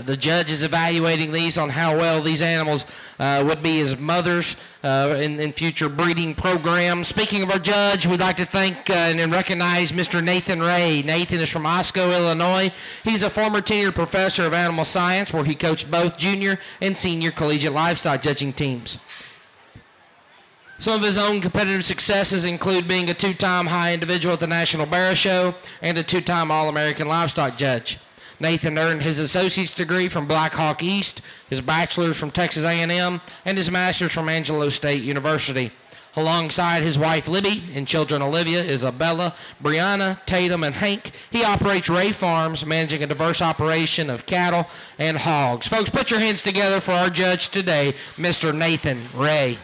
The judge is evaluating these on how well these animals would be as mothers in future breeding programs. Speaking of our judge, we'd like to thank and recognize Mr. Nathan Ray. Nathan is from Osco, Illinois. He's a former tenured professor of animal science where he coached both junior and senior collegiate livestock judging teams. Some of his own competitive successes include being a two-time high individual at the National Barrow Show and a two-time All-American livestock judge. Nathan earned his associate's degree from Black Hawk East, his bachelor's from Texas A&M, and his master's from Angelo State University. Alongside his wife Libby and children Olivia, Isabella, Brianna, Tatum, and Hank, he operates Ray Farms, managing a diverse operation of cattle and hogs. Folks, put your hands together for our judge today, Mr. Nathan Ray.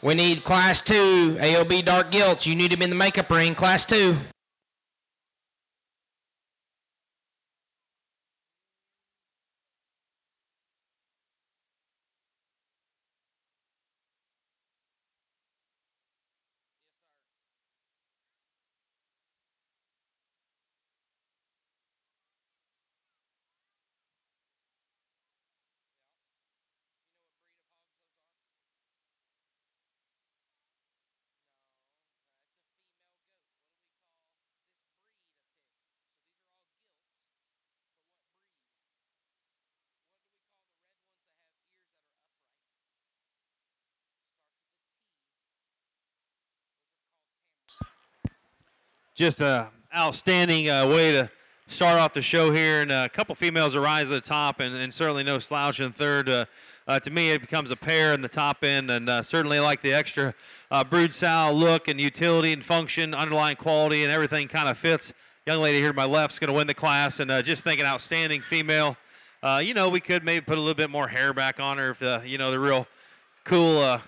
We need Class 2, AOB Dark Gilts. You need him in the makeup ring, Class 2. Just a outstanding way to start off the show here, and a couple females arise at the top, and certainly no slouch in third. To me, it becomes a pair in the top end, and certainly like the extra brood sow look and utility and function, underlying quality, and everything kind of fits. Young lady here to my left is going to win the class, and just think an outstanding female. We could maybe put a little bit more hair back on her if the real cool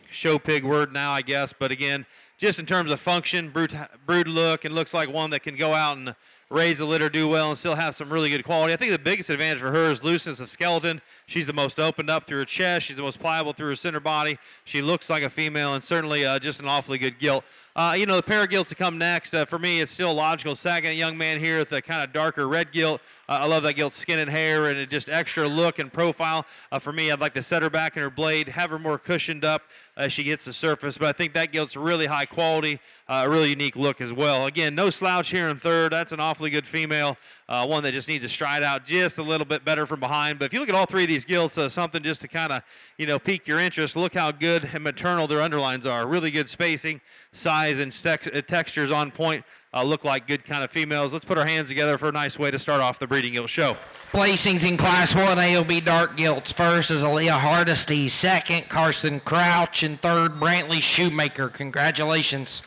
show pig word now, I guess. But again, just in terms of function, brood look, and looks like one that can go out and raise a litter, do well, and still have some really good quality. I think the biggest advantage for her is looseness of skeleton. She's the most opened up through her chest. She's the most pliable through her center body. She looks like a female, and certainly just an awfully good gilt. The pair of gilts to come next, for me, it's still a logical second. A young man here with a kind of darker red gilt. I love that gilt skin and hair, and it just extra look and profile. For me, I'd like to set her back in her blade, have her more cushioned up as she gets the surface. But I think that gilt's really high quality, a really unique look as well. Again, no slouch here in third. That's an awfully good female, one that just needs to stride out just a little bit better from behind. But if you look at all three of these gilts, something just to kind of, pique your interest. Look how good and maternal their underlines are. Really good spacing, size, and textures on point. Look like good kind of females. Let's put our hands together for a nice way to start off the breeding gilt show. Placings in Class 1 AOB Dark Gilts. First is Aaliyah Hardesty. Second, Carson Crouch. And third, Brantley Shoemaker. Congratulations.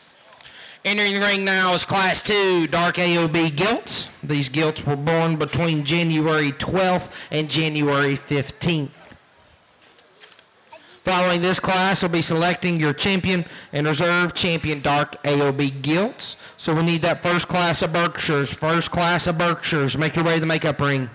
Entering the ring now is Class 2 Dark AOB Gilts. These gilts were born between January 12th and January 15th. Following this class, we'll be selecting your champion and reserve champion Dark AOB Gilts. So we need that first class of Berkshires. First class of Berkshires. Make your way to the makeup ring.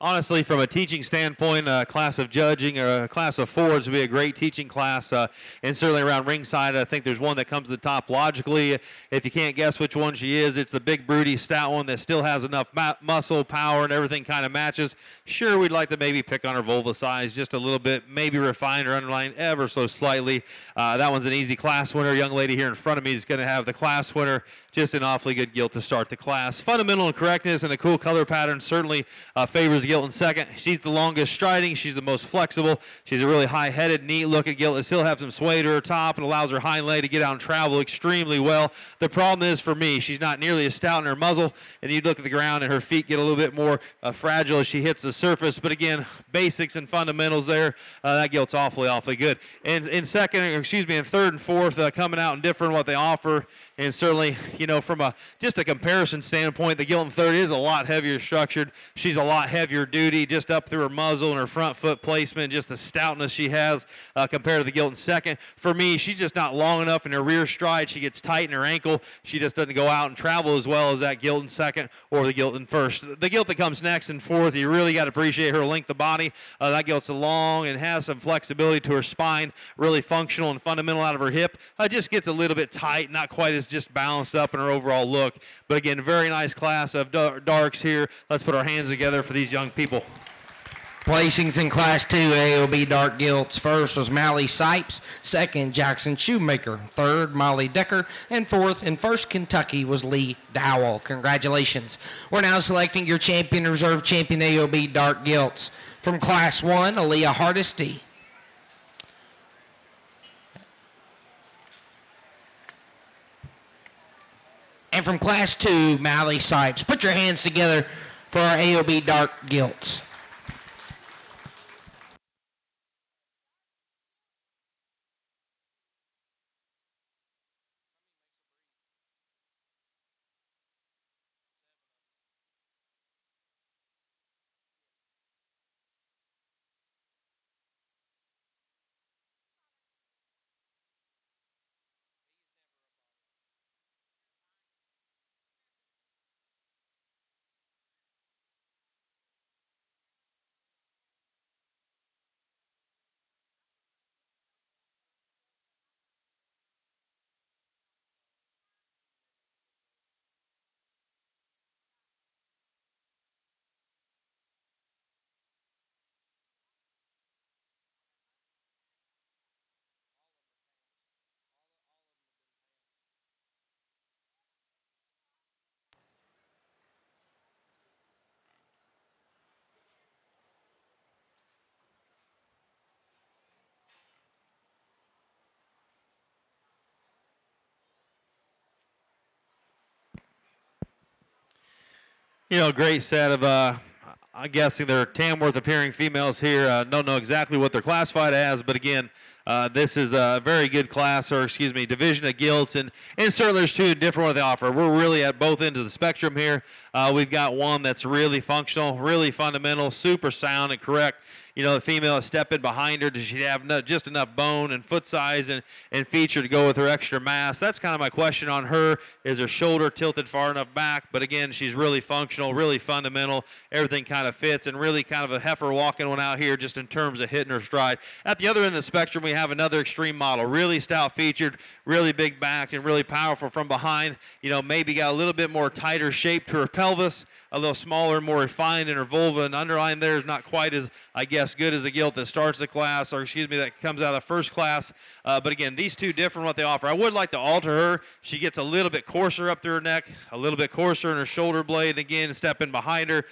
honestly, from a teaching standpoint, a class of judging or a class of forwards would be a great teaching class. And certainly around ringside, I think there's one that comes to the top logically. If you can't guess which one she is, it's the big, broody, stout one that still has enough muscle, power, and everything kind of matches. Sure, we'd like to maybe pick on her vulva size just a little bit, maybe refine or underline ever so slightly. That one's an easy class winner. Young lady here in front of me is going to have the class winner. Just an awfully good gilt to start the class. Fundamental and correctness and a cool color pattern certainly favors the gilt in second. She's the longest striding. She's the most flexible. She's a really high-headed, neat-looking gilt that still has some sway to her top and allows her hind leg to get out and travel extremely well. The problem is for me, she's not nearly as stout in her muzzle, and you look at the ground and her feet get a little bit more fragile as she hits the surface. But again, basics and fundamentals there. That gilt's awfully, awfully good. And in third and fourth, coming out and different what they offer. And certainly, from just a comparison standpoint, the gilt in third is a lot heavier structured. She's a lot heavier duty, just up through her muzzle and her front foot placement, just the stoutness she has compared to the gilt in second. For me, she's just not long enough in her rear stride. She gets tight in her ankle. She just doesn't go out and travel as well as that gilt in second or the gilt in first. The gilt that comes next in fourth, you really got to appreciate her length of body. That gilt's long and has some flexibility to her spine, really functional and fundamental out of her hip. Just gets a little bit tight, not quite as just balanced up in her overall look. But again, very nice class of darks here. Let's put our hands together for these young people. Placings in Class 2 AOB Dark Gilts. First was Mally Sipes. Second, Jackson Shoemaker. Third, Molly Decker. And fourth, in First Kentucky, was Lee Dowell. Congratulations. We're now selecting your champion, reserve champion AOB Dark Gilts. From Class 1, Aaliyah Hardesty. And from Class 2, Mally Sipes. Put your hands together for our AOB Dark Gilts. Great set of, I'm guessing they're Tamworth appearing females here. Don't know exactly what they're classified as, but again, this is a very good class, division of gilts, and certainly there's two different what they offer. We're really at both ends of the spectrum here. We've got one that's really functional, really fundamental, super sound and correct. The female is stepping behind her. Does she have just enough bone and foot size and feature to go with her extra mass? That's kind of my question on her. Is her shoulder tilted far enough back? But again, she's really functional, really fundamental. Everything kind of fits, and really kind of a heifer walking one out here just in terms of hitting her stride. At the other end of the spectrum, we have another extreme model. Really stout featured, really big back, and really powerful from behind. Maybe got a little bit more tighter shape to her pelvis, a little smaller, more refined in her vulva, and underline there is not quite as, good as a gilt that starts the class, that comes out of first class. But again, these two different what they offer. I would like to alter her. She gets a little bit coarser up through her neck, a little bit coarser in her shoulder blade, and again, stepping behind her.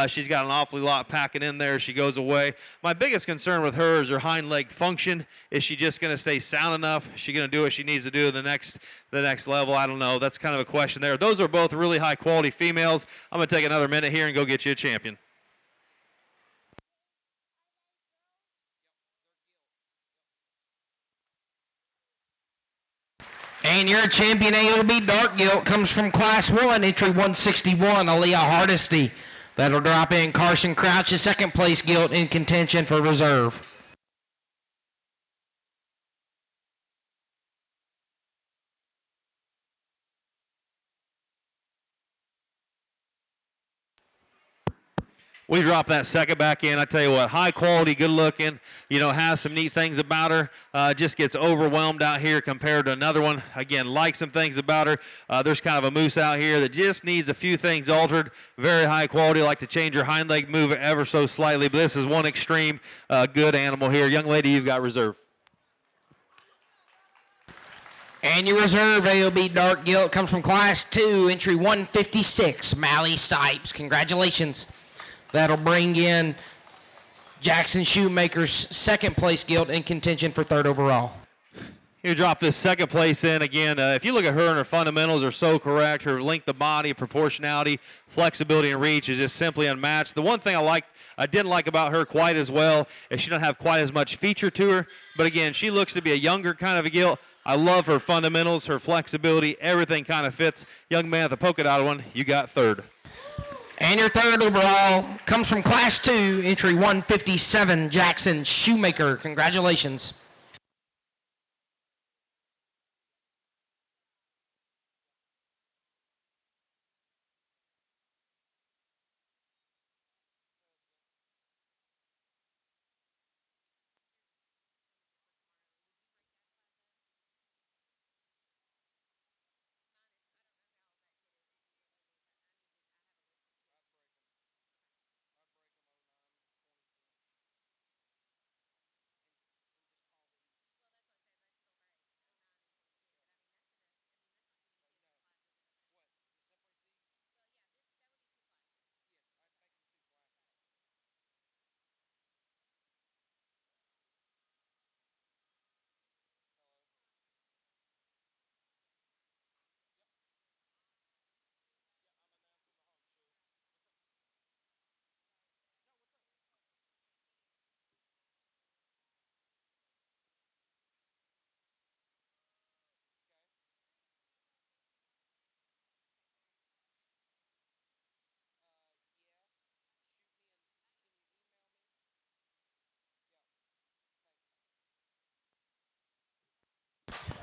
She's got an awfully lot packing in there as she goes away. My biggest concern with her is her hind leg function. Is she just going to stay sound enough? Is she going to do what she needs to do in the next level? I don't know. That's kind of a question there. Those are both really high quality females. I'm going to take another minute here and go get you a champion. And your champion AOB Dark Gilt comes from Class 1, entry 161, Aaliyah Hardesty. That'll drop in Carson Crouch's second place gilt in contention for reserve. We drop that second back in. I tell you what, high quality, good looking, has some neat things about her. Just gets overwhelmed out here compared to another one. Again, like some things about her. There's kind of a moose out here that just needs a few things altered. Very high quality, like to change her hind leg, move it ever so slightly. But this is one extreme good animal here. Young lady, you've got reserve. And your reserve AOB Dark Gilt comes from Class 2, entry 156, Mally Sipes. Congratulations. That'll bring in Jackson Shoemaker's second place Gilt in contention for third overall. You drop this second place in again. If you look at her and her fundamentals are so correct. Her length of body, proportionality, flexibility, and reach is just simply unmatched. The one thing I didn't like about her quite as well is she doesn't have quite as much feature to her. But again, she looks to be a younger kind of a gilt. I love her fundamentals, her flexibility, everything kind of fits. Young man at the polka dot one, you got third. And your third overall comes from Class 2, entry 157, Jackson Shoemaker. Congratulations.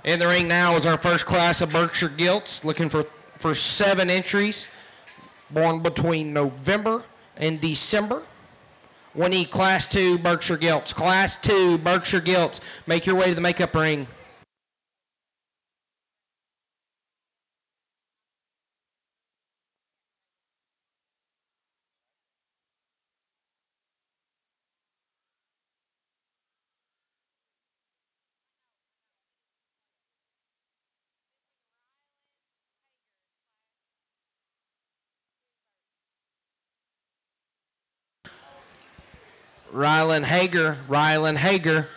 In the ring now is our first class of Berkshire Gilts, looking for 7 entries, born between November and December. We need Class 2 Berkshire Gilts. Class 2 Berkshire Gilts, make your way to the makeup ring. Rylan Hager,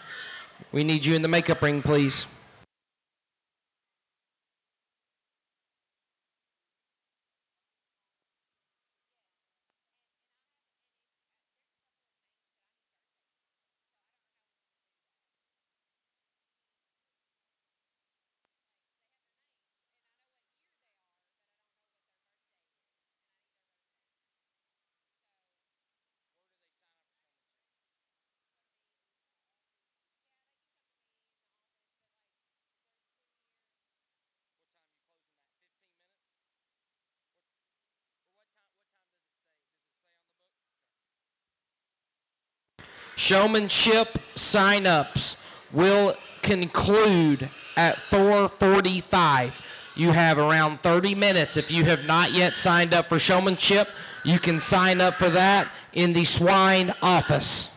we need you in the makeup ring, please. Showmanship sign-ups will conclude at 4:45. You have around 30 minutes. If you have not yet signed up for showmanship, you can sign up for that in the swine office.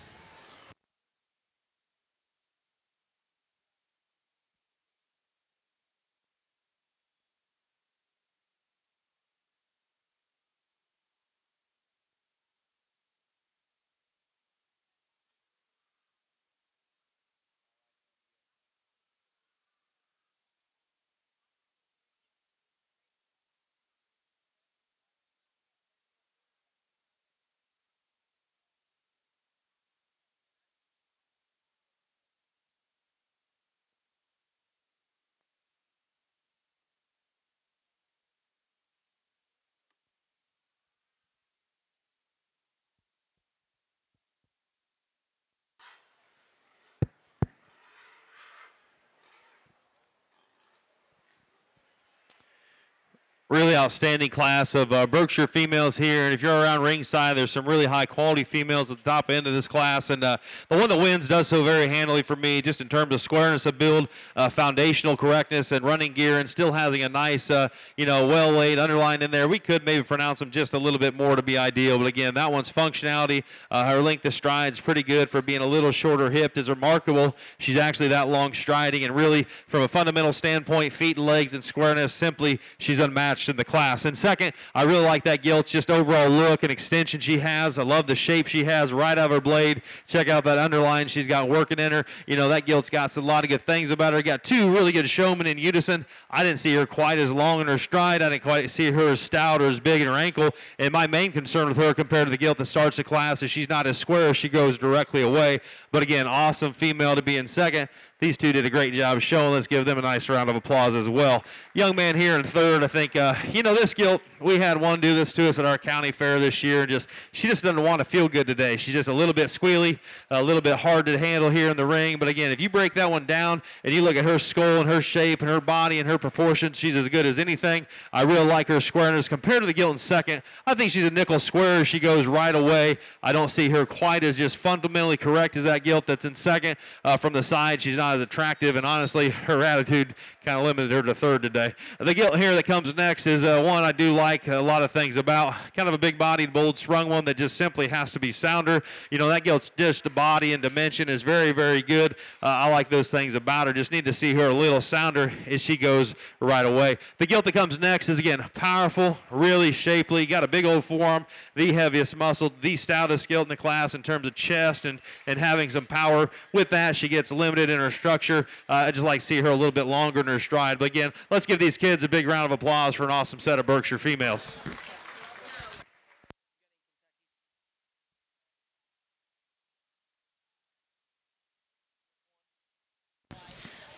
Really outstanding class of Berkshire females here. And if you're around ringside, there's some really high quality females at the top end of this class. And the one that wins does so very handily for me, just in terms of squareness of build, foundational correctness, and running gear, and still having a nice, well laid underline in there. We could maybe pronounce them just a little bit more to be ideal. But again, that one's functionality. Her length of stride's pretty good for being a little shorter hipped is remarkable. She's actually that long striding, and really, from a fundamental standpoint, feet and legs and squareness, simply she's unmatched in the class. And second, I really like that Gilt, just overall look and extension she has. I love the shape she has right out of her blade. Check out that underline she's got working in her. That Gilt's got a lot of good things about her. Got two really good showmen in unison. I didn't see her quite as long in her stride. I didn't quite see her as stout or as big in her ankle. And my main concern with her compared to the Gilt that starts the class is she's not as square as she goes directly away. But again, awesome female to be in second. These two did a great job showing. Let's give them a nice round of applause as well. Young man here in third, I think, this Gilt, we had one do this to us at our county fair this year. She just doesn't want to feel good today. She's just a little bit squealy, a little bit hard to handle here in the ring. But again, if you break that one down and you look at her skull and her shape and her body and her proportions, she's as good as anything. I really like her squareness compared to the Gilt in second. I think she's a nickel square. She goes right away. I don't see her quite as just fundamentally correct as that Gilt that's in second. From the side, she's not as attractive, and honestly, her attitude kind of limited her to third today. The Gilt here that comes next is one I do like a lot of things about. Kind of a big-bodied, bold-sprung one that just simply has to be sounder. That Gilt's just the body and dimension is very, very good. I like those things about her. Just need to see her a little sounder as she goes right away. The Gilt that comes next is, again, powerful, really shapely, got a big old forearm, the heaviest muscle, the stoutest Gilt in the class in terms of chest and having some power. With that, she gets limited in her structure. I just like to see her a little bit longer in her stride. But again, let's give these kids a big round of applause for an awesome set of Berkshire females.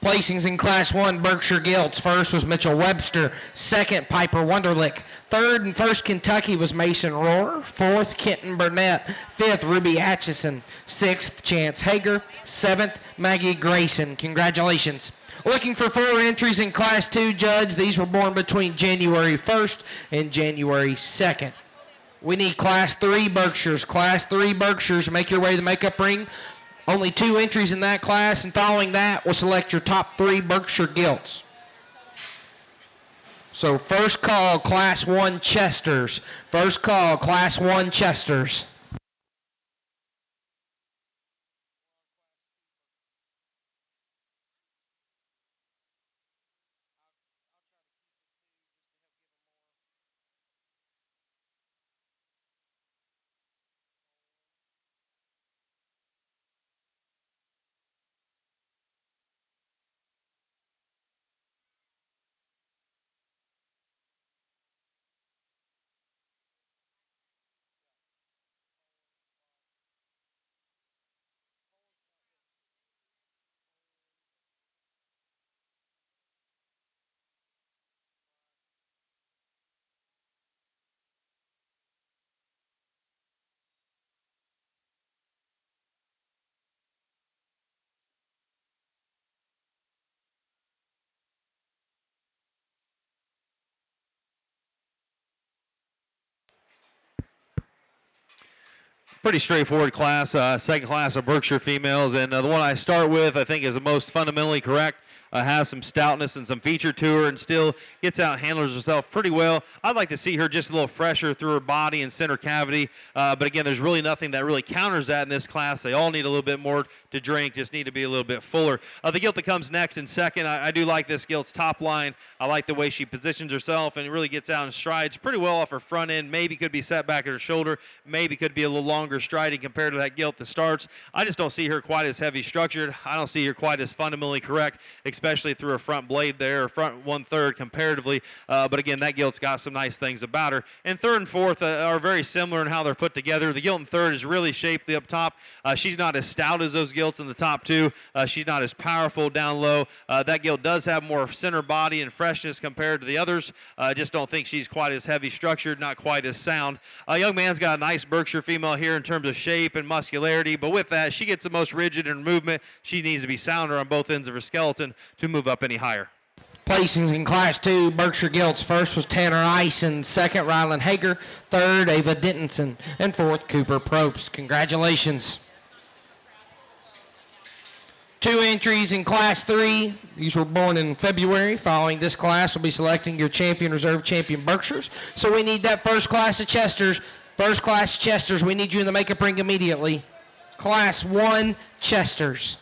Placings in Class 1 Berkshire Gilts. First was Mitchell Webster. Second, Piper Wunderlich. Third and First Kentucky was Mason Rohr. Fourth, Kenton Burnett. Fifth, Ruby Atchison. Sixth, Chance Hager. Seventh, Maggie Grayson. Congratulations. Looking for 4 entries in Class 2, Judge. These were born between January 1st and January 2nd. We need Class 3 Berkshires. Class 3 Berkshires, make your way to the makeup ring. Only 2 entries in that class, and following that, we'll select your top 3 Berkshire Gilts. So first call, Class 1 Chesters. First call, Class 1 Chesters. Pretty straightforward class, second class of Berkshire females, and the one I start with I think is the most fundamentally correct. Has some stoutness and some feature to her, and still gets out and handles herself pretty well. I'd like to see her just a little fresher through her body and center cavity, but again, there's really nothing that really counters that in this class. They all need a little bit more to drink, just need to be a little bit fuller. The Gilt that comes next in second, I do like this Gilt's top line. I like the way she positions herself and really gets out and strides pretty well off her front end. Maybe could be set back at her shoulder, maybe could be a little longer striding compared to that Gilt that starts. I just don't see her quite as heavy structured. I don't see her quite as fundamentally correct, especially through her front blade there, or front 1/3 comparatively. But again, that Gilt's got some nice things about her. And third and fourth are very similar in how they're put together. The Gilt in third is really shapely up top. She's not as stout as those Gilts in the top two. She's not as powerful down low. That Gilt does have more center body and freshness compared to the others. I just don't think she's quite as heavy structured, not quite as sound. Young man's got a nice Berkshire female here in terms of shape and muscularity, but with that, she gets the most rigid in her movement. She needs to be sounder on both ends of her skeleton to move up any higher. Placings in Class 2, Berkshire Gilts. First was Tanner Eisen, second Ryland Hager, third Ava Dentonson, and fourth Cooper Probst. Congratulations. 2 entries in Class 3. These were born in February. Following this class, we'll be selecting your champion, reserve champion Berkshires. So we need that first class of Chesters. First class Chesters, we need you in the makeup ring immediately. Class 1 Chesters.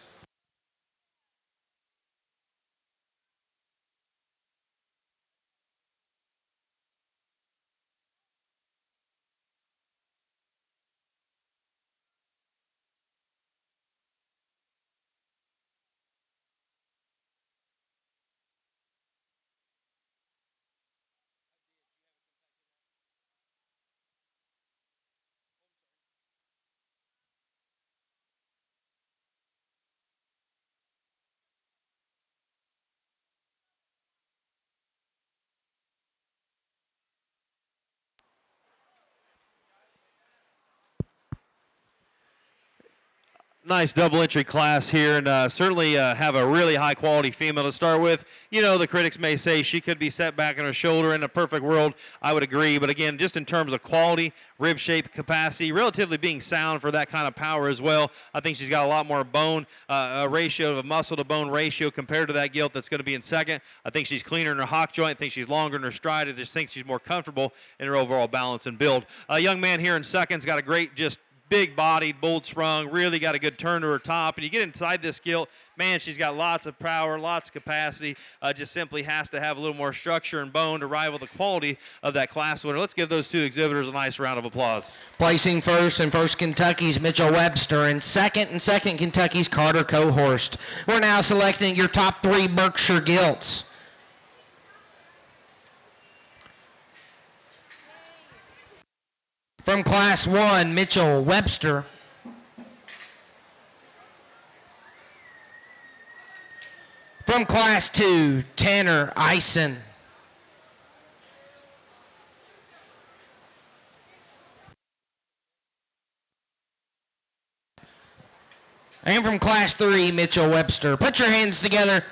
Nice double entry class here, and certainly have a really high quality female to start with. You know, the critics may say she could be set back in her shoulder. In a perfect world, I would agree. But again, just in terms of quality, rib shape, capacity, relatively being sound for that kind of power as well, I think she's got a lot more bone, a ratio of a muscle to bone ratio compared to that gilt that's going to be in second. I think she's cleaner in her hock joint. I think she's longer in her stride. I just think she's more comfortable in her overall balance and build. A young man here in second's got a great just big-bodied, bold-sprung, really got a good turn to her top. And you get inside this gilt, man, she's got lots of power, lots of capacity. Just simply has to have a little more structure and bone to rival the quality of that class winner. Let's give those two exhibitors a nice round of applause. Placing first in First Kentucky's Mitchell Webster, and second Kentucky's Carter Cohorst. We're now selecting your top 3 Berkshire Gilts. From Class 1, Mitchell Webster. From Class 2, Tanner Eisen. And from Class 3, Mitchell Webster. Put your hands together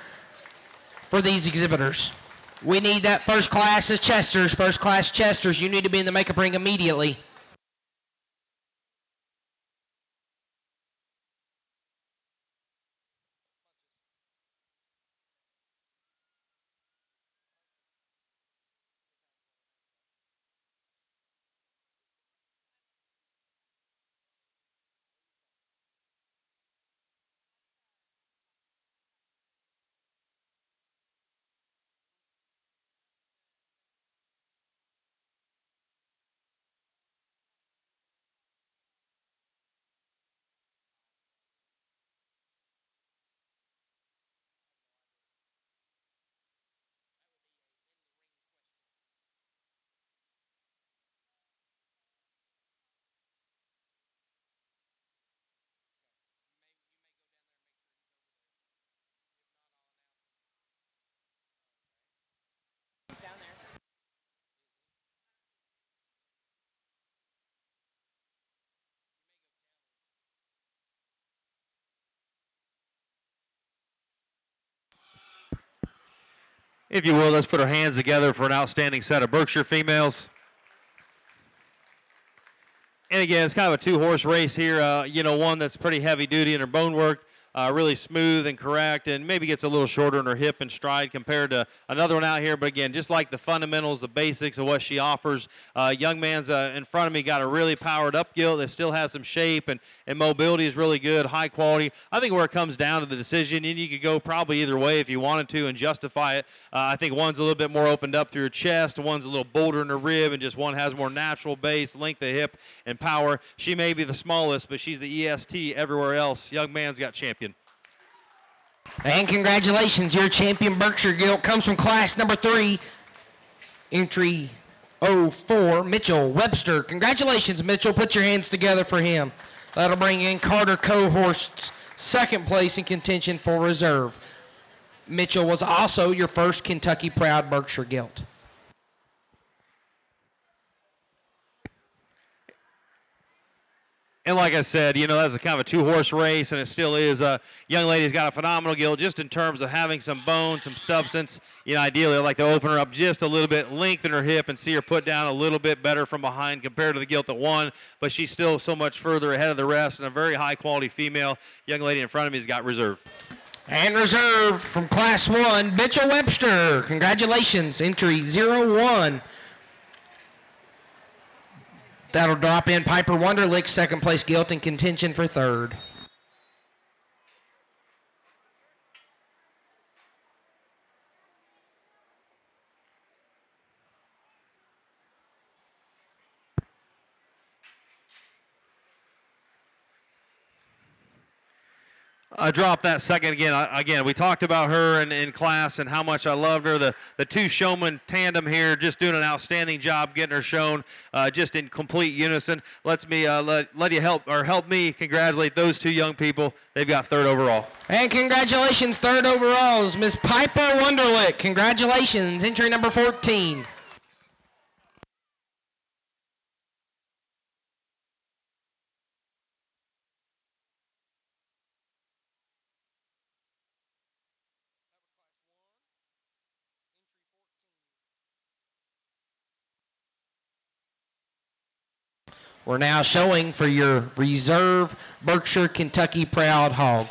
for these exhibitors. We need that first class of Chesters. First class Chesters, you need to be in the makeup ring immediately. If you will, let's put our hands together for an outstanding set of Berkshire females. And again, it's kind of a 2-horse race here. You know, one that's pretty heavy duty in her bone work, really smooth and correct, and maybe gets a little shorter in her hip and stride compared to another one out here. But again, just like the fundamentals, the basics of what she offers, young man's in front of me got a really powered up gilt that still has some shape, and mobility is really good, high quality. I think where it comes down to the decision, and you could go probably either way if you wanted to and justify it. I think one's a little bit more opened up through her chest, one's a little bolder in her rib, and just one has more natural base, length of hip, and power. She may be the smallest, but she's the EST everywhere else. Young man's got champion. And congratulations, your champion Berkshire Gilt comes from class number 3, entry 04, Mitchell Webster. Congratulations, Mitchell. Put your hands together for him. That'll bring in Carter Cohorst's second place in contention for reserve. Mitchell was also your first Kentucky Proud Berkshire Gilt. And like I said, that's a kind of a two-horse race, and it still is. Young lady's got a phenomenal gilt just in terms of having some bone, some substance. Ideally, I'd like to open her up just a little bit, lengthen her hip, and see her put down a little bit better from behind compared to the gilt that won. But she's still so much further ahead of the rest, and a very high-quality female. Young lady in front of me has got reserve. And reserve from Class 1, Mitchell Webster. Congratulations, entry 01. That'll drop in Piper Wunderlich, second place gilt in contention for third. I dropped that second again. Again, we talked about her in class and how much I loved her. The two showman tandem here just doing an outstanding job getting her shown just in complete unison. Let you help me congratulate those two young people. They've got third overall. And congratulations, third overall is Miss Piper Wunderlich. Congratulations, entry number 14. We're now showing for your reserve Berkshire Kentucky Proud Hog.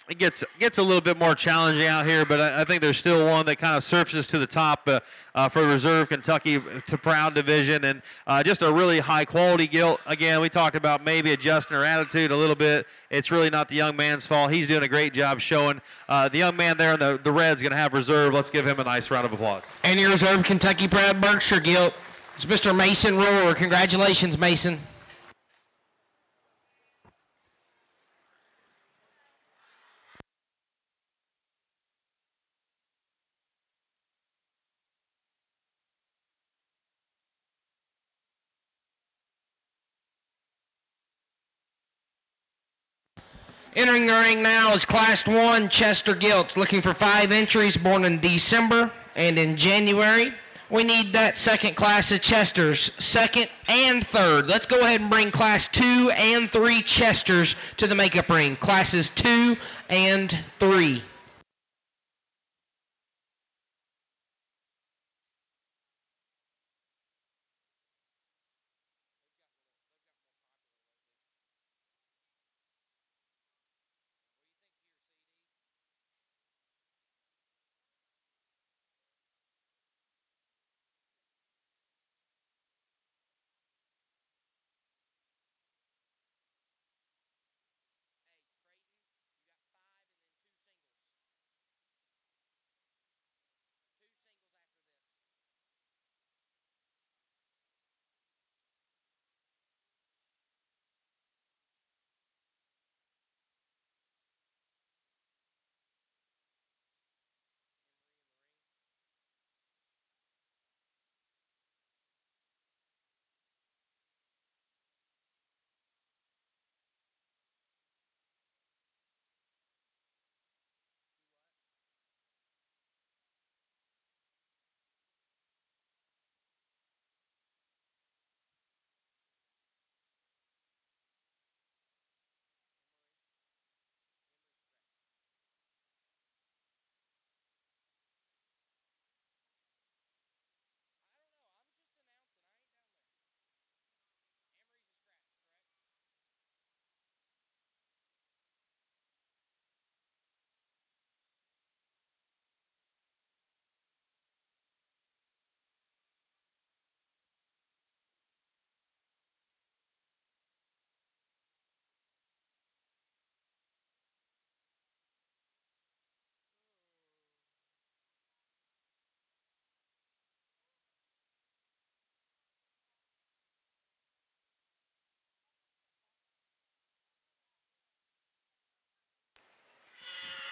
It gets a little bit more challenging out here, but I think there's still one that kind of surfaces to the top for Reserve Kentucky to Proud division, and just a really high quality gilt. Again, we talked about maybe adjusting her attitude a little bit. It's really not the young man's fault. He's doing a great job showing. The young man there in the red's going to have reserve. Let's give him a nice round of applause. And your Reserve Kentucky Proud Berkshire gilt is Mr. Mason Rohr. Congratulations, Mason. Entering the ring now is Class 1 Chester Gilts, looking for 5 entries born in December and in January. We need that second class of Chesters, second and third. Let's go ahead and bring Class 2 and 3 Chesters to the makeup ring. Classes 2 and 3.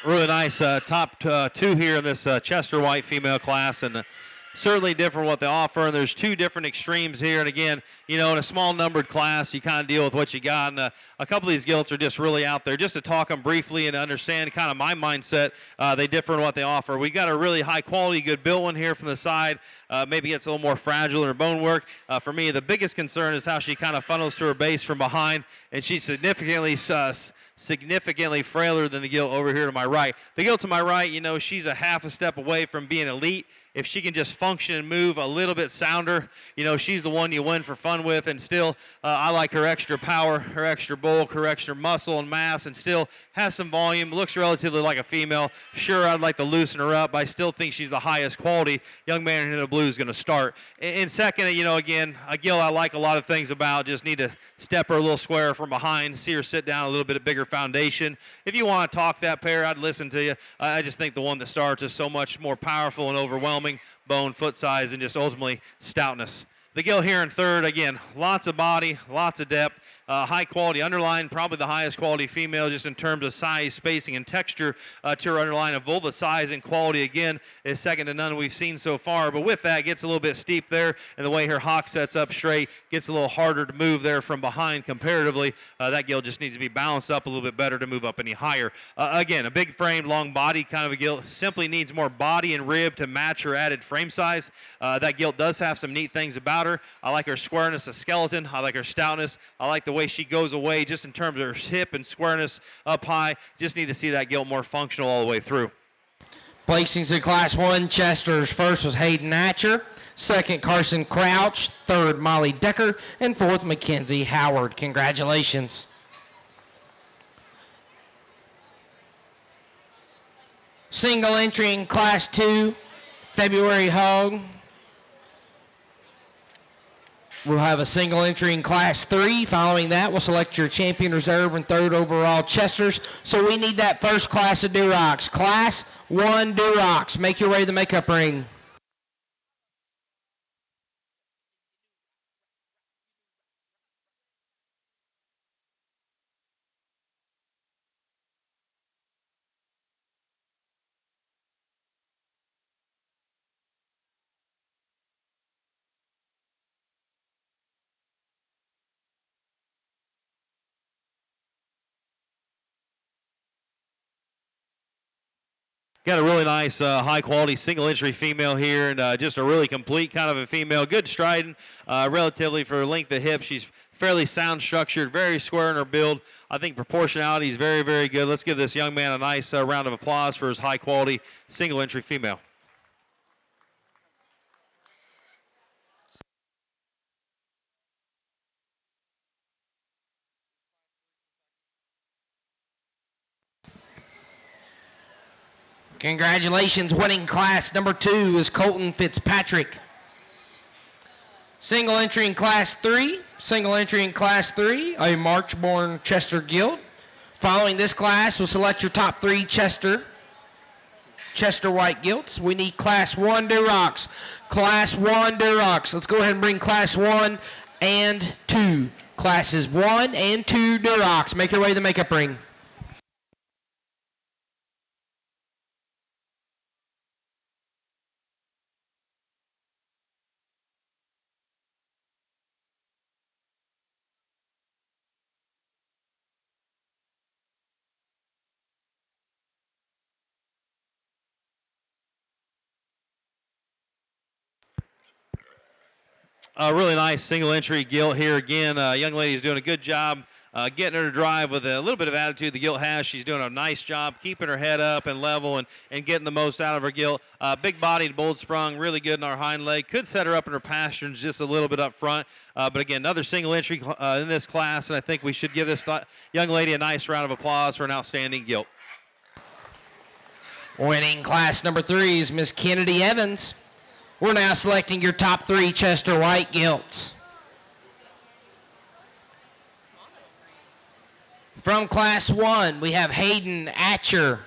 Really nice top two here in this Chester White female class, and certainly different what they offer. And there's two different extremes here. And again, you know, in a small numbered class, you kind of deal with what you got. And a couple of these gilts are just really out there. Just to talk them briefly and understand kind of my mindset, they differ in what they offer. We got a really high quality, good built one here from the side. Maybe gets a little more fragile in her bone work. For me, the biggest concern is how she kind of funnels to her base from behind, and she's significantly frailer than the gilt over here to my right. The gilt to my right, you know, she's a half a step away from being elite. If she can just function and move a little bit sounder, you know, she's the one you win for fun with. And still, I like her extra power, her extra bulk, her extra muscle and mass, and still has some volume, looks relatively like a female. Sure, I'd like to loosen her up, but I still think she's the highest quality young man in the blue is going to start. And second, you know, again, a gilt I like a lot of things about, just need to step her a little square from behind, see her sit down a little bit bigger foundation. If you want to talk that pair, I'd listen to you. I just think the one that starts is so much more powerful and overwhelming. Bone, foot size, and just ultimately stoutness. The gilt here in third, again, lots of body, lots of depth, high quality underline, probably the highest quality female just in terms of size, spacing, and texture to her underline. Of vulva size and quality, again, is second to none we've seen so far. But with that, gets a little bit steep there, and the way her hock sets up straight gets a little harder to move there from behind comparatively. That gilt just needs to be balanced up a little bit better to move up any higher. Again, a big frame, long body kind of a gilt. Simply needs more body and rib to match her added frame size. That gilt does have some neat things about her. I like her squareness of skeleton. I like her stoutness. I like the way she goes away just in terms of her hip and squareness up high. Just need to see that gilt more functional all the way through. Placings in Class 1, Chester's first was Hayden Atcher, second Carson Crouch, third Molly Decker, and fourth Mackenzie Howard. Congratulations. Single entry in Class 2, February Hog. We'll have a single entry in Class 3. Following that, we'll select your champion reserve and third overall Chesters. So we need that first class of Durocs. Class 1 Durocs. Make your way to the makeup ring. Got a really nice, high-quality single-entry female here, and just a really complete kind of a female. Good striding, relatively for length of hip. She's fairly sound structured, very square in her build. I think proportionality is very, very good. Let's give this young man a nice round of applause for his high-quality single-entry female. Congratulations, winning class number 2 is Colton Fitzpatrick. Single entry in Class 3, a March-born Chester Gilt. Following this class, we'll select your top 3 Chester White Gilts. We need Class 1 Durocs. Class 1 Durocs. Let's go ahead and bring Class 1 and 2. Classes 1 and 2 Durocs. Make your way to the makeup ring. Really nice single entry gilt here again. Young lady's doing a good job getting her to drive with a little bit of attitude the gilt has. She's doing a nice job keeping her head up and level and getting the most out of her gilt. Big bodied, bold sprung, really good in our hind leg. Could set her up in her pasterns just a little bit up front. But again, another single entry in this class, and I think we should give this young lady a nice round of applause for an outstanding gilt. Winning class number 3 is Miss Kennedy Evans. We're now selecting your top 3 Chester White Gilts. From Class 1, we have Hayden Atcher.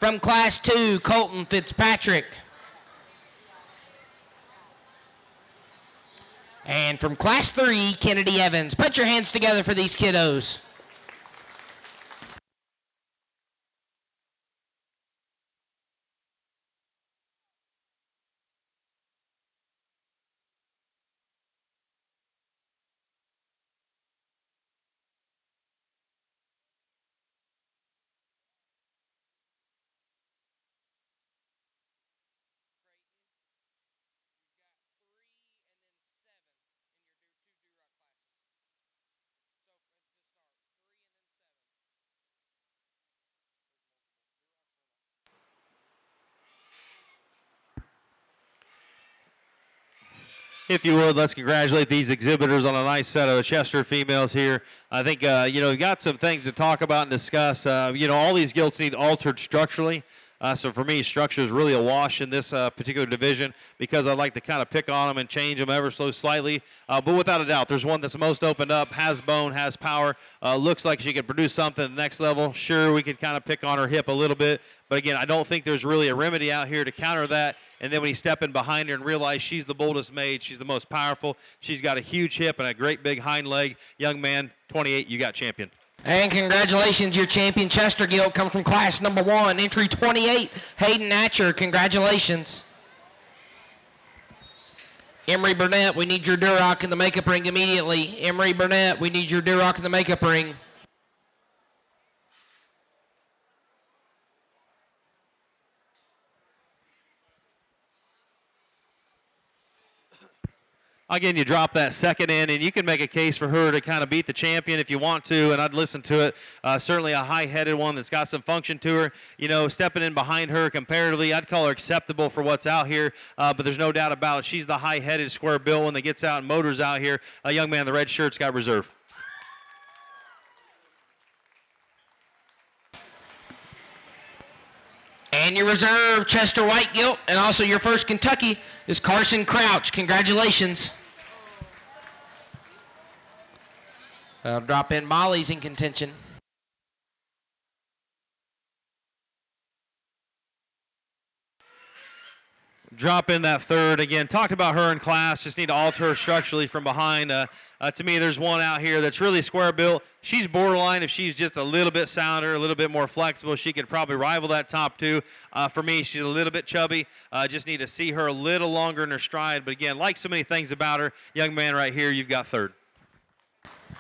From Class 2, Colton Fitzpatrick. And from Class 3, Kennedy Evans. Put your hands together for these kiddos. If you would, let's congratulate these exhibitors on a nice set of Chester females here. I think, we've got some things to talk about and discuss. All these gilts need altered structurally. So for me, structure is really a wash in this particular division because I like to kind of pick on them and change them ever so slightly. But without a doubt, there's one that's most opened up, has bone, has power, looks like she could produce something at the next level. Sure, we could kind of pick on her hip a little bit. But again, I don't think there's really a remedy out here to counter that. And then when you step in behind her and realize she's the boldest maid, she's the most powerful, she's got a huge hip and a great big hind leg. Young man, 28, you got champion. And congratulations, your champion Chester Gilt comes from class number 1, entry 28, Hayden Natcher. Congratulations. Emery Burnett, we need your Duroc in the makeup ring immediately. Emery Burnett, we need your Duroc in the makeup ring. Again, you drop that second in, and you can make a case for her to kind of beat the champion if you want to, and I'd listen to it. Certainly a high-headed one that's got some function to her. Stepping in behind her comparatively, I'd call her acceptable for what's out here, but there's no doubt about it. She's the high-headed, square-built one that gets out and motors out here. A young man in the red shirt's got reserve. And your reserve, Chester White Gilt, and also your first Kentucky is Carson Crouch. Congratulations. Drop in Molly's in contention. Drop in that third. Again, talked about her in class. Just need to alter her structurally from behind. To me, there's one out here that's really square built. She's borderline. If she's just a little bit sounder, a little bit more flexible, she could probably rival that top two. For me, she's a little bit chubby. Just need to see her a little longer in her stride. But again, like so many things about her, young man right here, you've got third.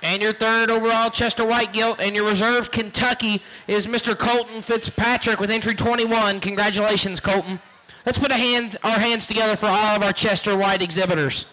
And your third overall, Chester White Gilt, and your reserve, Kentucky, is Mr. Colton Fitzpatrick with entry 21. Congratulations, Colton. Let's put our hands together for all of our Chester White exhibitors.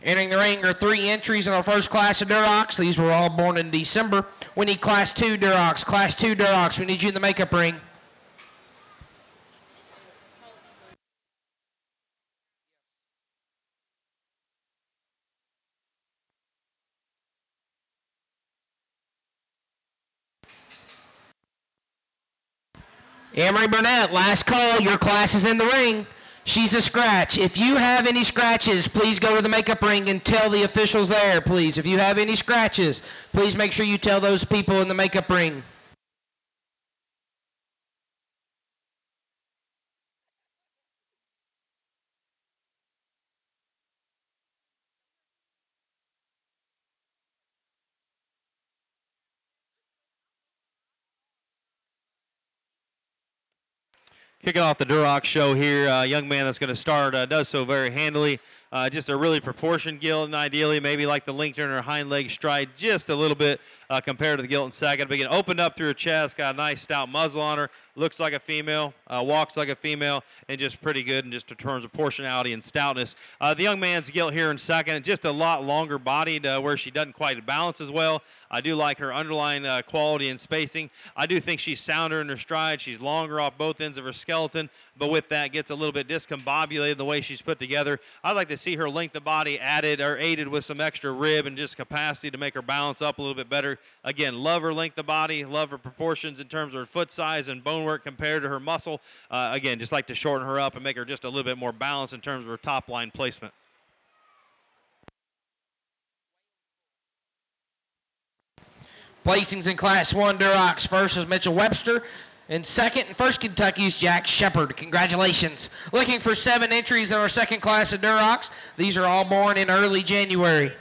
Entering the ring are 3 entries in our first class of Durocs. These were all born in December. We need Class 2 Durocs. Class 2 Durocs. We need you in the makeup ring. Emery Burnett, last call. Your class is in the ring. She's a scratch. If you have any scratches, please go to the makeup ring and tell the officials there, please. If you have any scratches, please make sure you tell those people in the makeup ring. Kicking off the Duroc show here, a young man that's going to start does so very handily. Just a really proportioned gilt, and ideally maybe like the link turn her hind leg stride just a little bit compared to the gilt in second. But again, opened up through her chest, got a nice stout muzzle on her, looks like a female, walks like a female, and just pretty good in just in terms of proportionality and stoutness. The young man's gilt here in second, just a lot longer bodied where she doesn't quite balance as well. I do like her underlying quality and spacing. I do think she's sounder in her stride. She's longer off both ends of her skeleton, but with that gets a little bit discombobulated the way she's put together. I'd like to see her length of body added or aided with some extra rib and just capacity to make her balance up a little bit better. Again, love her length of body, love her proportions in terms of her foot size and bone work compared to her muscle. Again, just like to shorten her up and make her just a little bit more balanced in terms of her top line placement. Placings in Class 1 Durox. First is Mitchell Webster. And second, First Kentucky's Jack Shepard. Congratulations. Looking for 7 entries in our second class of Durox. These are all born in early January.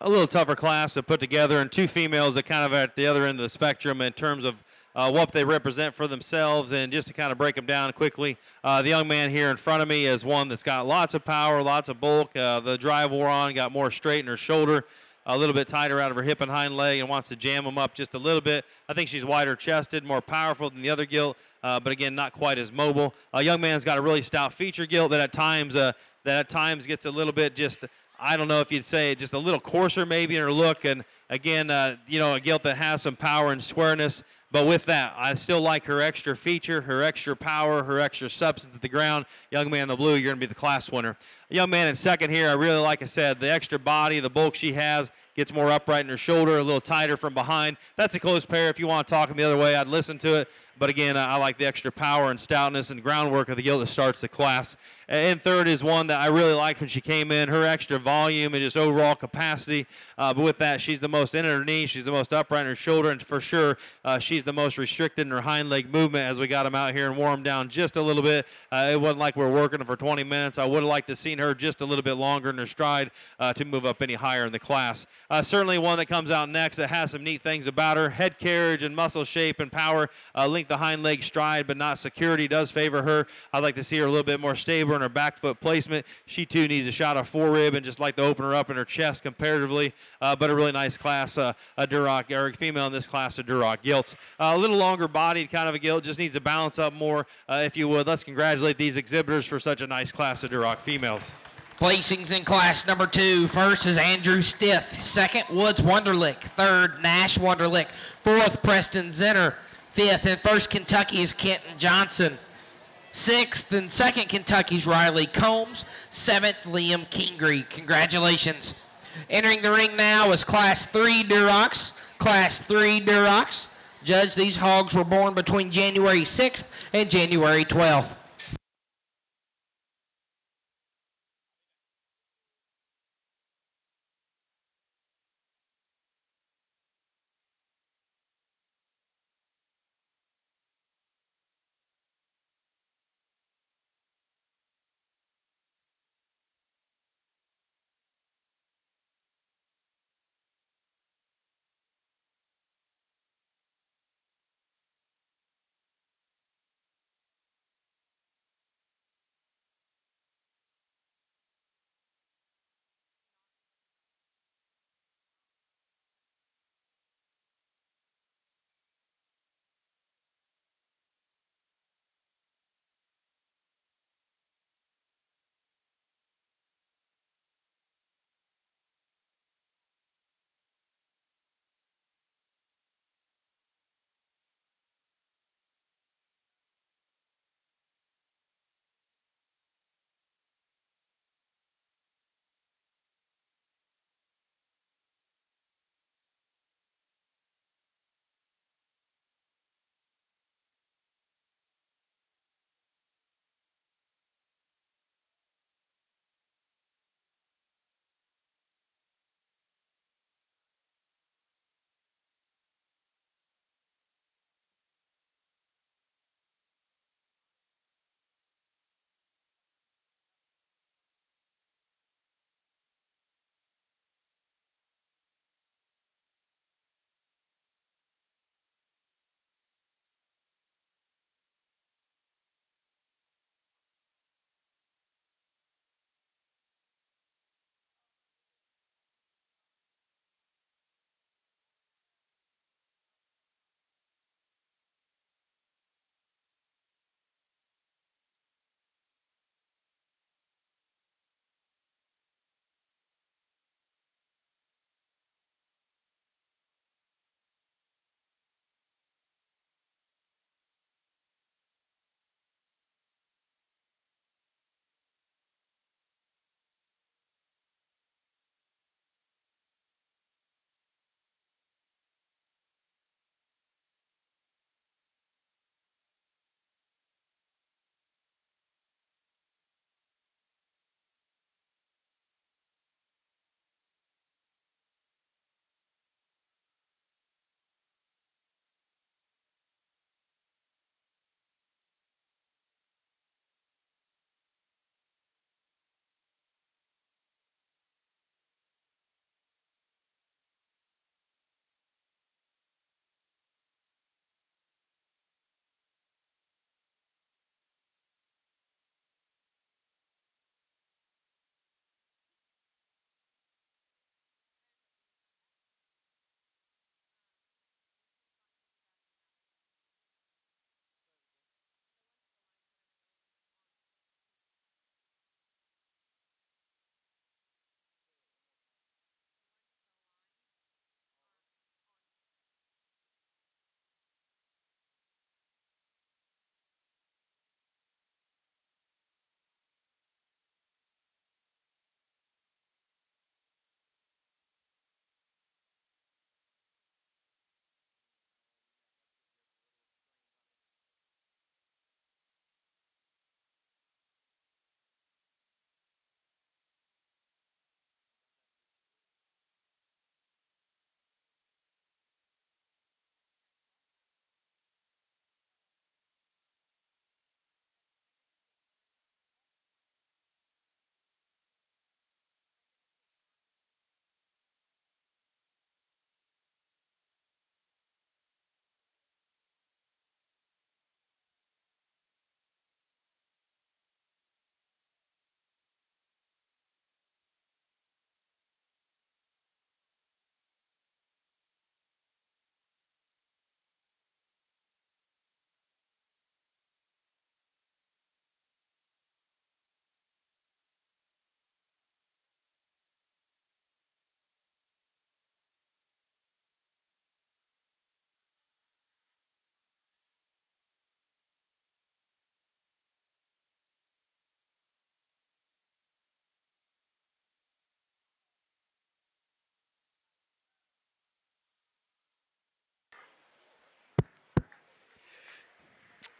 a little tougher class to put together, and two females that kind of at the other end of the spectrum in terms of what they represent for themselves. And just to kind of break them down quickly, the young man here in front of me is one that's got lots of power, lots of bulk. The drive wore on, got more straight in her shoulder, a little bit tighter out of her hip and hind leg, and wants to jam them up just a little bit. I think she's wider chested, more powerful than the other gilt, but again, not quite as mobile. A young man's got a really stout feature gilt that at times gets a little bit just, I don't know if you'd say just a little coarser maybe in her look. And again, a gilt that has some power and squareness. But with that, I still like her extra feature, her extra power, her extra substance at the ground. Young man in the blue, you're going to be the class winner. A young man in second here, I really like I said, the extra body, the bulk she has, gets more upright in her shoulder, a little tighter from behind. That's a close pair. If you want to talk them the other way, I'd listen to it. But again, I like the extra power and stoutness and groundwork of the gilt that starts the class. And third is one that I really liked when she came in, her extra volume and just overall capacity. But with that, she's the most in her knee, she's the most upright in her shoulder, and for sure, she's the most restricted in her hind leg movement as we got them out here and wore them down just a little bit. It wasn't like we're working for 20 minutes. I would have liked to have seen her just a little bit longer in her stride to move up any higher in the class. Certainly one that comes out next that has some neat things about her. Head carriage and muscle shape and power link the hind leg stride, but not security does favor her. I'd like to see her a little bit more stable in her back foot placement. She too needs a shot of forerib and just like to open her up in her chest comparatively, but a really nice class, a Duroc, or a female in this class of Duroc gilts. A little longer bodied kind of a gilt, just needs to balance up more, if you would. Let's congratulate these exhibitors for such a nice class of Duroc females. Placings in class number 2. First is Andrew Stith. Second, Woods Wunderlich. Third, Nash Wunderlich. Fourth, Preston Zinner. Fifth and first Kentucky is Kenton Johnson. Sixth and second Kentucky's Riley Combs. Seventh, Liam Kingery. Congratulations. Entering the ring now is Class 3 Durocs. Class 3 Durocs. Judge, these hogs were born between January 6th and January 12th.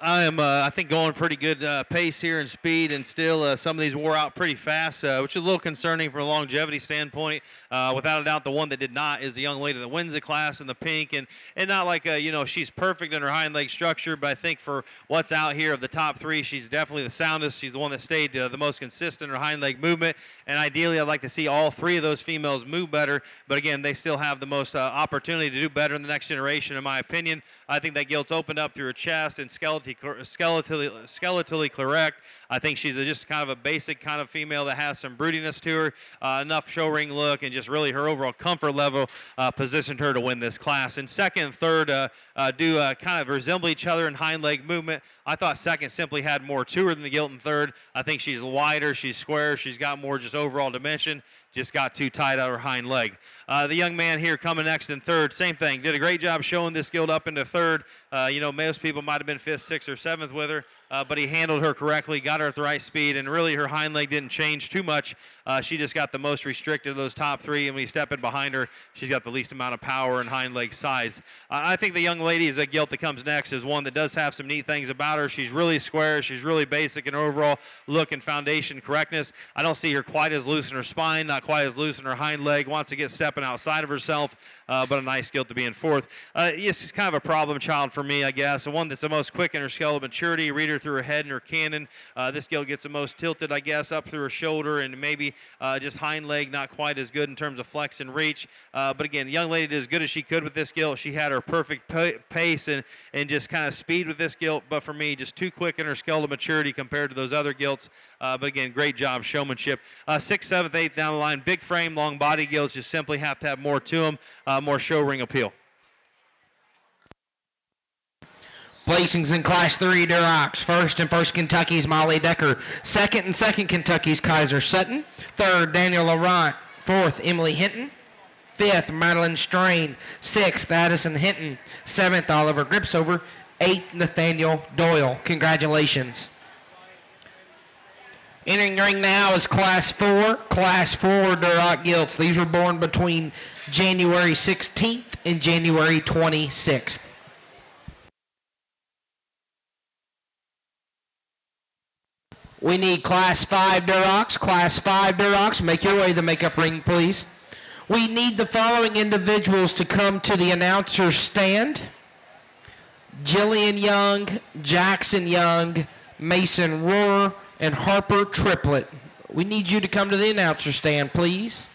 I am, I think, going pretty good pace here and speed, and still some of these wore out pretty fast, which is a little concerning from a longevity standpoint. Without a doubt, the one that did not is the young lady that wins the class in the pink, and not like she's perfect in her hind leg structure, but I think for what's out here of the top three, she's definitely the soundest. She's the one that stayed the most consistent in her hind leg movement, and ideally, I'd like to see all three of those females move better. But again, they still have the most opportunity to do better in the next generation, in my opinion. I think that Gilt's opened up through her chest and skeletally correct. I think she's just kind of a basic kind of female that has some broodiness to her, enough show ring look, and just really her overall comfort level positioned her to win this class. And second and third do kind of resemble each other in hind leg movement. I thought second simply had more to her than the Gilt in third. I think she's wider, she's square, she's got more just overall dimension. Just got too tight out her hind leg. The young man here coming next in third, same thing. Did a great job showing this Gilt up into third. Most people might have been fifth, sixth, or seventh with her, but he handled her correctly, got her at the right speed, and really her hind leg didn't change too much. She just got the most restricted of those top three, and when you step in behind her, she's got the least amount of power and hind leg size. I think the young lady is a Gilt that comes next is one that does have some neat things about her. She's really square. She's really basic in her overall look and foundation correctness. I don't see her quite as loose in her spine, not quite as loose in her hind leg, wants to get stepping outside of herself, but a nice Gilt to be in fourth. Yes, she's kind of a problem child for me, I guess. The one that's the most quick in her skeletal maturity, read her through her head and her cannon. This Gilt gets the most tilted, I guess, up through her shoulder, and maybe just hind leg not quite as good in terms of flex and reach. But again, the young lady did as good as she could with this Gilt. She had her perfect pace and just kind of speed with this Gilt, but for me, just too quick in her skeletal maturity compared to those other Gilts. But again, great job, showmanship. Sixth, seventh, eighth down the line, big frame, long body Gilts just simply have to have more to them, more show ring appeal. Placings in Class 3 Durocs. First and First Kentucky's Molly Decker. Second and Second Kentucky's Kaiser Sutton. Third, Daniel Laurent. Fourth, Emily Hinton. Fifth, Madeline Strain. Sixth, Addison Hinton. Seventh, Oliver Gripsover. Eighth, Nathaniel Doyle. Congratulations. Entering the ring now is Class 4. Class 4 Duroc Gilts. These were born between January 16th and January 26th. We need Class 5 Durocs. Class 5 Durocs, make your way to the makeup ring, please. We need the following individuals to come to the announcer's stand. Jillian Young, Jackson Young, Mason Rohr, and Harper Triplett. We need you to come to the announcer's stand, please.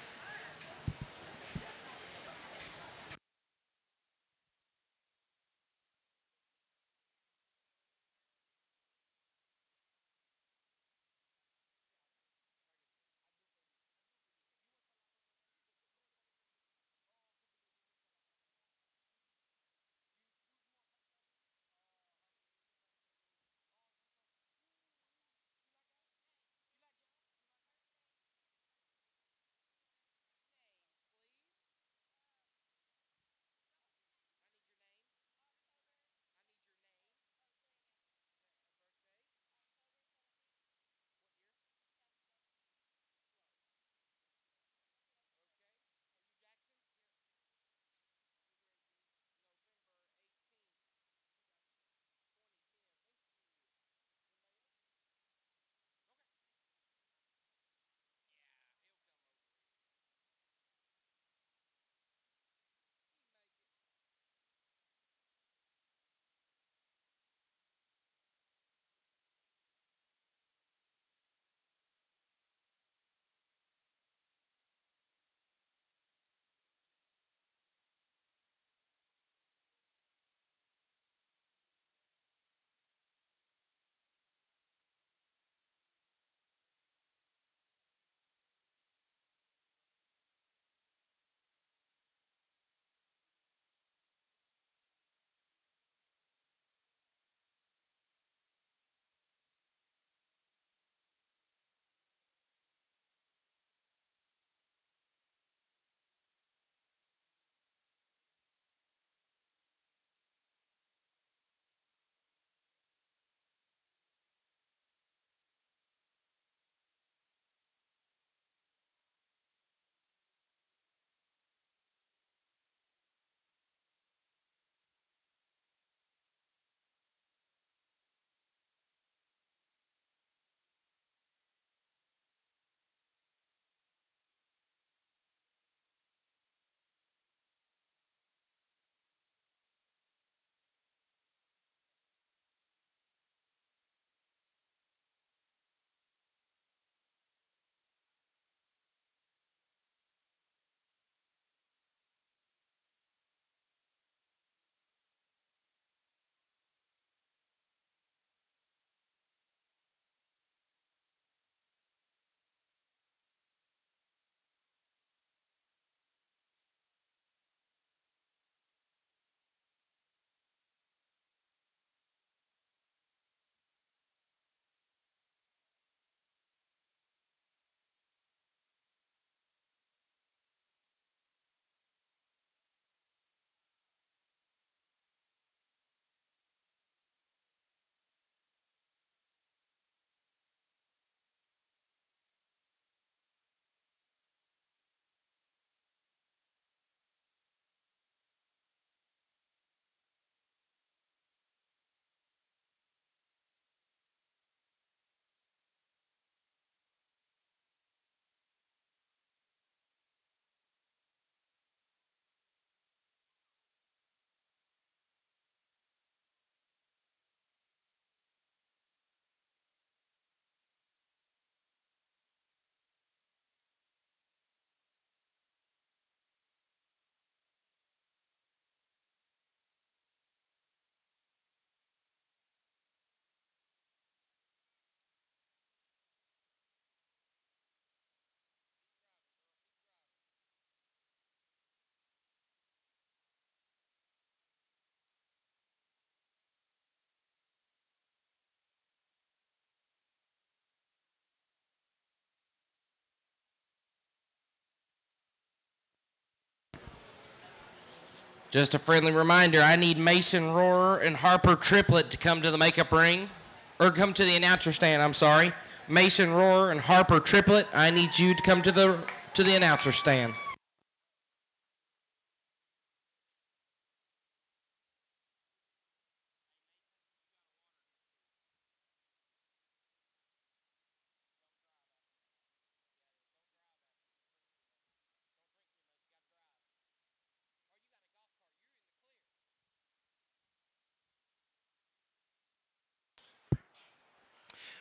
Just a friendly reminder, I need Mason Rohrer and Harper Triplett to come to the makeup ring, or come to the announcer stand, I'm sorry. Mason Rohrer and Harper Triplett, I need you to come to the announcer stand.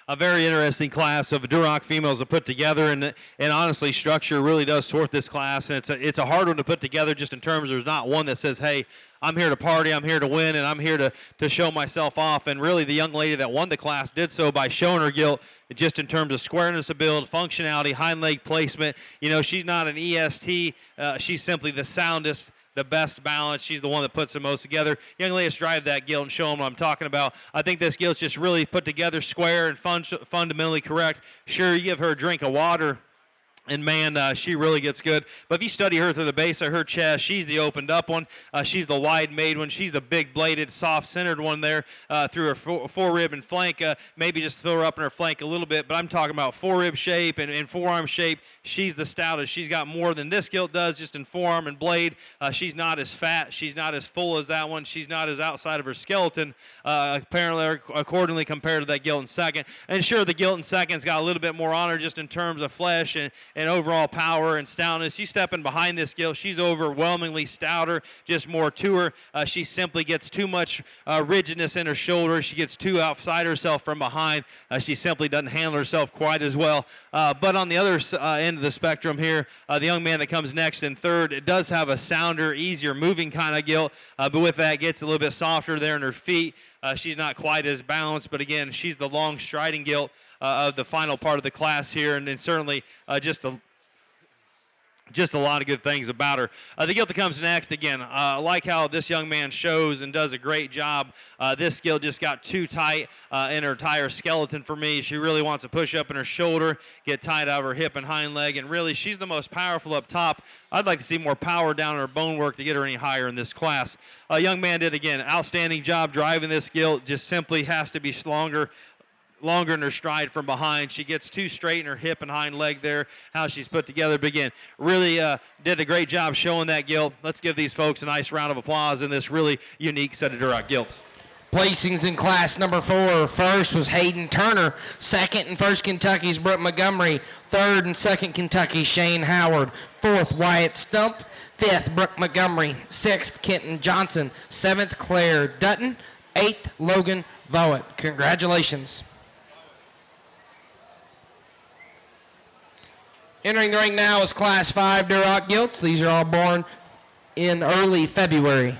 A very interesting class of Duroc females to put together, and honestly, structure really does sort this class, and it's a hard one to put together just in terms there's not one that says, hey, I'm here to party, I'm here to win, and I'm here to show myself off. And really, the young lady that won the class did so by showing her gilt just in terms of squareness of build, functionality, hind leg placement. You know, she's not an EST. She's simply the soundest, the best balance. She's the one that puts the most together. Young ladies, drive that gilt and show them what I'm talking about. I think this gilt's just really put together, square and fundamentally correct. Sure, you give her a drink of water, and man, she really gets good. But if you study her through the base of her chest, she's the opened up one. She's the wide made one. She's the big bladed, soft centered one there through her four-rib and flank. Maybe just throw her up in her flank a little bit, but I'm talking about four-rib shape and forearm shape. She's the stoutest. She's got more than this gilt does just in forearm and blade. She's not as fat. She's not as full as that one. She's not as outside of her skeleton, apparently, accordingly compared to that gilt in second. And sure, the gilt in second's got a little bit more on her just in terms of flesh and overall power and stoutness. She's stepping behind this gilt. She's overwhelmingly stouter, just more to her. She simply gets too much rigidness in her shoulder. She gets too outside herself from behind. She simply doesn't handle herself quite as well. But on the other end of the spectrum here, the young man that comes next in third, it does have a sounder, easier moving kind of gilt, but with that gets a little bit softer there in her feet. She's not quite as balanced, but again, she's the long striding gilt of the final part of the class here, and then certainly just a lot of good things about her. The gilt that comes next, again, I like how this young man shows and does a great job. This gilt just got too tight in her entire skeleton for me. She really wants to push up in her shoulder, get tight out of her hip and hind leg, and really she's the most powerful up top. I'd like to see more power down in her bone work to get her any higher in this class. Young man did, again, outstanding job driving this gilt. Just simply has to be longer in her stride from behind. She gets too straight in her hip and hind leg there, how she's put together. But again, really did a great job showing that gilt. Let's give these folks a nice round of applause in this really unique set of Duroc gilts. Placings in class number 4. First was Hayden Turner. Second and First Kentucky's Brooke Montgomery. Third and Second Kentucky Shane Howard. Fourth, Wyatt Stump. Fifth, Brooke Montgomery. Sixth, Kenton Johnson. Seventh, Claire Dutton. Eighth, Logan Vowett. Congratulations. Entering the ring now is Class 5 Duroc gilts. These are all born in early February.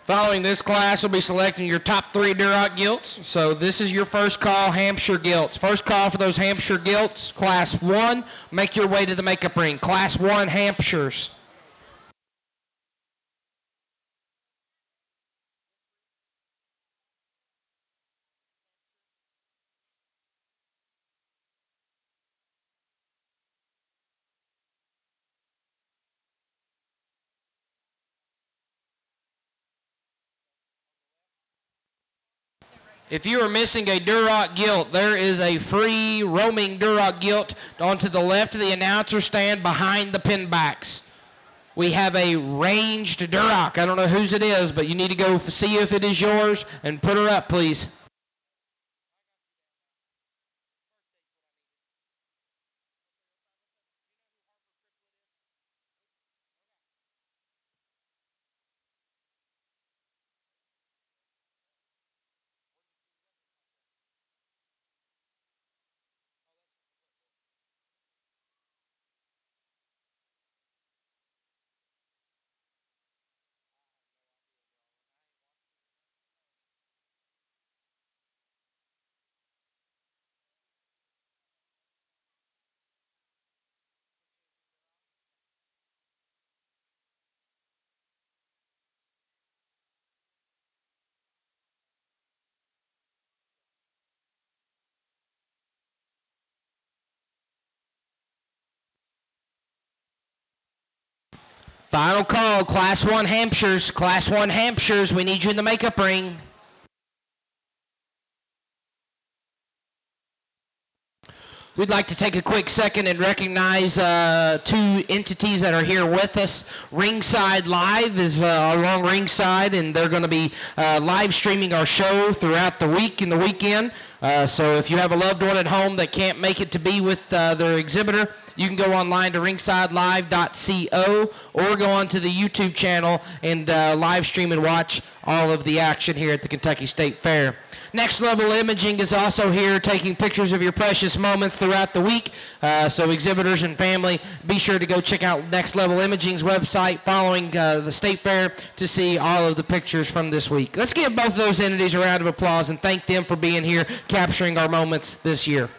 Following this class, we'll be selecting your top 3 Duroc gilts. So this is your first call, Hampshire gilts. First call for those Hampshire gilts, Class 1. Make your way to the makeup ring. Class 1 Hampshires. If you are missing a Duroc Gilt, there is a free roaming Duroc Gilt onto the left of the announcer stand behind the pin backs. We have a ranged Duroc. I don't know whose it is, but you need to go see if it is yours and put her up, please. Final call, Class 1 Hampshires. Class 1 Hampshires, we need you in the makeup ring. We'd like to take a quick second and recognize two entities that are here with us. Ringside Live is along ringside, and they're going to be live streaming our show throughout the week and the weekend. So if you have a loved one at home that can't make it to be with their exhibitor, you can go online to ringsidelive.co or go onto the YouTube channel and live stream and watch all of the action here at the Kentucky State Fair. Next Level Imaging is also here taking pictures of your precious moments throughout the week. So exhibitors and family, be sure to go check out Next Level Imaging's website following the State Fair to see all of the pictures from this week. Let's give both of those entities a round of applause and thank them for being here capturing our moments this year.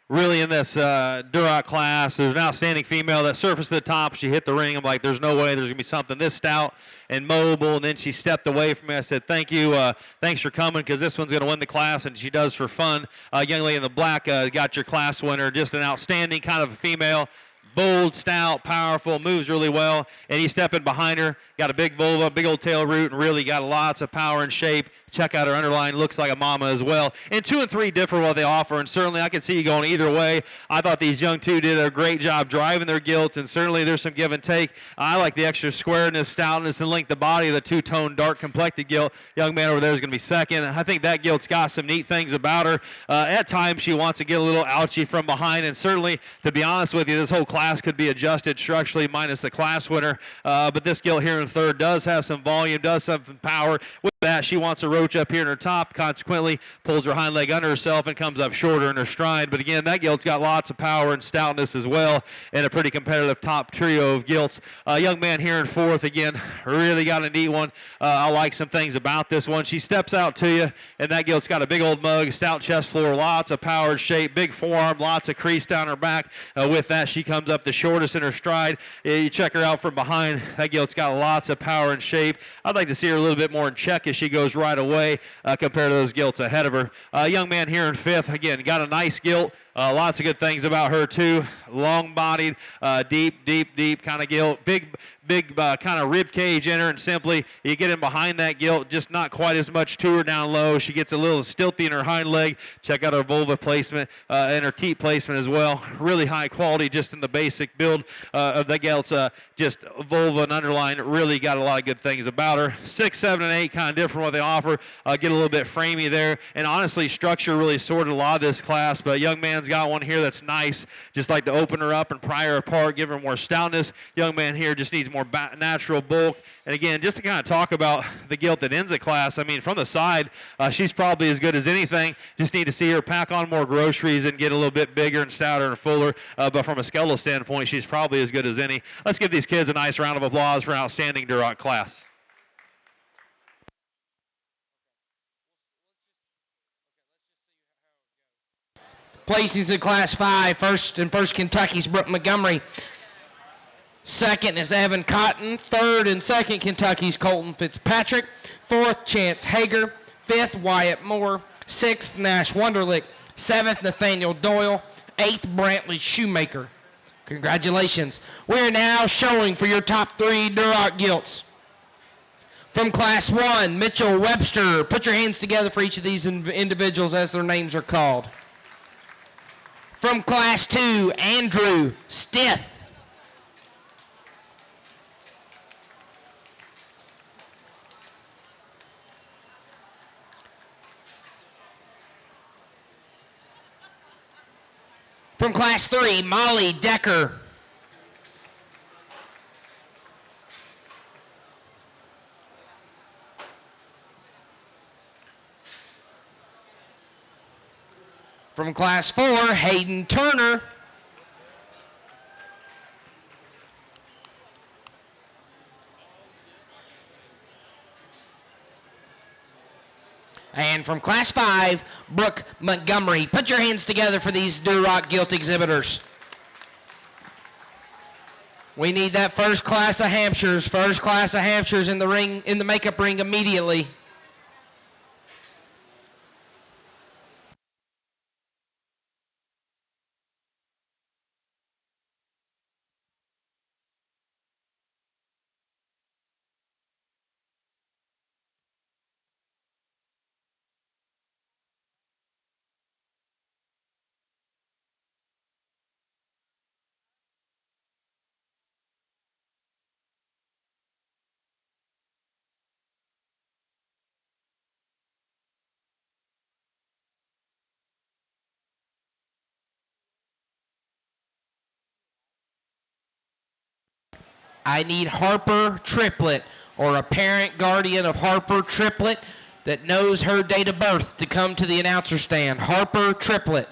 Really in this Duroc class, there's an outstanding female that surfaced to the top. She hit the ring. I'm like, there's no way there's going to be something this stout and mobile. And then she stepped away from me. I said, thank you. Thanks for coming because this one's going to win the class, and she does for fun. Young lady in the black got your class winner. Just an outstanding kind of a female. Bold, stout, powerful, moves really well. And he's stepping behind her. Got a big vulva, big old tail root, and really got lots of power and shape. Check out her underline. Looks like a mama as well. And 2 and 3 differ what they offer, and certainly I can see you going either way. I thought these young two did a great job driving their gilts, and certainly there's some give and take. I like the extra squareness, stoutness, and length of body of the two-tone, dark-complected gilt. Young man over there is going to be second. I think that gilt's got some neat things about her. At times, she wants to get a little ouchy from behind, and certainly, to be honest with you, this whole class could be adjusted structurally minus the class winner. But this gilt here in third does have some volume, does have some power. With that, she wants to roach up here in her top, consequently pulls her hind leg under herself and comes up shorter in her stride. But again, that gilt's got lots of power and stoutness as well, and a pretty competitive top trio of gilts. Young man here in fourth, again, really got a neat one. I like some things about this one. She steps out to you, and that gilt's got a big old mug, stout chest floor, lots of power and shape, big forearm, lots of crease down her back. With that, she comes up the shortest in her stride. You check her out from behind. That gilt's got lots of power and shape. I'd like to see her a little bit more in check as she goes right away compared to those gilts ahead of her. Young man here in fifth, again, got a nice gilt. Lots of good things about her too. Long-bodied, deep kind of gilt. Big kind of rib cage in her, and simply you get in behind that gilt, just not quite as much to her down low. She gets a little stilty in her hind leg. Check out her vulva placement and her teat placement as well. Really high quality just in the basic build of the gilts. Just vulva and underline really got a lot of good things about her. 6, 7, and 8 kind of different what they offer. Get a little bit framey there, and honestly structure really sorted a lot of this class, but young man's got one here that's nice. Just like to open her up and pry her apart, give her more stoutness. Young man here just needs more natural bulk. And again, just to kind of talk about the gilt that ends the class, I mean, from the side, she's probably as good as anything. Just need to see her pack on more groceries and get a little bit bigger and stouter and fuller. But from a skeletal standpoint, she's probably as good as any. Let's give these kids a nice round of applause for an outstanding Duroc class. Placings in Class 5, first Kentucky's Brooke Montgomery. Second is Evan Cotton. Third and second Kentucky's Colton Fitzpatrick. Fourth, Chance Hager. Fifth, Wyatt Moore. Sixth, Nash Wonderlick. Seventh, Nathaniel Doyle. Eighth, Brantley Shoemaker. Congratulations. We're now showing for your top 3 Duroc gilts. From Class 1, Mitchell Webster. Put your hands together for each of these individuals as their names are called. From Class 2, Andrew Stith. From Class 3, Molly Decker. From Class 4, Hayden Turner. And from Class 5, Brooke Montgomery. Put your hands together for these Duroc gilt exhibitors. We need that first class of Hampshires. First class of Hampshires in the ring, in the makeup ring immediately. I need Harper Triplet, or a parent guardian of Harper Triplet that knows her date of birth, to come to the announcer stand. Harper Triplet.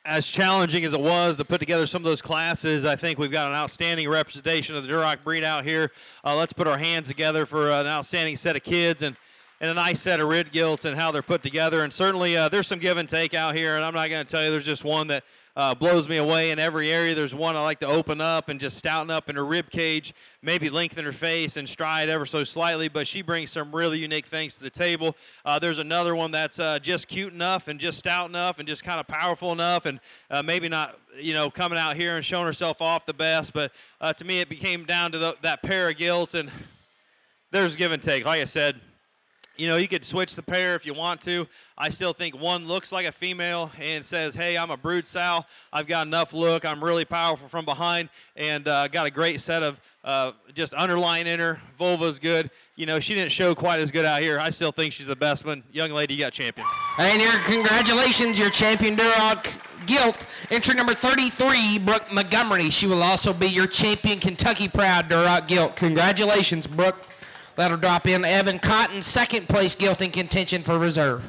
As challenging as it was to put together some of those classes, I think we've got an outstanding representation of the Duroc breed out here. Let's put our hands together for an outstanding set of kids. And and a nice set of rid gilts and how they're put together. And certainly there's some give and take out here, and I'm not going to tell you there's just one that blows me away in every area. There's one I like to open up and just stouten up in her rib cage, maybe lengthen her face and stride ever so slightly, but she brings some really unique things to the table. There's another one that's just cute enough and just stout enough and just kind of powerful enough, and maybe not, coming out here and showing herself off the best, but to me it became down to that pair of gilts, and there's give and take. Like I said, you could switch the pair if you want to. I still think one looks like a female and says, hey, I'm a brood sow. I've got enough look. I'm really powerful from behind, and got a great set of just underlying in her. Vulva's good. She didn't show quite as good out here. I still think she's the best one. Young lady, you got champion. And congratulations, your champion Duroc Gilt. Entry number 33, Brooke Montgomery. She will also be your champion Kentucky Proud Duroc Gilt. Congratulations, Brooke. That'll drop in Evan Cotton, second place Gilt in contention for reserve.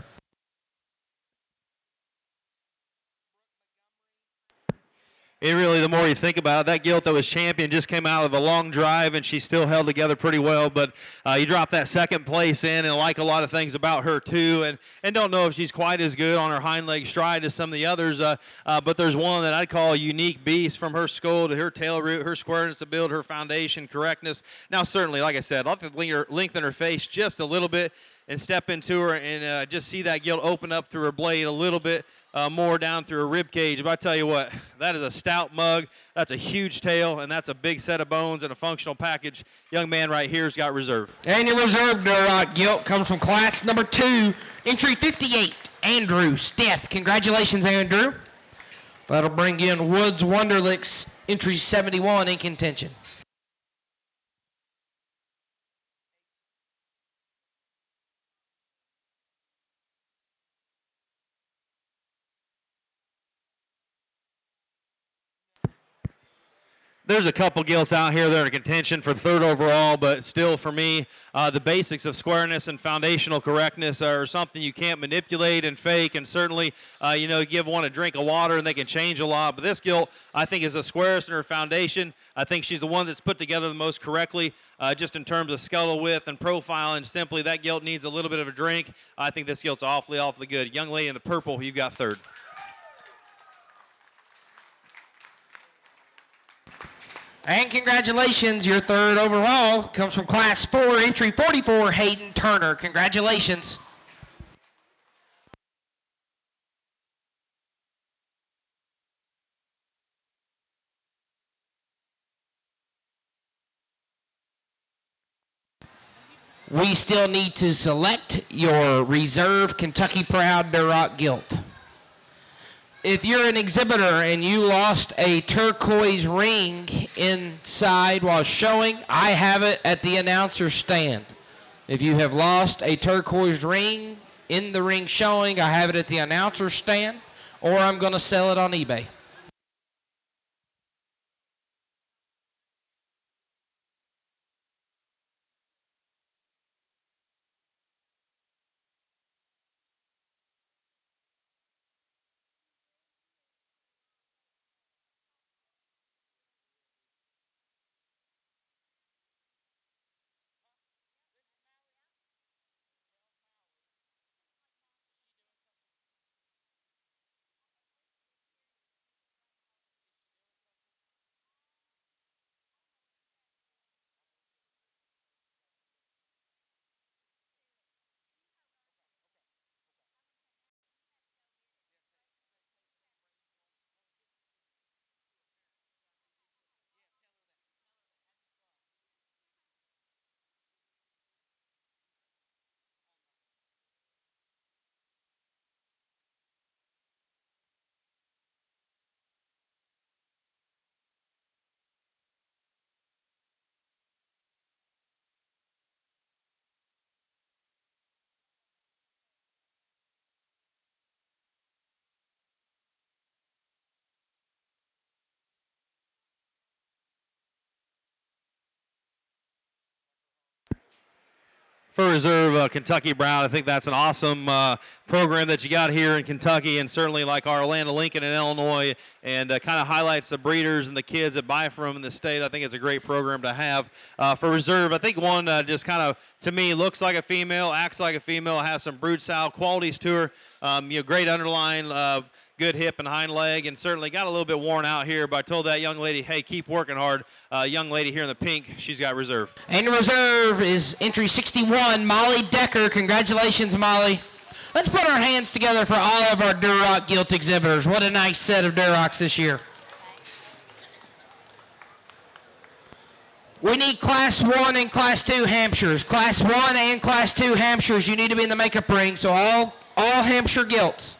It really, the more you think about it, that gilt that was champion just came out of a long drive, and she still held together pretty well. But you drop that second place in, and I like a lot of things about her too, and don't know if she's quite as good on her hind leg stride as some of the others. But there's one that I'd call a unique beast, from her skull to her tail root, her squareness of build, her foundation correctness. Now, certainly, like I said, I'll have to lengthen her face just a little bit and step into her and just see that gilt open up through her blade a little bit. More down through her rib cage. But I tell you what, that is a stout mug. That's a huge tail, and that's a big set of bones and a functional package. Young man right here's got reserve. And your reserve Duroc Gilt comes from class number 2, entry 58, Andrew Steth. Congratulations, Andrew. That'll bring in Woods Wonderlicks, entry 71 in contention. There's a couple gilts out here that are in contention for third overall, but still for me, the basics of squareness and foundational correctness are something you can't manipulate and fake, and certainly, give one a drink of water and they can change a lot. But this gilt, I think, is the squarest in her foundation. I think she's the one that's put together the most correctly, just in terms of skeletal width and profile, and simply that gilt needs a little bit of a drink. I think this gilt's awfully, awfully good. Young lady in the purple, you've got third. And congratulations, your third overall comes from class 4, entry 44, Hayden Turner. Congratulations. We still need to select your reserve Kentucky Proud Duroc Gilt. If you're an exhibitor and you lost a turquoise ring inside while showing, I have it at the announcer's stand. If you have lost a turquoise ring in the ring showing, I have it at the announcer's stand, or I'm going to sell it on eBay. for Reserve Kentucky Brown. I think that's an awesome program that you got here in Kentucky, and certainly like our Orlando Lincoln in Illinois, and kind of highlights the breeders and the kids that buy from them in the state. I think it's a great program to have. For Reserve, I think one just kind of, to me, looks like a female, acts like a female, has some brood style qualities to her. Great underline, good hip and hind leg, and certainly got a little bit worn out here, but I told that young lady, hey, keep working hard. Young lady here in the pink, she's got Reserve. And the Reserve is entry 61, Molly Decker. Congratulations, Molly. Let's put our hands together for all of our Duroc Gilt exhibitors. What a nice set of Durocs this year. We need Class 1 and Class 2 Hampshires. Class 1 and Class 2 Hampshires, you need to be in the makeup ring, so all Hampshire Gilts.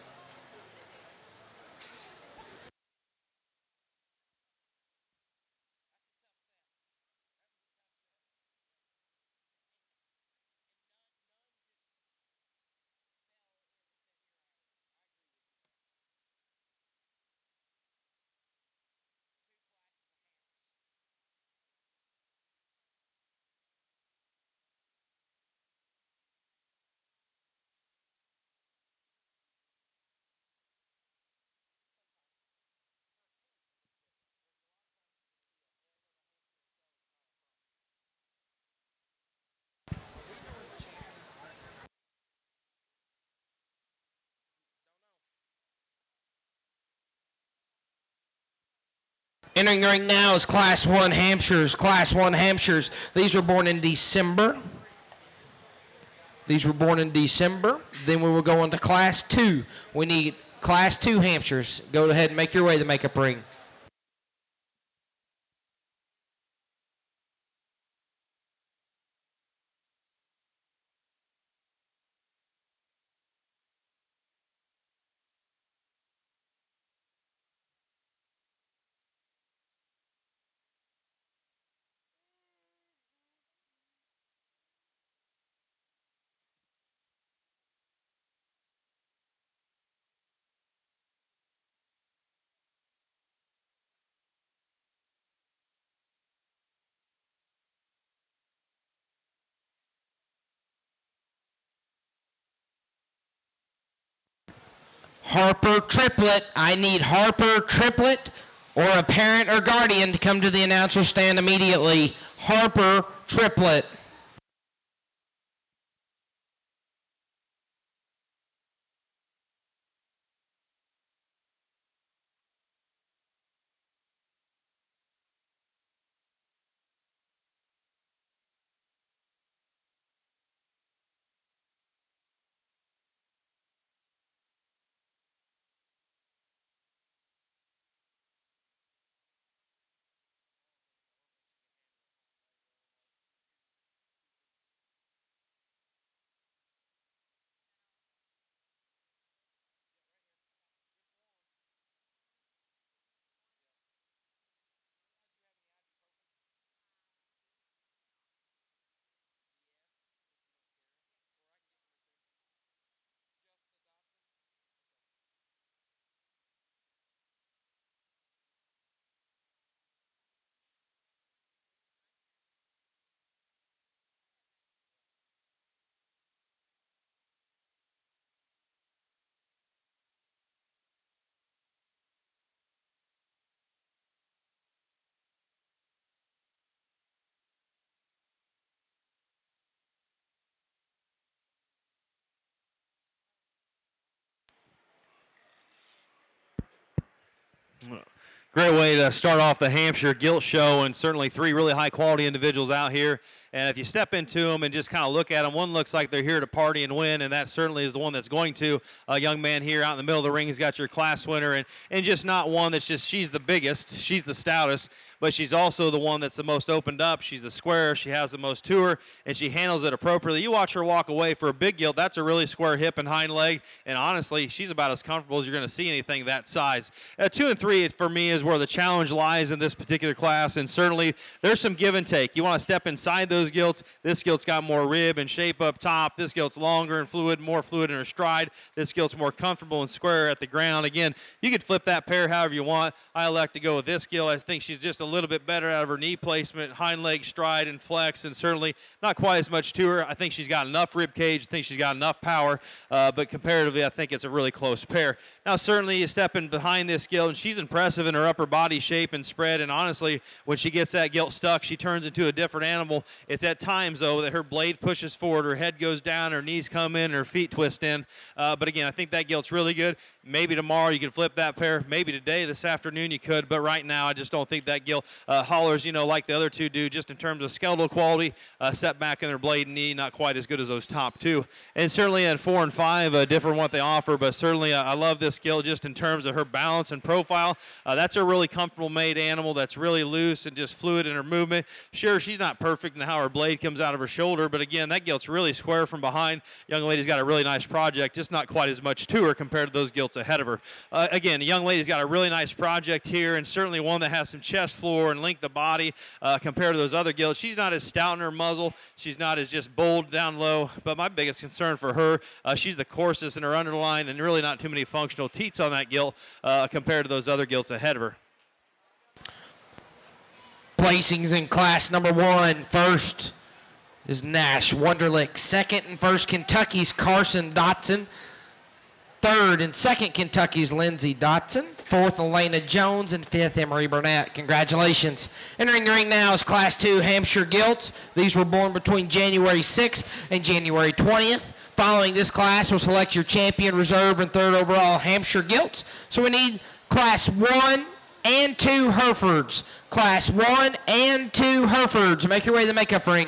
Entering the ring now is Class 1 Hampshires. Class 1 Hampshires. These were born in December. Then we will go on to Class 2. We need Class 2 Hampshires. Go ahead and make your way to the makeup ring. Harper Triplet. I need Harper Triplet or a parent or guardian to come to the announcer stand immediately. Harper Triplet. Great way to start off the Hampshire Gilt Show, and certainly three really high-quality individuals out here. And if you step into them and just kind of look at them, one looks like they're here to party and win, and that certainly is the one that's going to. A young man here out in the middle of the ring, he's got your class winner, and just not one that's just, she's the biggest, she's the stoutest, but she's also the one that's the most opened up. She's the square, she has the most to her, and she handles it appropriately. You watch her walk away for a big gilt, that's a really square hip and hind leg, and honestly, she's about as comfortable as you're going to see anything that size. 2 and 3 for me is where the challenge lies in this particular class, and certainly there's some give and take. You want to step inside those gilts. This gilt's got more rib and shape up top. This gilt's longer and fluid, more fluid in her stride. This gilt's more comfortable and square at the ground. Again, you could flip that pair however you want. I elect to go with this gilt. I think she's just a little bit better out of her knee placement, hind leg stride and flex, and certainly not quite as much to her. I think she's got enough rib cage. I think she's got enough power, but comparatively, I think it's a really close pair. Now, certainly, you step in behind this gilt, and she's impressive in her upper body shape and spread, and honestly, when she gets that gilt stuck, she turns into a different animal. It's at times, though, that her blade pushes forward, her head goes down, her knees come in, her feet twist in. But again, I think that gilt's really good. Maybe tomorrow you can flip that pair. Maybe today, this afternoon, you could, but right now, I just don't think that gilt hollers, like the other two do, just in terms of skeletal quality, setback in their blade and knee, not quite as good as those top two. And certainly at 4 and 5, different what they offer, but certainly I love this gilt just in terms of her balance and profile. That's a really comfortable made animal that's really loose and just fluid in her movement. Sure, she's not perfect in how her blade comes out of her shoulder, but again, that gilt's really square from behind. Young lady's got a really nice project, just not quite as much to her compared to those gilts ahead of her. Again, the young lady's got a really nice project here, and certainly one that has some chest floor and length of body compared to those other gilts. She's not as stout in her muzzle. She's not as just bold down low, but my biggest concern for her, she's the coarsest in her underline and really not too many functional teats on that gilt compared to those other gilts ahead of her. Placings in class number 1. First is Nash Wonderlick. Second and first, Kentucky's Carson Dotson. Third and second, Kentucky's Lindsey Dotson. Fourth, Elena Jones. And fifth, Emery Burnett. Congratulations. Entering the ring now is Class 2 Hampshire Gilts. These were born between January 6th and January 20th. Following this class, we'll select your champion, reserve, and third overall Hampshire Gilts. So we need Class 1 and 2 Herefords. Class 1 and 2 Herefords. Make your way to the makeup ring.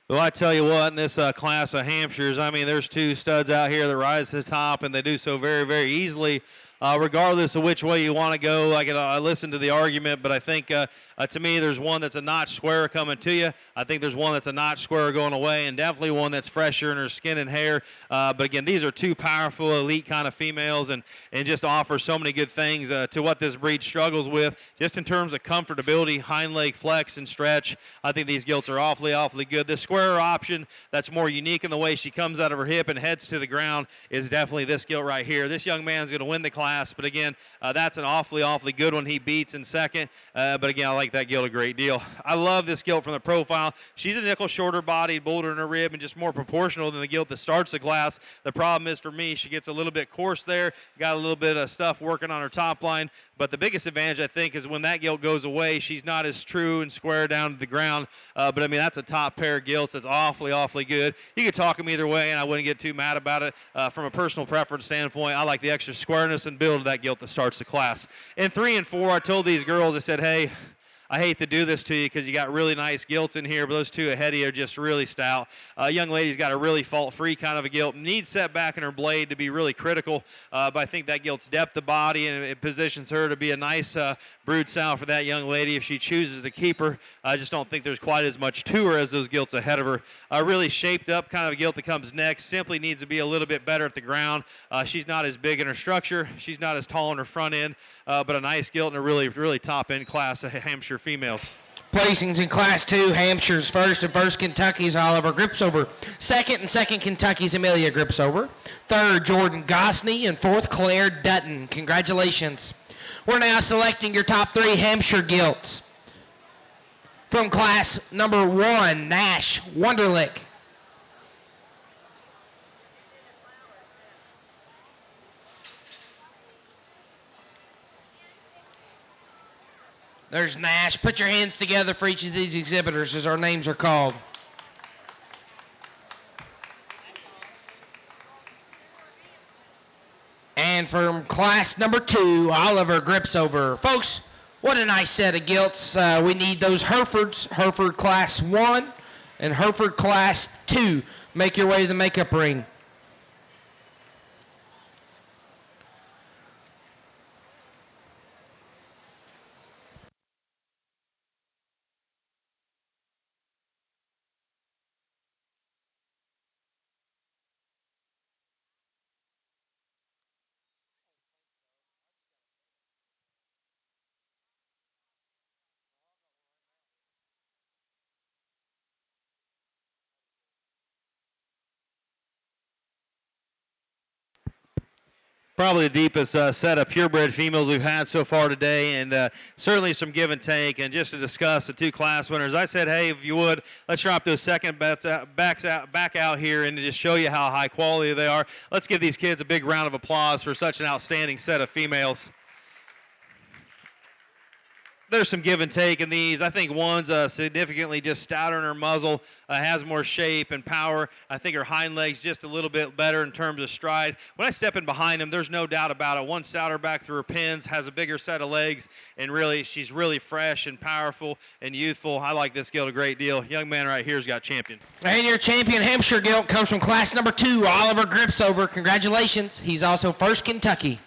Well, I tell you what, in this class of Hampshires, I mean, there's two studs out here that rise to the top, and they do so very, very easily. Regardless of which way you want to go, I listen to the argument, but I think to me there's one that's a notch squarer coming to you. I think there's one that's a notch squarer going away, and definitely one that's fresher in her skin and hair. But again, these are two powerful, elite kind of females, and just offer so many good things to what this breed struggles with. Just in terms of comfortability, hind leg flex and stretch, I think these gilts are awfully, awfully good. The squarer option that's more unique in the way she comes out of her hip and heads to the ground is definitely this gilt right here. This young man's going to win the class. But again, that's an awfully, awfully good one. He beats in second. But again, I like that gilt a great deal. I love this gilt from the profile. She's a nickel shorter bodied, bolder in her rib, and just more proportional than the gilt that starts the class. The problem is for me, she gets a little bit coarse there. Got a little bit of stuff working on her top line. But the biggest advantage, I think, is when that gilt goes away, she's not as true and square down to the ground. But, I mean, that's a top pair of gilts. That's awfully, awfully good. You could talk them either way, and I wouldn't get too mad about it. From a personal preference standpoint, I like the extra squareness and build of that gilt that starts the class. In 3 and 4, I told these girls, I said, hey, I hate to do this to you because you got really nice gilts in here, but those two ahead of you are just really stout. Young lady's got a really fault-free kind of a gilt. Needs setback in her blade to be really critical, but I think that gilt's depth of body, and it positions her to be a nice brood sow for that young lady if she chooses to keep her. I just don't think there's quite as much to her as those gilts ahead of her. Really shaped up kind of a gilt that comes next. Simply needs to be a little bit better at the ground. She's not as big in her structure. She's not as tall in her front end, but a nice gilt and a really top-end class of Hampshire females. Placings in Class 2, Hampshire's first and first Kentucky's Oliver Gripsover. Second and second Kentucky's Amelia Gripsover. Third, Jordan Gosney. And fourth, Claire Dutton. Congratulations. We're now selecting your top 3 Hampshire gilts. From class number 1, Nash Wunderlich. There's Nash. Put your hands together for each of these exhibitors as our names are called. And from class number 2, Oliver Gripsover. Folks, what a nice set of gilts. We need those Herefords, Hereford class 1 and Hereford class 2. Make your way to the makeup ring. Probably the deepest set of purebred females we've had so far today, and certainly some give and take. And just to discuss the 2 class winners, I said, hey, if you would, let's drop those second bets back out here and just show you how high quality they are. Let's give these kids a big round of applause for such an outstanding set of females. There's some give and take in these. I think one's significantly just stouter in her muzzle, has more shape and power. I think her hind legs just a little bit better in terms of stride. When I step in behind them, there's no doubt about it. One stouter back through her pins, has a bigger set of legs, and really, she's really fresh and powerful and youthful. I like this gilt a great deal. Young man right here's got champion. And your champion Hampshire gilt comes from class number 2, Oliver Gripsover. Congratulations. He's also first Kentucky.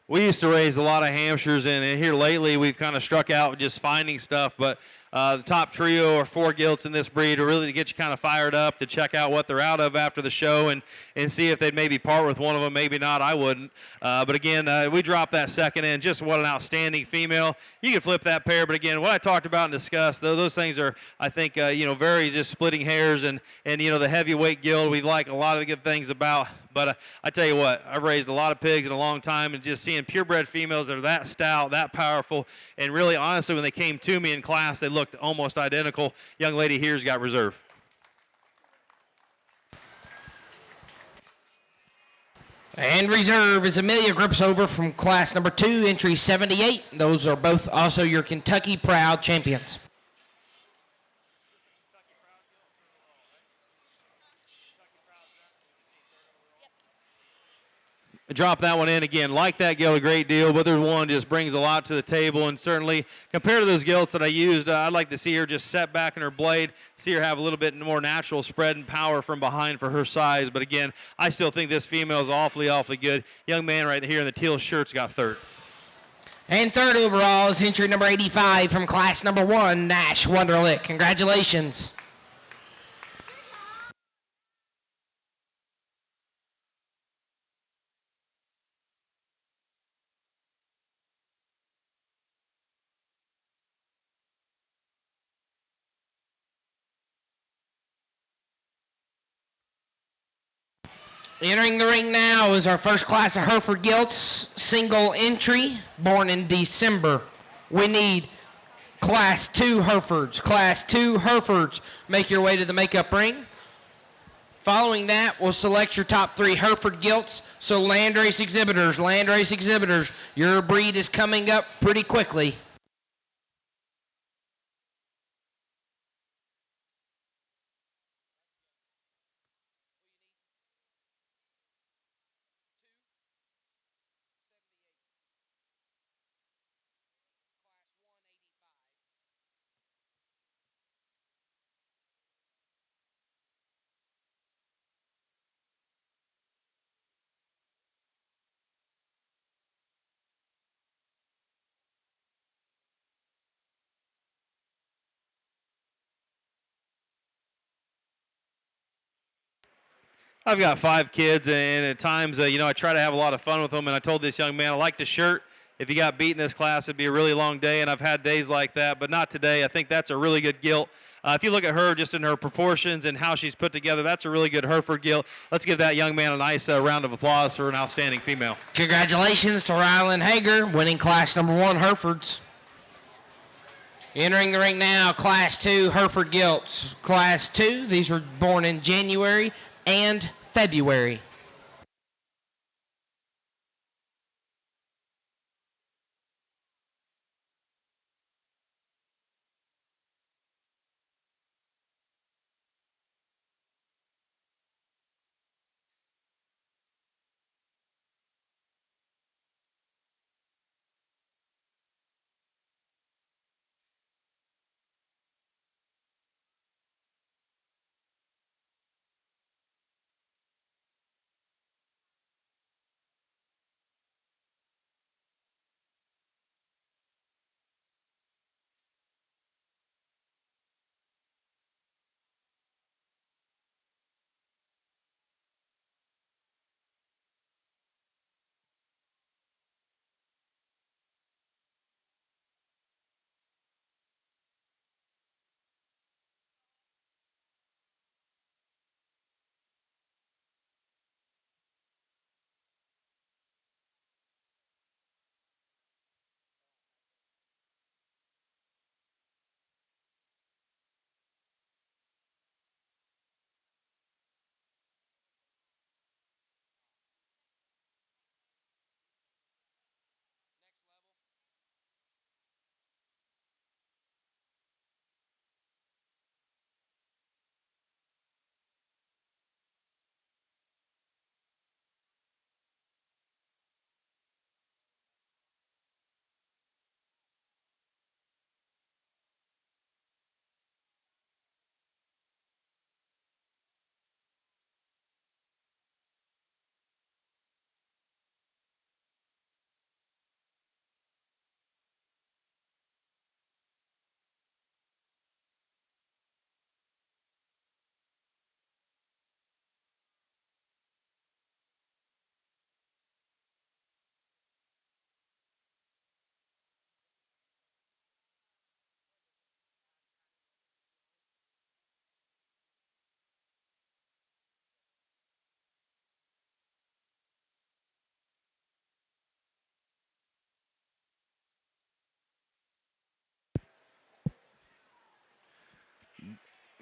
We used to raise a lot of Hampshires, and here lately we've kind of struck out with just finding stuff, but the top trio or 4 gilts in this breed are really to get you kind of fired up to check out what they're out of after the show and see if they'd maybe part with one of them. Maybe not, I wouldn't. But again, we dropped that second in. Just what an outstanding female. You can flip that pair, but again, what I talked about and discussed, those things are, I think, very just splitting hairs, and the heavyweight gilt we like a lot of the good things about. But I tell you what, I've raised a lot of pigs in a long time, and just seeing purebred females that are that stout, that powerful, and really, honestly, when they came to me in class, they looked almost identical. Young lady here's got reserve. And reserve is Amelia Gripsover from class number 2, entry 78. Those are both also your Kentucky Proud champions. Drop that one in again. Like that gilt a great deal, but there's one just brings a lot to the table, and certainly compared to those gilts that I used, I'd like to see her just set back in her blade, see her have a little bit more natural spread and power from behind for her size. But again, I still think this female is awfully good. Young man right here in the teal shirt's got third. And third overall is entry number 85 from class number 1, Nash Wunderlich. Congratulations. Entering the ring now is our first class of Hereford gilts, single entry, born in December. We need class 2 Herefords. Class 2 Herefords. Make your way to the makeup ring. Following that, we'll select your top 3 Hereford Gilts. So landrace exhibitors, your breed is coming up pretty quickly. I've got 5 kids, and at times, I try to have a lot of fun with them. And I told this young man, I like the shirt. If you got beat in this class, it'd be a really long day, and I've had days like that, but not today. I think that's a really good gilt. If you look at her just in her proportions and how she's put together, that's a really good Hereford gilt. Let's give that young man a nice round of applause for an outstanding female. Congratulations to Rylan Hager, winning class number 1 Herefords. Entering the ring now, Class 2 Hereford Gilts. Class 2, these were born in January and February.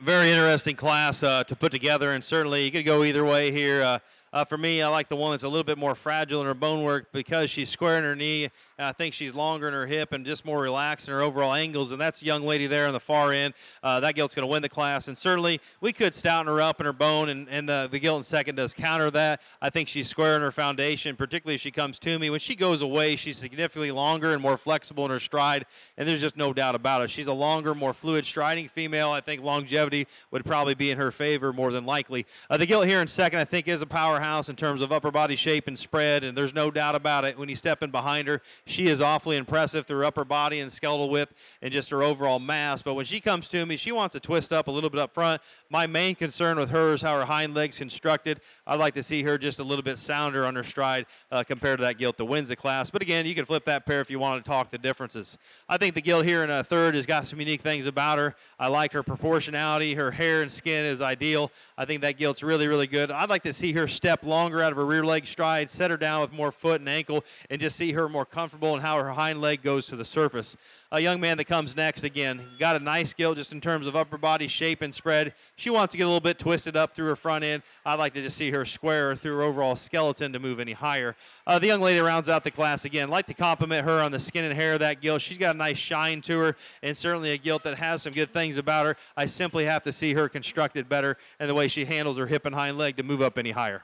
Very interesting class to put together, and certainly you could go either way here. For me, I like the one that's a little bit more fragile in her bone work because she's square in her knee, and I think she's longer in her hip and just more relaxed in her overall angles, and that's the young lady there on the far end. That gilt's going to win the class, and certainly we could stouten her up in her bone, and the gilt in second does counter that. I think she's square in her foundation, particularly if she comes to me. When she goes away, she's significantly longer and more flexible in her stride, and there's just no doubt about it. She's a longer, more fluid striding female. I think longevity would probably be in her favor more than likely. The gilt here in second, I think, is a powerhouse in terms of upper body shape and spread, and there's no doubt about it. When you step in behind her, she is awfully impressive through her upper body and skeletal width and just her overall mass. But when she comes to me, she wants to twist up a little bit up front. My main concern with her is how her hind leg's constructed. I'd like to see her just a little bit sounder on her stride compared to that gilt that wins the class. But again, you can flip that pair if you want to talk the differences. I think the gilt here in a third has got some unique things about her. I like her proportionality. Her hair and skin is ideal. I think that gilt's really, really good. I'd like to see her step longer out of her rear leg stride, set her down with more foot and ankle, and just see her more comfortable in how her hind leg goes to the surface. young man that comes next, again, got a nice gilt just in terms of upper body shape and spread. She wants to get a little bit twisted up through her front end. I'd like to just see her square through her overall skeleton to move any higher. The young lady rounds out the class again. Like to compliment her on the skin and hair of that gilt. She's got a nice shine to her, and certainly a gilt that has some good things about her. I simply have to see her constructed better and the way she handles her hip and hind leg to move up any higher.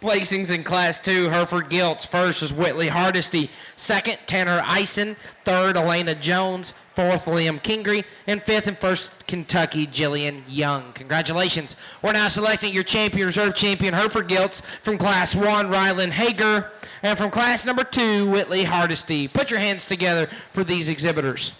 Placings in Class 2, Hereford Gilts. First is Whitley Hardesty. Second, Tanner Eisen. Third, Elena Jones. Fourth, Liam Kingery. And fifth and first, Kentucky, Jillian Young. Congratulations. We're now selecting your champion, reserve champion, Hereford Gilts. From Class 1, Rylan Hager. And from Class number 2, Whitley Hardesty. Put your hands together for these exhibitors.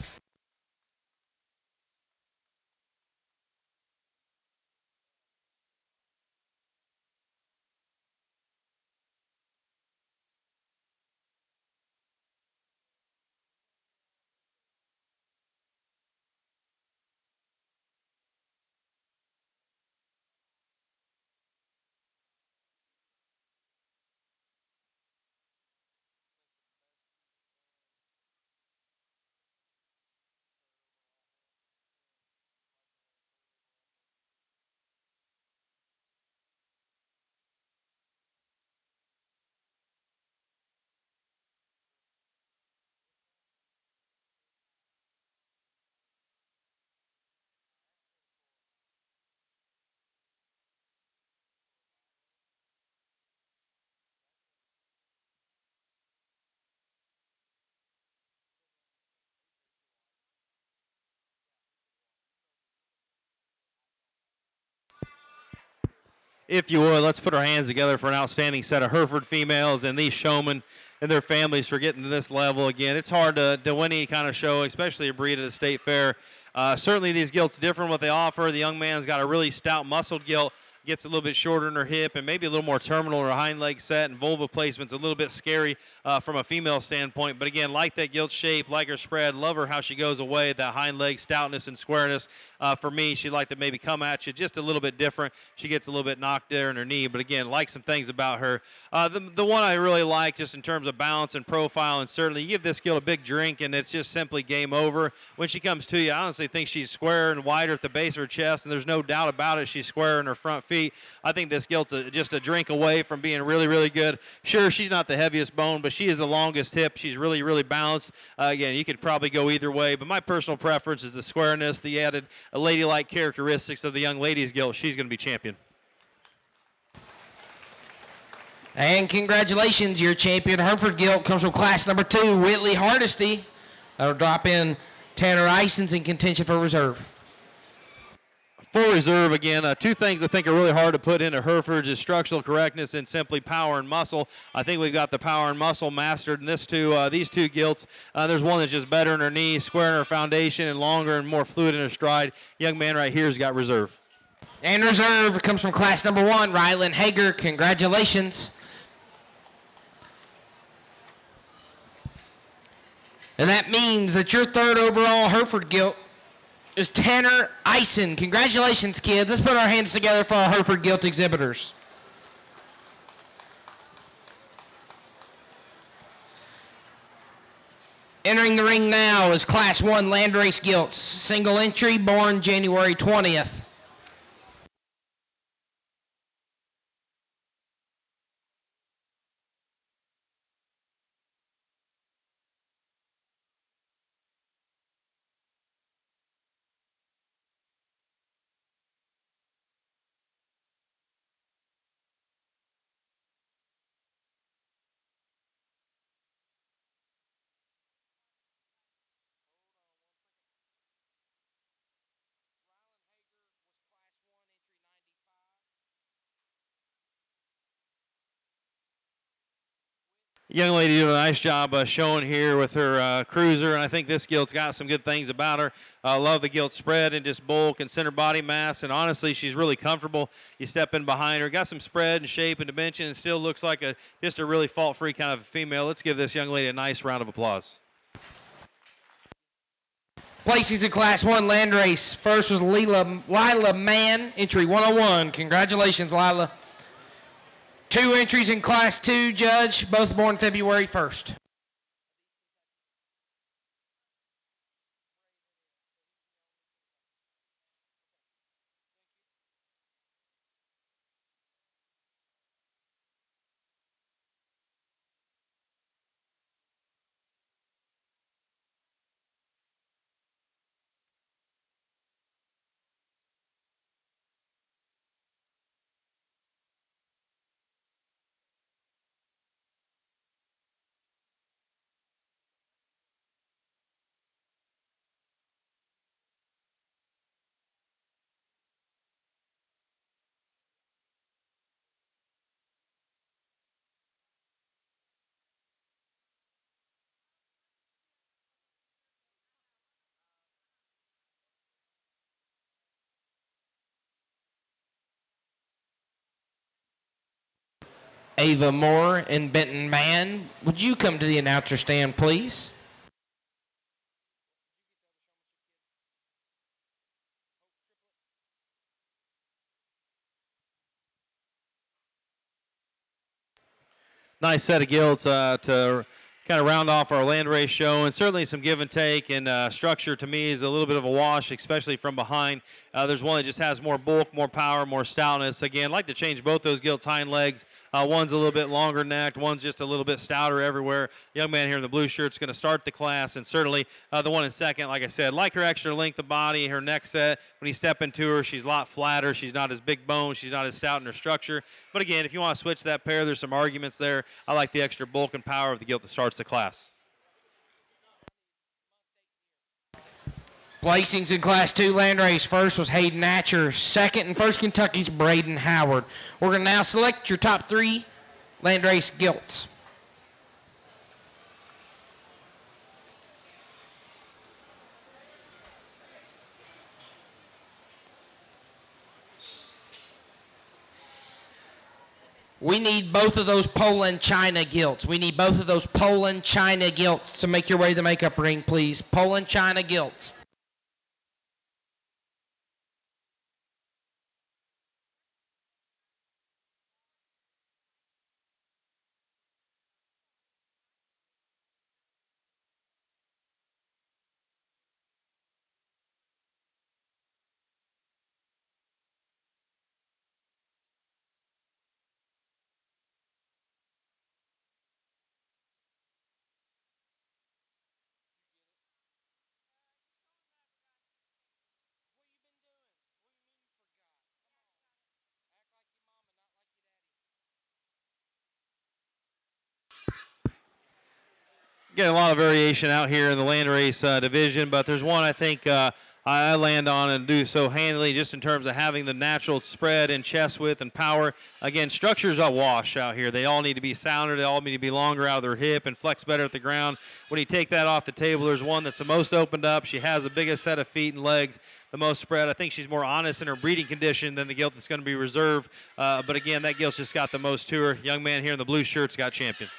If you would, let's put our hands together for an outstanding set of Hereford females and these showmen and their families for getting to this level. Again, it's hard to win any kind of show, especially a breed at a state fair. Certainly these gilts different what they offer. The young man's got a really stout muscled gilt, gets a little bit shorter in her hip and maybe a little more terminal in her hind leg set, and vulva placement's a little bit scary from a female standpoint. But again, like that gilt shape, like her spread, love her how she goes away, that hind leg stoutness and squareness. For me, she'd like to maybe come at you just a little bit different. She gets a little bit knocked there in her knee, but again, like some things about her. The one I really like just in terms of balance and profile, and certainly you give this gilt a big drink and it's just simply game over. When she comes to you, I honestly think she's square and wider at the base of her chest, and there's no doubt about it, she's square in her front feet. I think this gilt's just a drink away from being really, really good. Sure, she's not the heaviest bone, but she is the longest hip. She's really, really balanced. Again, you could probably go either way, but my personal preference is the squareness, the added ladylike characteristics of the young lady's gilt. She's going to be champion. And congratulations, your champion, Hereford Gilt, comes from Class number 2, Whitley Hardesty. That'll drop in Tanner Eisens in contention for reserve. For reserve, again, two things I think are really hard to put into Hereford's is structural correctness and simply power and muscle. I think we've got the power and muscle mastered in these two gilts. There's one that's just better in her knee, square in her foundation, and longer and more fluid in her stride. Young man right here has got reserve. And reserve comes from Class number 1, Rylan Hager. Congratulations. And that means that your third overall Hereford Gilt is Tanner Eisen. Congratulations, kids. Let's put our hands together for our Hereford Gilt exhibitors. Entering the ring now is Class 1 Landrace Gilts, single entry, born January 20th. Young lady doing a nice job showing here with her cruiser, and I think this gilt's got some good things about her. Love the gilt spread and just bulk and center body mass, and honestly, she's really comfortable. You step in behind her, got some spread and shape and dimension, and still looks like just a really fault-free kind of a female. Let's give this young lady a nice round of applause. Placings in Class 1 Landrace. First was Lila Mann, entry 101. Congratulations, Lila. 2 entries in Class 2, Judge, both born February 1st. Ava Moore and Benton Mann. Would you come to the announcer stand, please? Nice set of gilts to kind of round off our land race show, and certainly some give and take, and structure to me is a little bit of a wash, especially from behind. There's one that just has more bulk, more power, more stoutness. Again, like to change both those gilts hind legs. One's a little bit longer necked, one's just a little bit stouter everywhere. Young man here in the blue shirt is going to start the class, and certainly the one in second, like I said, like her extra length of body, her neck set. When you step into her, she's a lot flatter. She's not as big bone. She's not as stout in her structure. But again, if you want to switch that pair, there's some arguments there. I like the extra bulk and power of the gilt that starts the class. Placings in Class 2 Landrace. First was Hayden Natcher. Second and First Kentucky's Braden Howard. We're going to now select your top 3 Landrace gilts. We need both of those Poland China gilts. We need both of those Poland China gilts to make your way to the makeup ring, please. Poland China gilts. Getting a lot of variation out here in the land race division, but there's one I think I land on and do so handily just in terms of having the natural spread and chest width and power. Again, structures are wash out here. They all need to be sounder. They all need to be longer out of their hip and flex better at the ground. When you take that off the table, there's one that's the most opened up. She has the biggest set of feet and legs, the most spread. I think she's more honest in her breeding condition than the gilt that's going to be reserved. But again, that gilt's just got the most to her. Young man here in the blue shirt's got champion.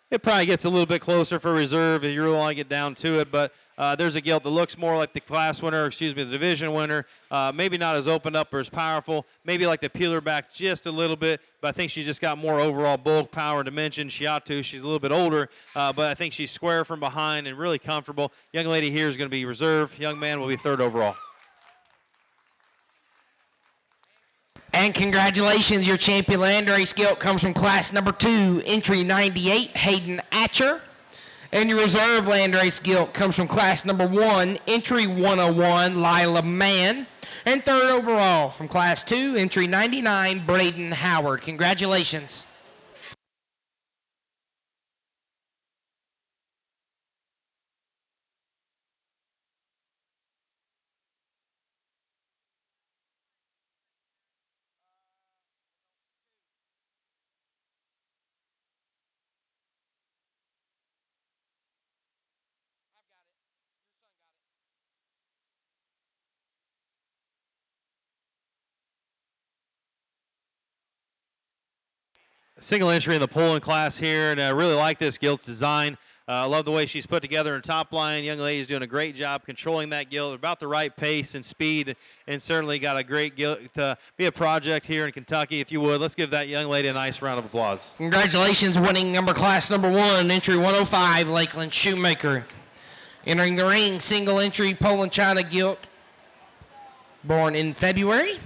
It probably gets a little bit closer for reserve if you really want to get down to it, but there's a gilt that looks more like the class winner, the division winner. Maybe not as opened up or as powerful. Maybe like to peel her back just a little bit, but I think she's just got more overall bulk, power, dimension. She ought to. She's a little bit older, but I think she's square from behind and really comfortable. Young lady here is going to be reserve. Young man will be third overall. And congratulations, your champion Landrace gilt comes from class number 2, entry 98, Hayden Atcher. And your reserve Landrace gilt comes from class number 1, entry 101, Lila Mann. And third overall from class 2, entry 99, Braden Howard. Congratulations. Single entry in the Poland class here, and I really like this gilt's design. I love the way she's put together in top line. Young lady's doing a great job controlling that gilt, about the right pace and speed, and certainly got a great gilt to be a project here in Kentucky. If you would, let's give that young lady a nice round of applause. Congratulations, winning class number 1, entry 105, Lakeland Shoemaker. Entering the ring, single entry Poland China gilt, born in February.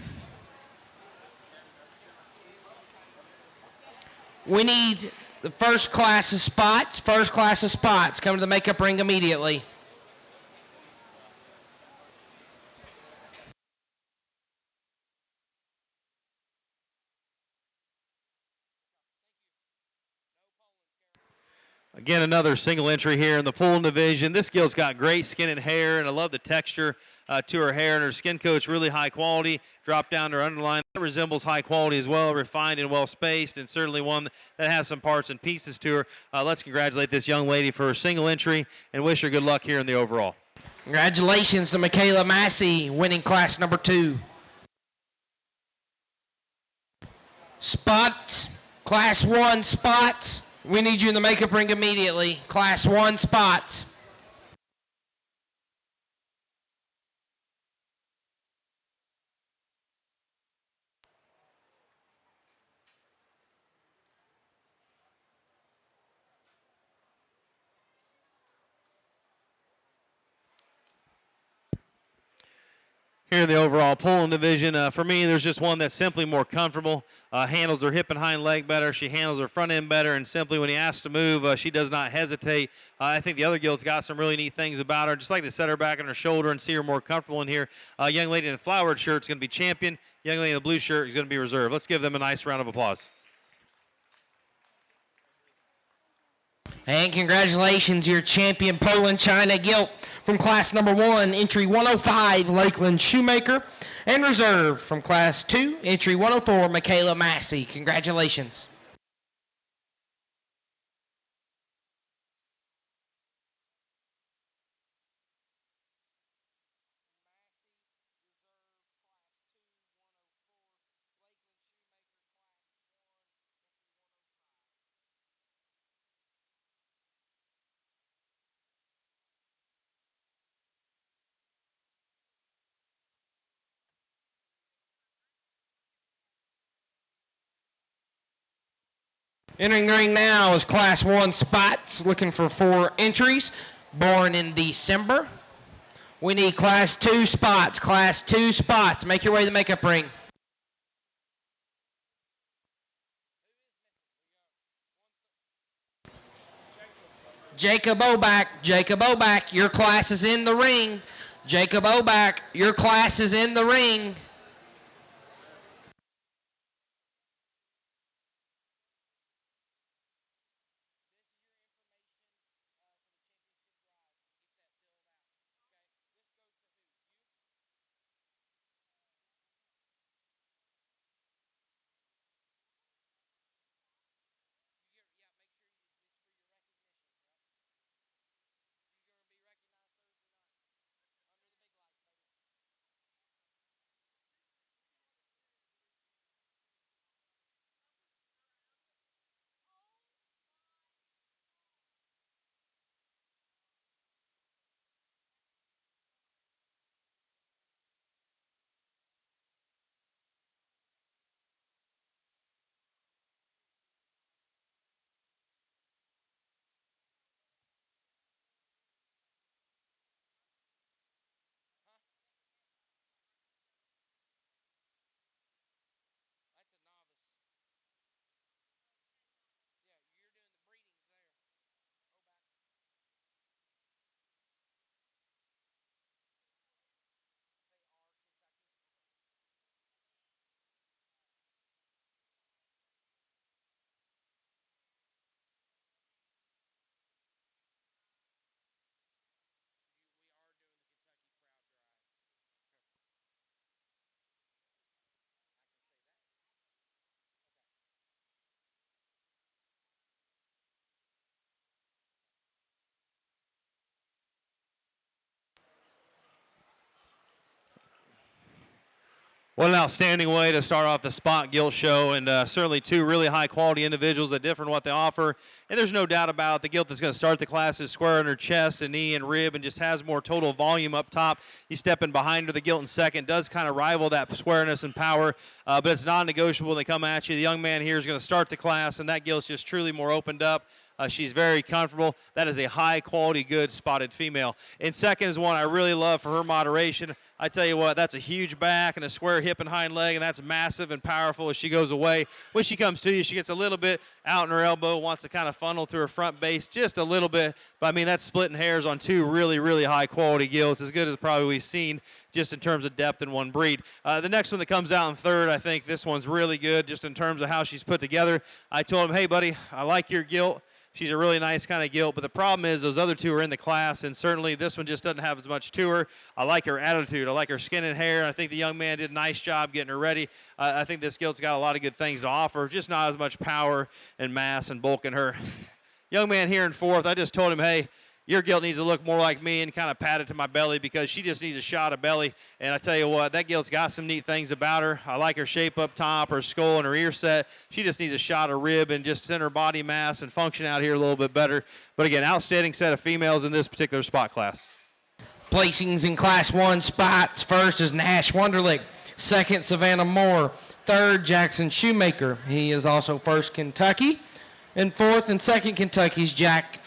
We need the first class of spots. First class of spots. Come to the makeup ring immediately. Again, another single entry here in the Poland division. This gilt's got great skin and hair, and I love the texture to her hair, and her skin coat's really high quality. Drop down to her underline. That resembles high quality as well, refined and well spaced, and certainly one that has some parts and pieces to her. Let's congratulate this young lady for her single entry and wish her good luck here in the overall. Congratulations to Michaela Massey, winning class number 2. Spots, Class 1 spots. We need you in the makeup ring immediately. Class 1 spots. Here in the overall pulling division, for me, there's just one that's simply more comfortable. Handles her hip and hind leg better. She handles her front end better. And simply when he asks to move, she does not hesitate. I think the other Gilt's got some really neat things about her. Just like to set her back on her shoulder and see her more comfortable in here. Young lady in the flowered shirt is going to be champion. Young lady in the blue shirt is going to be reserve. Let's give them a nice round of applause. And congratulations, your champion, Poland China Gilt, from class number 1, entry 105, Lakeland Shoemaker, and reserve from class 2, entry 104, Michaela Massey. Congratulations. Entering the ring now is Class 1 spots, looking for 4 entries, born in December. We need Class 2 spots. Class 2 spots. Make your way to the makeup ring. Jacob Oback. Jacob Oback, your class is in the ring. Jacob Oback, your class is in the ring. What an outstanding way to start off the Spot Gilt show, and certainly 2 really high-quality individuals that differ in what they offer. And there's no doubt about it, the Gilt that's going to start the class is square in her chest and knee and rib and just has more total volume up top. He's stepping behind her. The Gilt in second does kind of rival that squareness and power, but it's non-negotiable when they come at you. The young man here is going to start the class, and that Gilt's just truly more opened up. She's very comfortable. That is a high-quality, good spotted female. And second is one I really love for her moderation. I tell you what, that's a huge back and a square hip and hind leg, and that's massive and powerful as she goes away. When she comes to you, she gets a little bit out in her elbow, wants to kind of funnel through her front base just a little bit. But, I mean, that's splitting hairs on 2 really, really high-quality Gilts, as good as probably we've seen just in terms of depth in one breed. The next one that comes out in third, I think this one's really good just in terms of how she's put together. I told him, hey, buddy, I like your Gilt. She's a really nice kind of Gilt, but the problem is those other 2 are in the class, and certainly this one just doesn't have as much to her. I like her attitude. I like her skin and hair. I think the young man did a nice job getting her ready. I think this Gilt's got a lot of good things to offer, just not as much power and mass and bulk in her. Young man here in fourth, I just told him, hey, your Gilt needs to look more like me and kind of pat it to my belly because she just needs a shot of belly. And I tell you what, that Gilt's got some neat things about her. I like her shape up top, her skull, and her ear set. She just needs a shot of rib and just center body mass and function out here a little bit better. But again, outstanding set of females in this particular spot class. Placings in Class 1 spots. First is Nash Wonderlick. Second, Savannah Moore. Third, Jackson Shoemaker. He is also first Kentucky. And fourth and second Kentucky's Jacob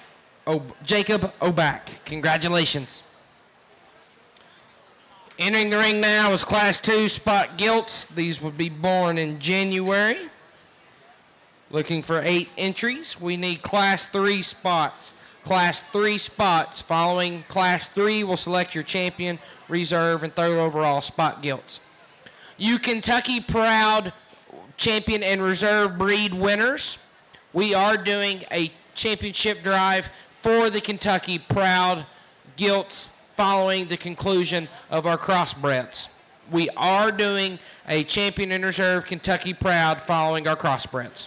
Oback. Congratulations. Entering the ring now is Class 2 spot gilts. These would be born in January. Looking for 8 entries. We need Class 3 spots. Class 3 spots. Following Class 3 will select your champion, reserve, and third overall spot gilts. You Kentucky Proud champion and reserve breed winners, we are doing a championship drive for the Kentucky Proud gilts following the conclusion of our crossbreds. We are doing a champion and reserve Kentucky Proud following our crossbreds.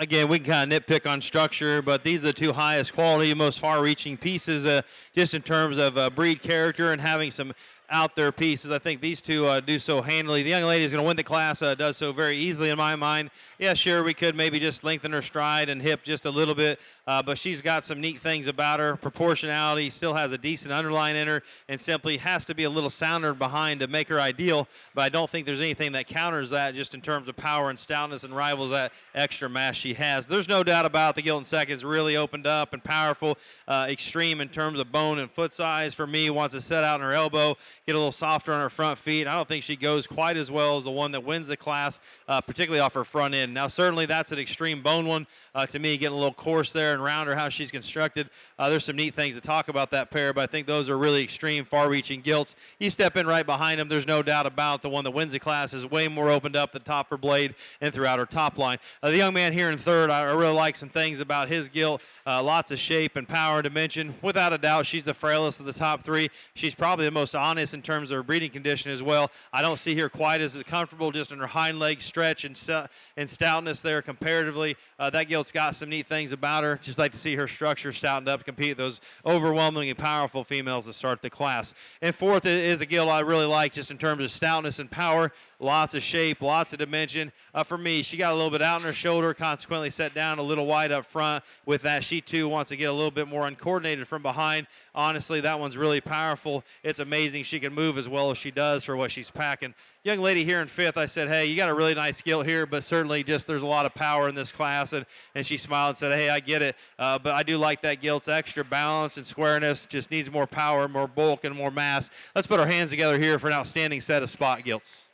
again, we can kind of nitpick on structure, but these are the two highest quality, most far-reaching pieces, just in terms of breed character and having some out there pieces. I think these two do so handily. The young lady is going to win the class, does so very easily in my mind. Yeah, sure, we could maybe just lengthen her stride and hip just a little bit, but she's got some neat things about her. Proportionality, still has a decent underline in her, and simply has to be a little sounder behind to make her ideal, but I don't think there's anything that counters that just in terms of power and stoutness and rivals that extra mass she has. There's no doubt about the Gilt Seconds really opened up and powerful, extreme in terms of bone and foot size for me. Wants to set out on her elbow, get a little softer on her front feet. I don't think she goes quite as well as the one that wins the class, particularly off her front end. Now, certainly that's an extreme bone one. To me, getting a little coarse there and rounder how she's constructed. There's some neat things to talk about that pair, but I think those are really extreme, far-reaching gilts. You step in right behind them, there's no doubt about the one that wins the class is way more opened up the top of her blade and throughout her top line. The young man here in third, I really like some things about his gilt. Lots of shape and power and dimension. Without a doubt, she's the frailest of the top three. She's probably the most honest in terms of her breeding condition as well. I don't see her quite as comfortable just in her hind leg stretch and stoutness there comparatively. That gilt's got some neat things about her. Just like to see her structure stoutened up to compete with those overwhelmingly powerful females that start the class. And fourth is a gilt I really like just in terms of stoutness and power. Lots of shape, lots of dimension. For me, she got a little bit out on her shoulder, consequently set down a little wide up front. With that, she too wants to get a little bit more uncoordinated from behind. Honestly, that one's really powerful. It's amazing she can move as well as she does for what she's packing. Young lady here in fifth, I said, hey, you got a really nice gilt here, but certainly just there's a lot of power in this class. And she smiled and said, hey, I get it. But I do like that gilt's extra balance and squareness. Just needs more power, more bulk, and more mass. Let's put our hands together here for an outstanding set of spot gilts.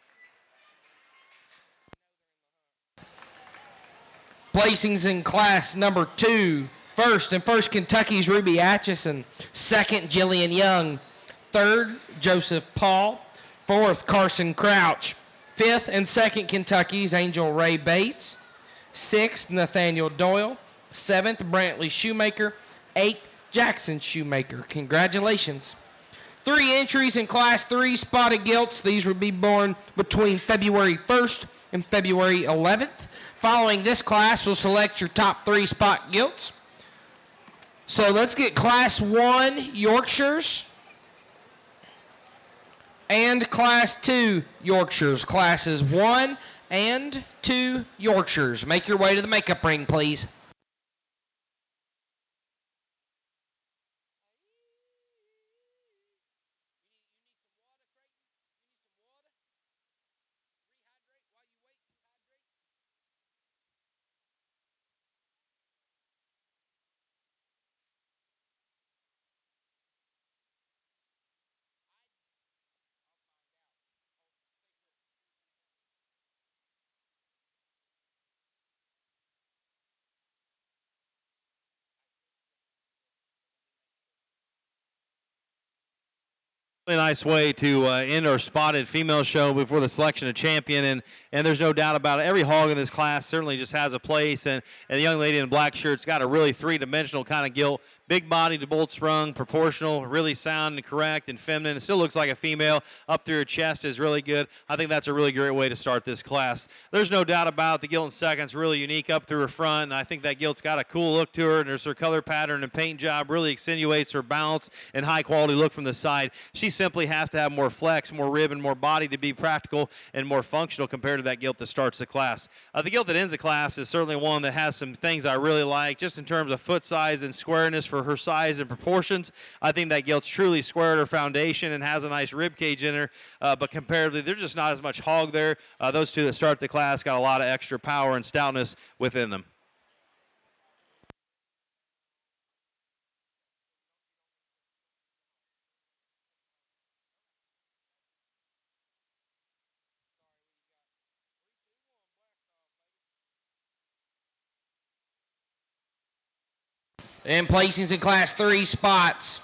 Placings in class number 2. First Kentucky's Ruby Atchison. Second, Jillian Young. Third, Joseph Paul. Fourth, Carson Crouch. Fifth and second, Kentucky's Angel Ray Bates. Sixth, Nathaniel Doyle. Seventh, Brantley Shoemaker. Eighth, Jackson Shoemaker. Congratulations. 3 entries in class 3 spotted gilts. These would be born between February 1st and February 11th. Following this class, we'll select your top 3 spot gilts. So let's get class 1 Yorkshires and class 2 Yorkshires. Classes 1 and 2 Yorkshires. Make your way to the makeup ring, please. Really nice way to end our spotted female show before the selection of champion, and there's no doubt about it. Every hog in this class certainly just has a place, and the young lady in black shirt's got a really three-dimensional kind of gilt. Big body to bolt sprung, proportional, really sound and correct and feminine. It still looks like a female. Up through her chest is really good. I think that's a really great way to start this class. There's no doubt about it. The gilt in second's really unique up through her front, and I think that gilt's got a cool look to her, and there's her color pattern and paint job really accentuates her balance and high-quality look from the side. She simply has to have more flex, more rib, and more body to be practical and more functional compared to that gilt that starts the class. The gilt that ends the class is certainly one that has some things I really like, just in terms of foot size and squareness for her size and proportions. I think that gilt's truly square at her foundation and has a nice rib cage in her, but comparatively, there's just not as much hog there. Those two that start the class got a lot of extra power and stoutness within them. And placings in class 3 spots.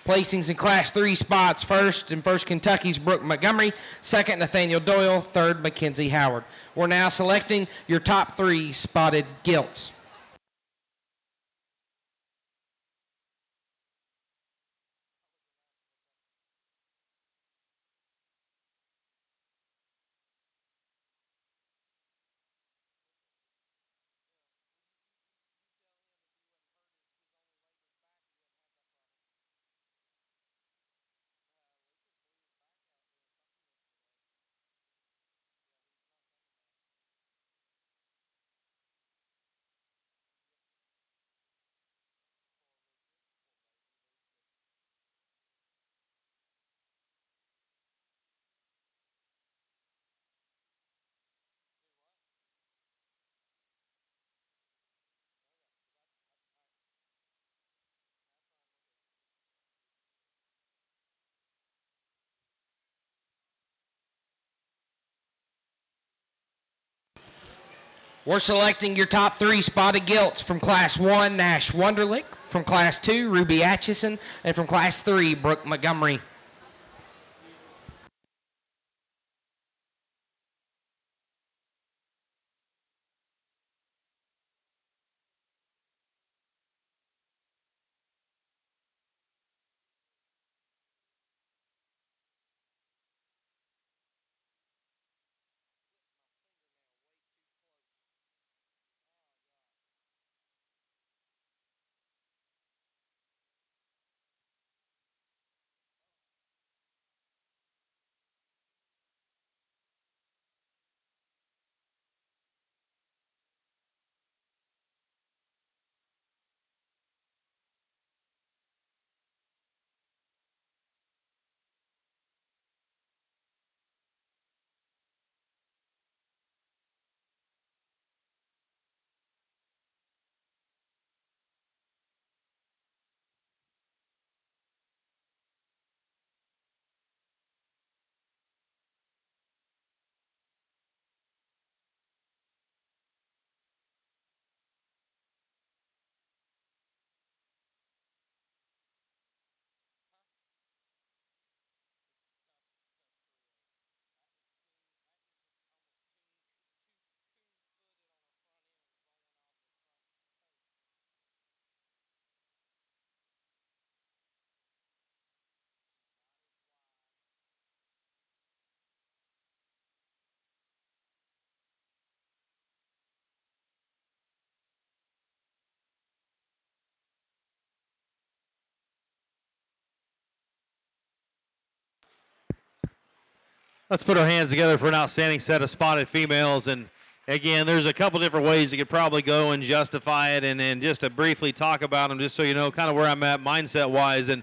Placings in class 3 spots. First Kentucky's Brooke Montgomery. Second, Nathaniel Doyle. Third, Mackenzie Howard. We're now selecting your top 3 spotted gilts. We're selecting your top 3 spotted gilts from Class 1, Nash Wunderlich, from Class 2, Ruby Atchison, and from Class 3, Brooke Montgomery. Let's put our hands together for an outstanding set of spotted females. And again, there's a couple different ways you could probably go and justify it, and just to briefly talk about them, just so you know kind of where I'm at mindset-wise. And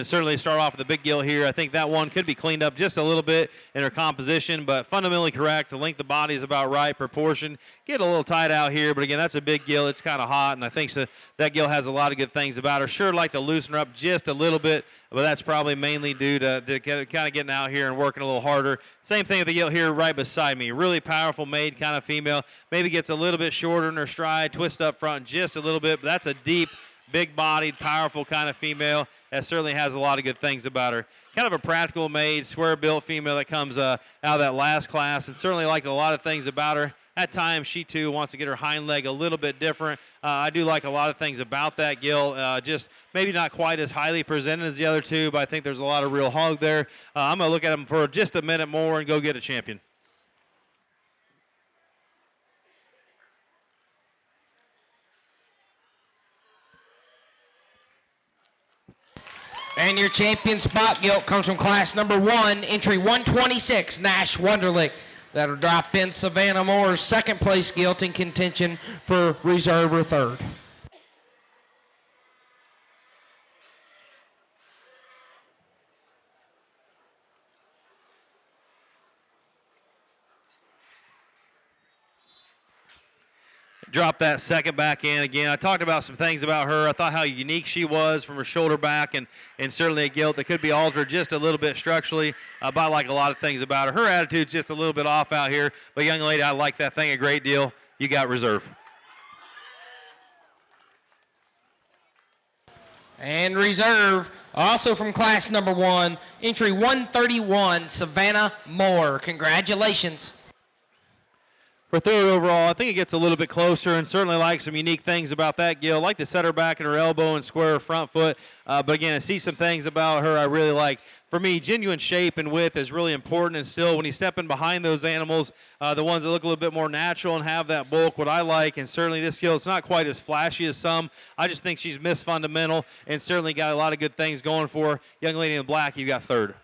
certainly start off with the big gilt here. I think that one could be cleaned up just a little bit in her composition, but fundamentally correct. The length of body is about right, proportion. Get a little tight out here, but again, that's a big gilt. It's kind of hot, and I think that gilt has a lot of good things about her. Sure, like to loosen her up just a little bit, but that's probably mainly due to kind of getting out here and working a little harder. Same thing with the gilt here right beside me. Really powerful made kind of female. Maybe gets a little bit shorter in her stride, twist up front just a little bit, but that's a deep, big-bodied, powerful kind of female that certainly has a lot of good things about her. Kind of a practical made, square-built female that comes out of that last class, and certainly liked a lot of things about her. At times, she too wants to get her hind leg a little bit different. I do like a lot of things about that gilt. Just maybe not quite as highly presented as the other two, but I think there's a lot of real hog there. I'm going to look at them for just a minute more and go get a champion. And your champion spot gilt comes from class number 1, entry 126, Nash Wunderlich. That'll drop in Savannah Moore's second place gilt in contention for reserve or third. Drop that second back in again. I talked about some things about her. I thought how unique she was from her shoulder back, and certainly a gilt that could be altered just a little bit structurally. But I like a lot of things about her. Her attitude's just a little bit off out here. But young lady, I like that thing a great deal. You got reserve. And reserve, also from class number 1, entry 131, Savannah Moore. Congratulations. For third overall, I think it gets a little bit closer, and certainly like some unique things about that gilt. Like to set her back in her elbow and square her front foot. But again, I see some things about her I really like. For me, genuine shape and width is really important, and still when you step in behind those animals, the ones that look a little bit more natural and have that bulk, what I like, and certainly this gilt, it's not quite as flashy as some. I just think she's missed fundamental and certainly got a lot of good things going for her. Young lady in black, you got third.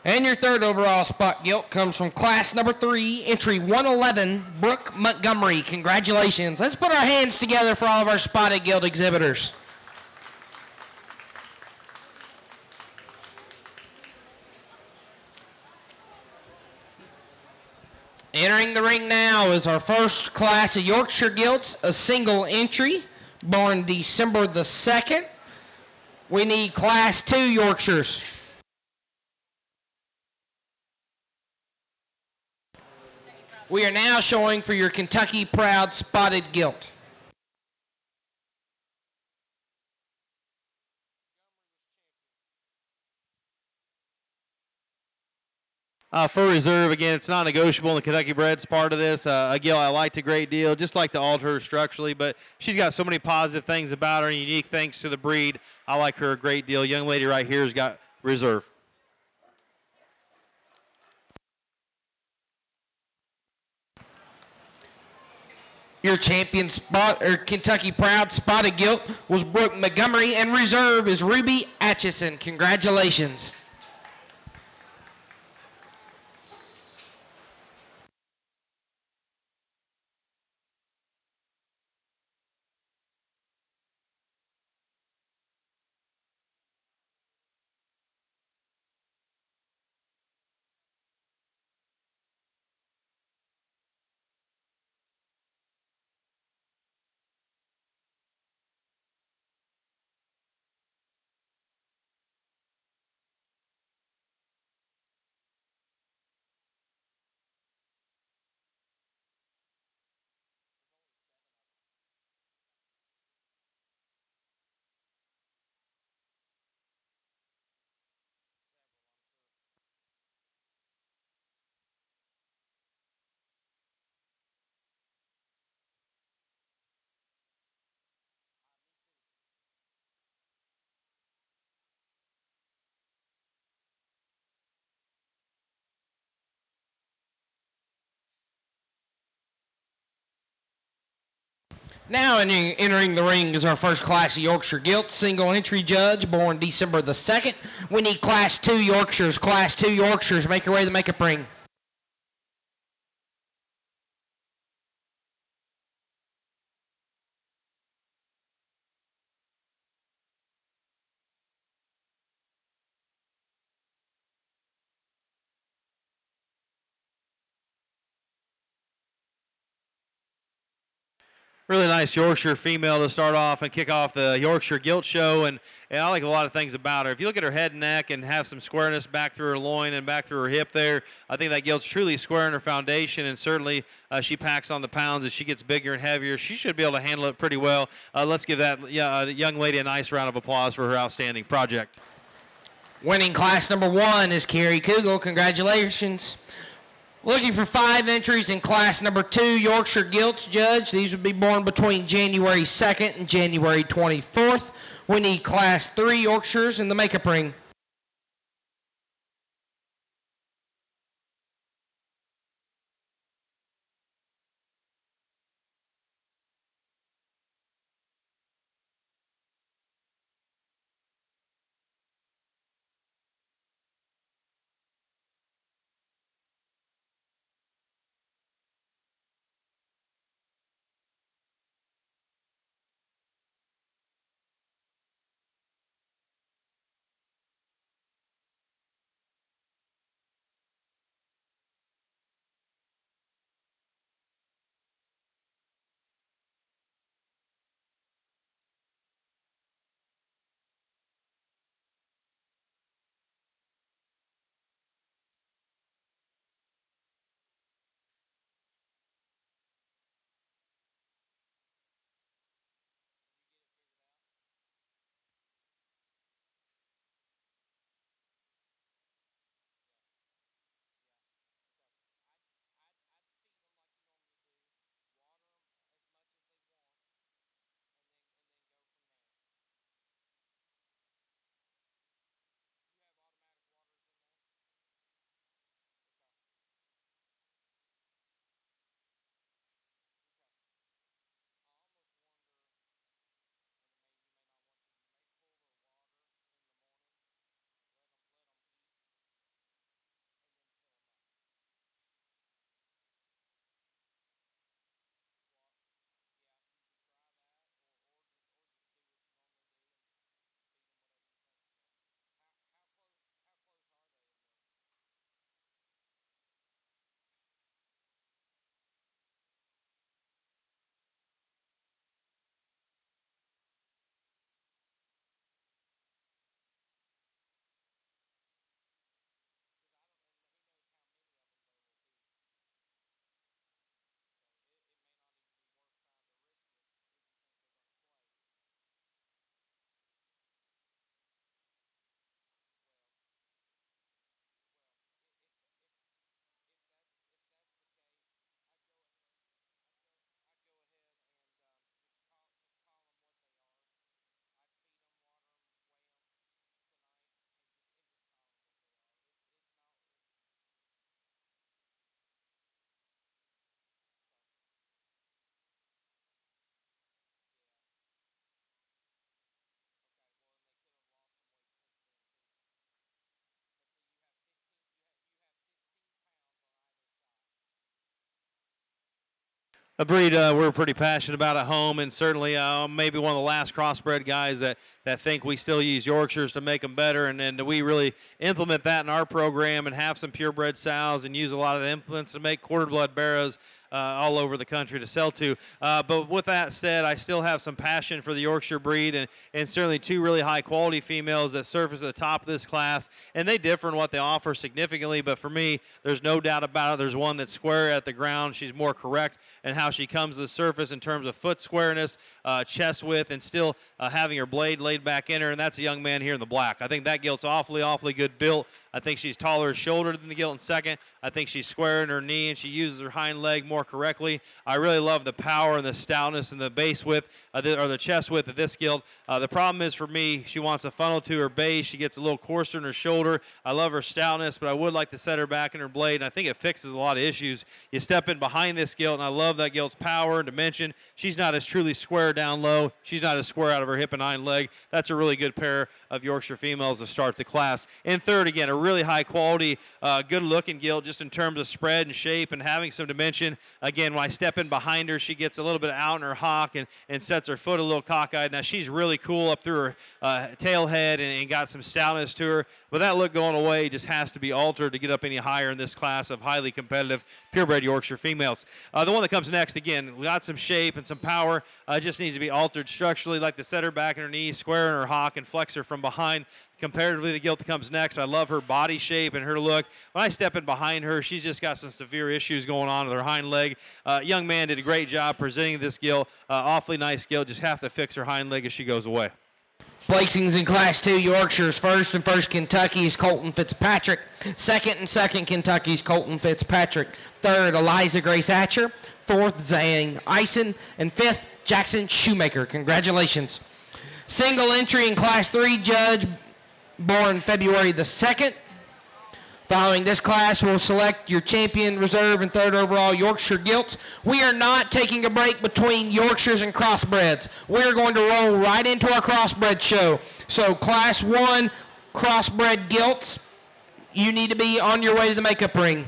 And your third overall spot gilt comes from class number 3, entry 111, Brooke Montgomery. Congratulations. Let's put our hands together for all of our spotted gilt exhibitors. Entering the ring now is our first class of Yorkshire gilts, a single entry, born December the 2nd. We need class 2 Yorkshires. We are now showing for your Kentucky Proud Spotted Gilt. For reserve, again, it's not negotiable in the Kentucky Bred's part of this. A gill I liked a great deal, just like to alter her structurally, but she's got so many positive things about her, unique things to the breed. I like her a great deal. Young lady right here has got reserve. Your champion spot or Kentucky Proud Spotted Gilt was Brooke Montgomery, and reserve is Ruby Atchison. Congratulations. Now entering the ring is our first class of Yorkshire Gilt, single entry judge, born December the 2nd. We need Class 2 Yorkshires. Class 2 Yorkshires, make your way to the makeup ring. Really nice Yorkshire female to start off and kick off the Yorkshire Gilt show, and I like a lot of things about her. If you look at her head and neck and have some squareness back through her loin and back through her hip there, I think that gilt's truly square in her foundation, and certainly she packs on the pounds as she gets bigger and heavier. She should be able to handle it pretty well. Let's give that young lady a nice round of applause for her outstanding project. Winning class number 1 is Carrie Kugel. Congratulations. Looking for 5 entries in class number 2 Yorkshire Gilts, Judge. These would be born between January 2nd and January 24th. We need class 3 Yorkshires in the makeup ring. A breed we're pretty passionate about at home, and certainly maybe one of the last crossbred guys that think we still use Yorkshires to make them better, and we really implement that in our program and have some purebred sows and use a lot of the implements to make quarter blood barrows all over the country to sell to. But with that said, I still have some passion for the Yorkshire breed, and certainly two really high quality females that surface at the top of this class, and they differ in what they offer significantly, but for me, there's no doubt about it. There's one that's square at the ground. She's more correct in how she comes to the surface in terms of foot squareness, chest width, and still having her blade laid back in her, and that's a young man here in the black. I think that gilt's awfully good built. I think she's taller shoulder than the gilt in second. I think she's square in her knee, and she uses her hind leg more correctly. I really love the power and the stoutness and the base width, or the chest width of this gilt. The problem is for me, she wants a funnel to her base. She gets a little coarser in her shoulder. I love her stoutness, but I would like to set her back in her blade, and I think it fixes a lot of issues. You step in behind this gilt, and I love that gilt's power and dimension. She's not as truly square down low. She's not as square out of her hip and hind leg. That's a really good pair of Yorkshire females to start the class. In third, again, a really high quality, good looking gilt just in terms of spread and shape and having some dimension. Again, when I step in behind her, she gets a little bit out in her hock and sets her foot a little cockeyed. Now, she's really cool up through her tail head and got some stoutness to her, but that look going away just has to be altered to get up any higher in this class of highly competitive purebred Yorkshire females. The one that comes next, again, got some shape and some power, just needs to be altered structurally, like to set her back in her knees, square in her hock, and flex her from behind. Comparatively, the gilt that comes next, I love her body shape and her look. When I step in behind her, she's just got some severe issues going on with her hind leg. Young man did a great job presenting this gilt. Awfully nice gilt. Just have to fix her hind leg as she goes away. Placings in Class 2, Yorkshire's first and first Kentucky's Colton Fitzpatrick. Second and second Kentucky's Colton Fitzpatrick. Third, Eliza Grace Atcher. Fourth, Zane Eisen. And fifth, Jackson Shoemaker. Congratulations. Single entry in Class 3, Judge born February the 2nd. Following this class, we'll select your champion, reserve, and third overall Yorkshire gilts. We are not taking a break between Yorkshires and crossbreds. We're going to roll right into our crossbred show. So Class 1 crossbred gilts, you need to be on your way to the makeup ring.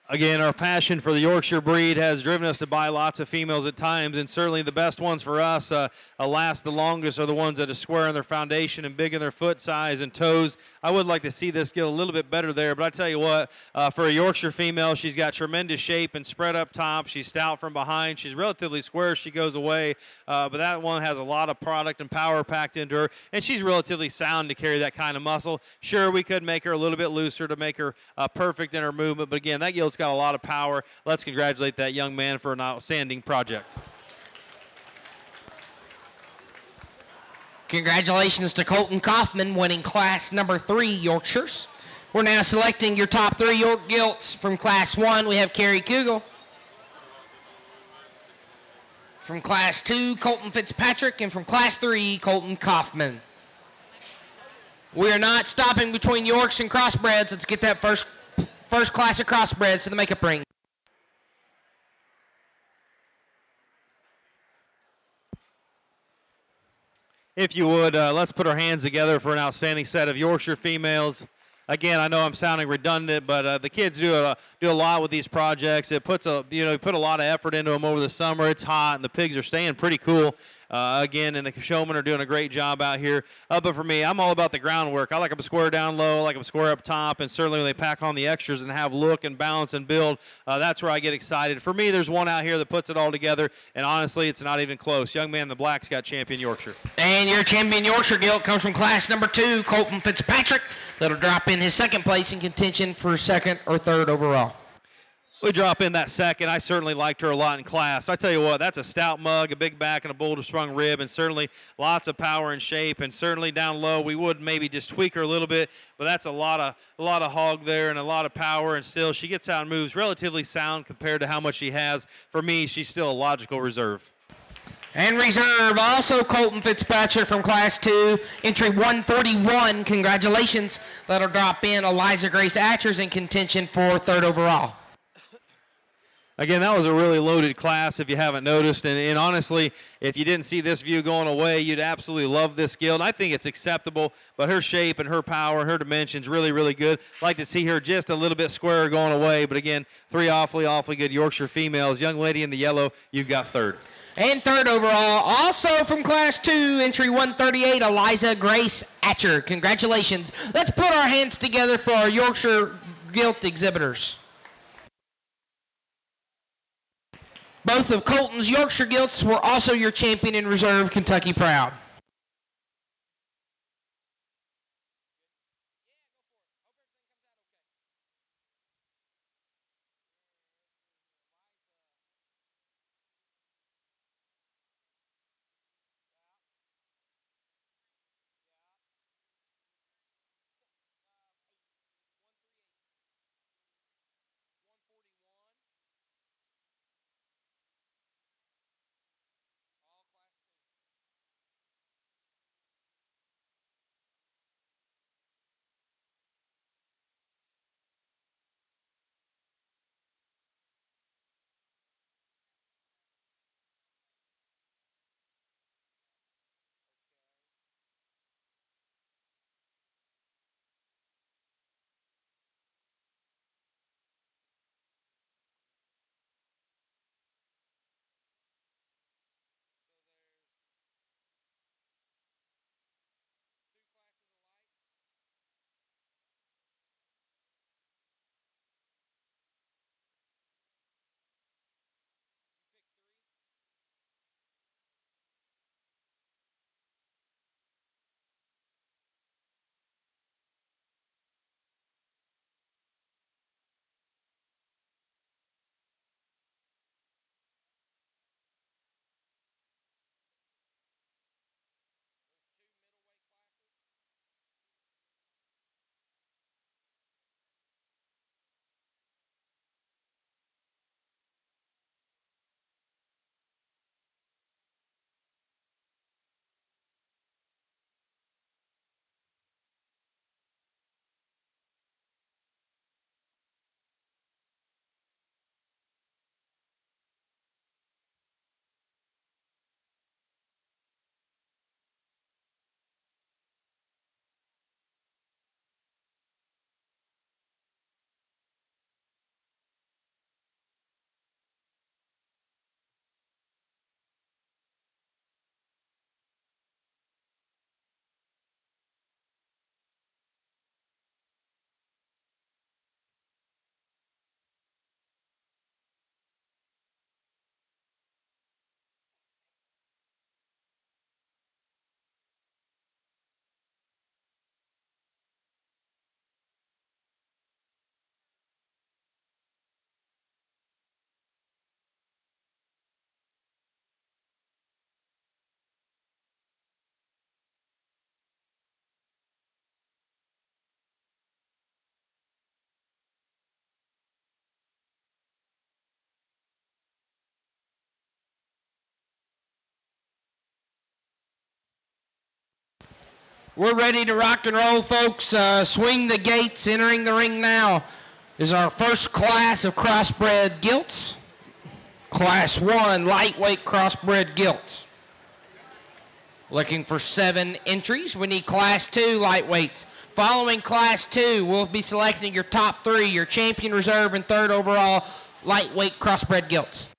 Again, our passion for the Yorkshire breed has driven us to buy lots of females at times, and certainly the best ones for us last the longest are the ones that are square in their foundation and big in their foot size and toes. I would like to see this get a little bit better there, but I tell you what, for a Yorkshire female, she's got tremendous shape and spread up top. She's stout from behind. She's relatively square as she goes away, but that one has a lot of product and power packed into her, and she's relatively sound to carry that kind of muscle. Sure, we could make her a little bit looser to make her perfect in her movement, but again, that gilt's got a lot of power. Let's congratulate that young man for an outstanding project. Congratulations to Colton Kaufman winning Class number 3 Yorkshires. We're now selecting your top 3 York gilts. From Class 1, we have Carrie Kugel. From Class 2, Colton Fitzpatrick. And from Class 3, Colton Kaufman. We are not stopping between Yorks and crossbreds. Let's get that first class of crossbreds to the makeup ring. If you would, let's put our hands together for an outstanding set of Yorkshire females. Again, I know I'm sounding redundant, but the kids do a lot with these projects. It puts put a lot of effort into them over the summer. It's hot, and the pigs are staying pretty cool. Again, and the showmen are doing a great job out here. But for me, I'm all about the groundwork. I like them square down low, I like them square up top, and certainly when they pack on the extras and have look and balance and build, that's where I get excited. For me, there's one out here that puts it all together, and honestly, it's not even close. Young man in the black's got champion Yorkshire. And your champion Yorkshire gilt comes from Class number 2, Colton Fitzpatrick. That'll drop in his second place in contention for second or third overall. We drop in that second. I certainly liked her a lot in class. I tell you what, that's a stout mug, a big back, and a boulder sprung rib, and certainly lots of power and shape. And certainly down low, we would maybe just tweak her a little bit, but that's a lot of hog there and a lot of power. And still, she gets out and moves relatively sound compared to how much she has. For me, she's still a logical reserve. And reserve, also Colton Fitzpatrick from Class 2, entry 141. Congratulations. That'll drop in Eliza Grace Atchers in contention for third overall. Again, that was a really loaded class if you haven't noticed. And honestly, if you didn't see this view going away, you'd absolutely love this Gilt. I think it's acceptable, but her shape and her power and her dimensions really, really good. Like to see her just a little bit squarer going away. But again, three awfully good Yorkshire females. Young lady in the yellow, you've got third. And third overall, also from Class 2, entry 138, Eliza Grace Atcher. Congratulations. Let's put our hands together for our Yorkshire Gilt exhibitors. Both of Colton's Yorkshire Gilts were also your champion in reserve, Kentucky Proud. We're ready to rock and roll, folks. Swing the gates. Entering the ring now is our first class of crossbred gilts. Class 1 lightweight crossbred gilts. Looking for 7 entries. We need Class 2 lightweights. Following Class 2, we'll be selecting your top 3, your champion reserve and third overall lightweight crossbred gilts.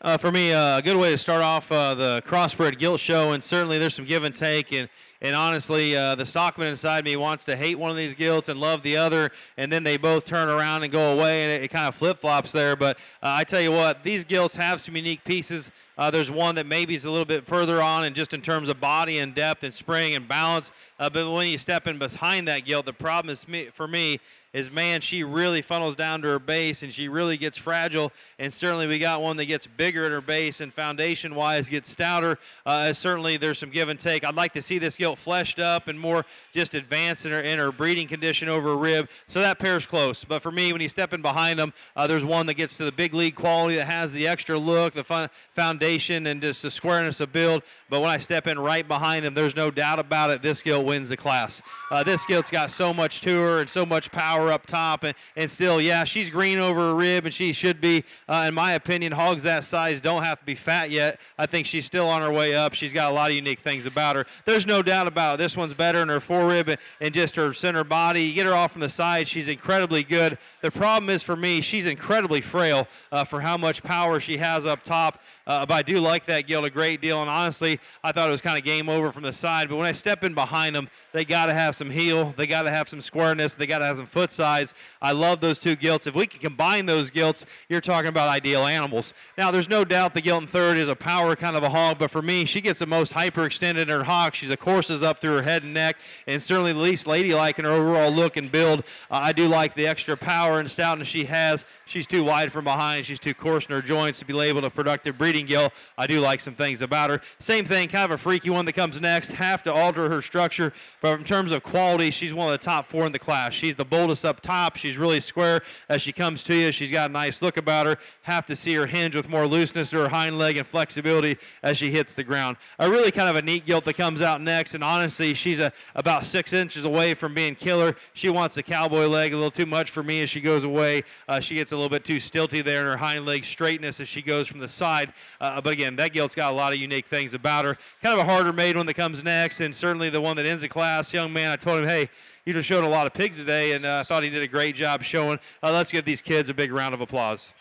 For me, a good way to start off the crossbred gilt show, and certainly there's some give and take, and honestly, the stockman inside me wants to hate one of these gilts and love the other, and then they both turn around and go away, and it kind of flip flops there. But I tell you what, these gilts have some unique pieces. There's one that maybe is a little bit further on, and just in terms of body and depth and spring and balance. But when you step in behind that gilt, the problem is for me is, man, she really funnels down to her base and she really gets fragile. And certainly we got one that gets bigger at her base and foundation-wise gets stouter. Certainly there's some give and take. I'd like to see this gilt fleshed up and more just advanced in her breeding condition over a rib. So that pair's close. But for me, when you step in behind them, there's one that gets to the big league quality, that has the extra look, the foundation, and just the squareness of build. But when I step in right behind him, there's no doubt about it, this gilt wins the class. This gilt's got so much to her and so much power up top, and still, yeah, she's green over her rib, and she should be, in my opinion, hogs that size don't have to be fat yet. I think she's still on her way up. She's got a lot of unique things about her. There's no doubt about it. This one's better in her forerib and just her center body. You get her off from the side, she's incredibly good. The problem is, for me, she's incredibly frail for how much power she has up top. But I do like that gilt a great deal, and honestly, I thought it was kind of game over from the side. But when I step in behind them, they got to have some heel, they got to have some squareness, they got to have some foot size. I love those two gilts. If we can combine those gilts, you're talking about ideal animals. Now, there's no doubt the gilt in third is a power kind of a hog, but for me, she gets the most hyperextended in her hock. She's, of course, up through her head and neck, and certainly the least ladylike in her overall look and build. I do like the extra power and stoutness she has. She's too wide from behind. She's too coarse in her joints to be labeled a productive breeding gilt. I do like some things about her. Same thing, kind of a freaky one that comes next. Have to alter her structure, but in terms of quality, she's one of the top four in the class. She's the boldest up top. She's really square as she comes to you. She's got a nice look about her. Have to see her hinge with more looseness to her hind leg and flexibility as she hits the ground. A really kind of a neat gilt that comes out next, and honestly, she's about 6 inches away from being killer. She wants the cowboy leg a little too much for me as she goes away. She gets a little bit too stilty there in her hind leg straightness as she goes from the side. But again, that gilt's got a lot of unique things about her. Kind of a harder made one that comes next, and certainly the one that ends the class. Young man, I told him, hey, you just showed a lot of pigs today, and I thought he did a great job showing. Let's give these kids a big round of applause.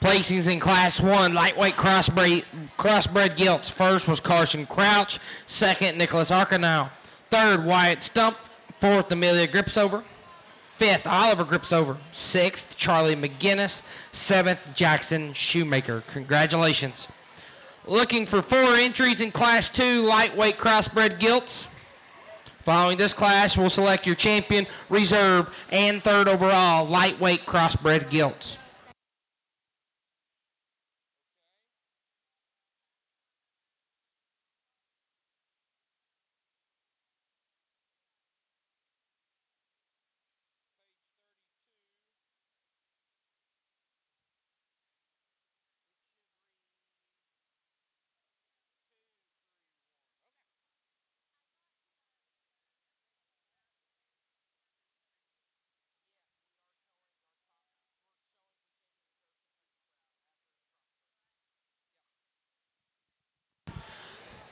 Placings in Class 1, lightweight crossbred gilts. First was Carson Crouch. Second, Nicholas Arcanau. Third, Wyatt Stump. Fourth, Amelia Gripsover. Fifth, Oliver Gripsover. Sixth, Charlie McGinnis. Seventh, Jackson Shoemaker. Congratulations. Looking for 4 entries in Class 2, lightweight crossbred gilts. Following this class, we'll select your champion, reserve, and third overall lightweight crossbred gilts.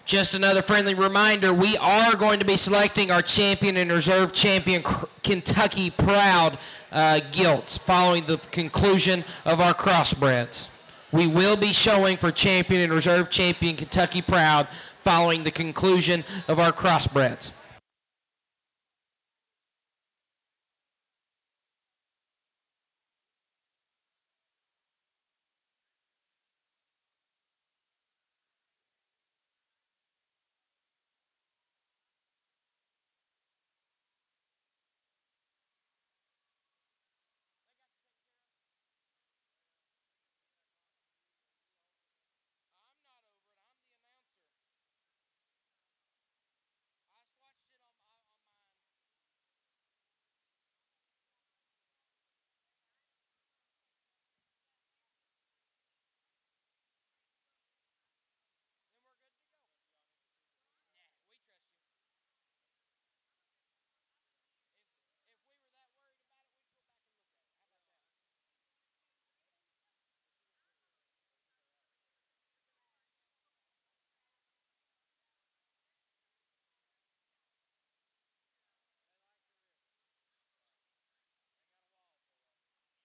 Just another friendly reminder, we are going to be selecting our champion and reserve champion Kentucky Proud gilts following the conclusion of our crossbreds. We will be showing for champion and reserve champion Kentucky Proud following the conclusion of our crossbreds.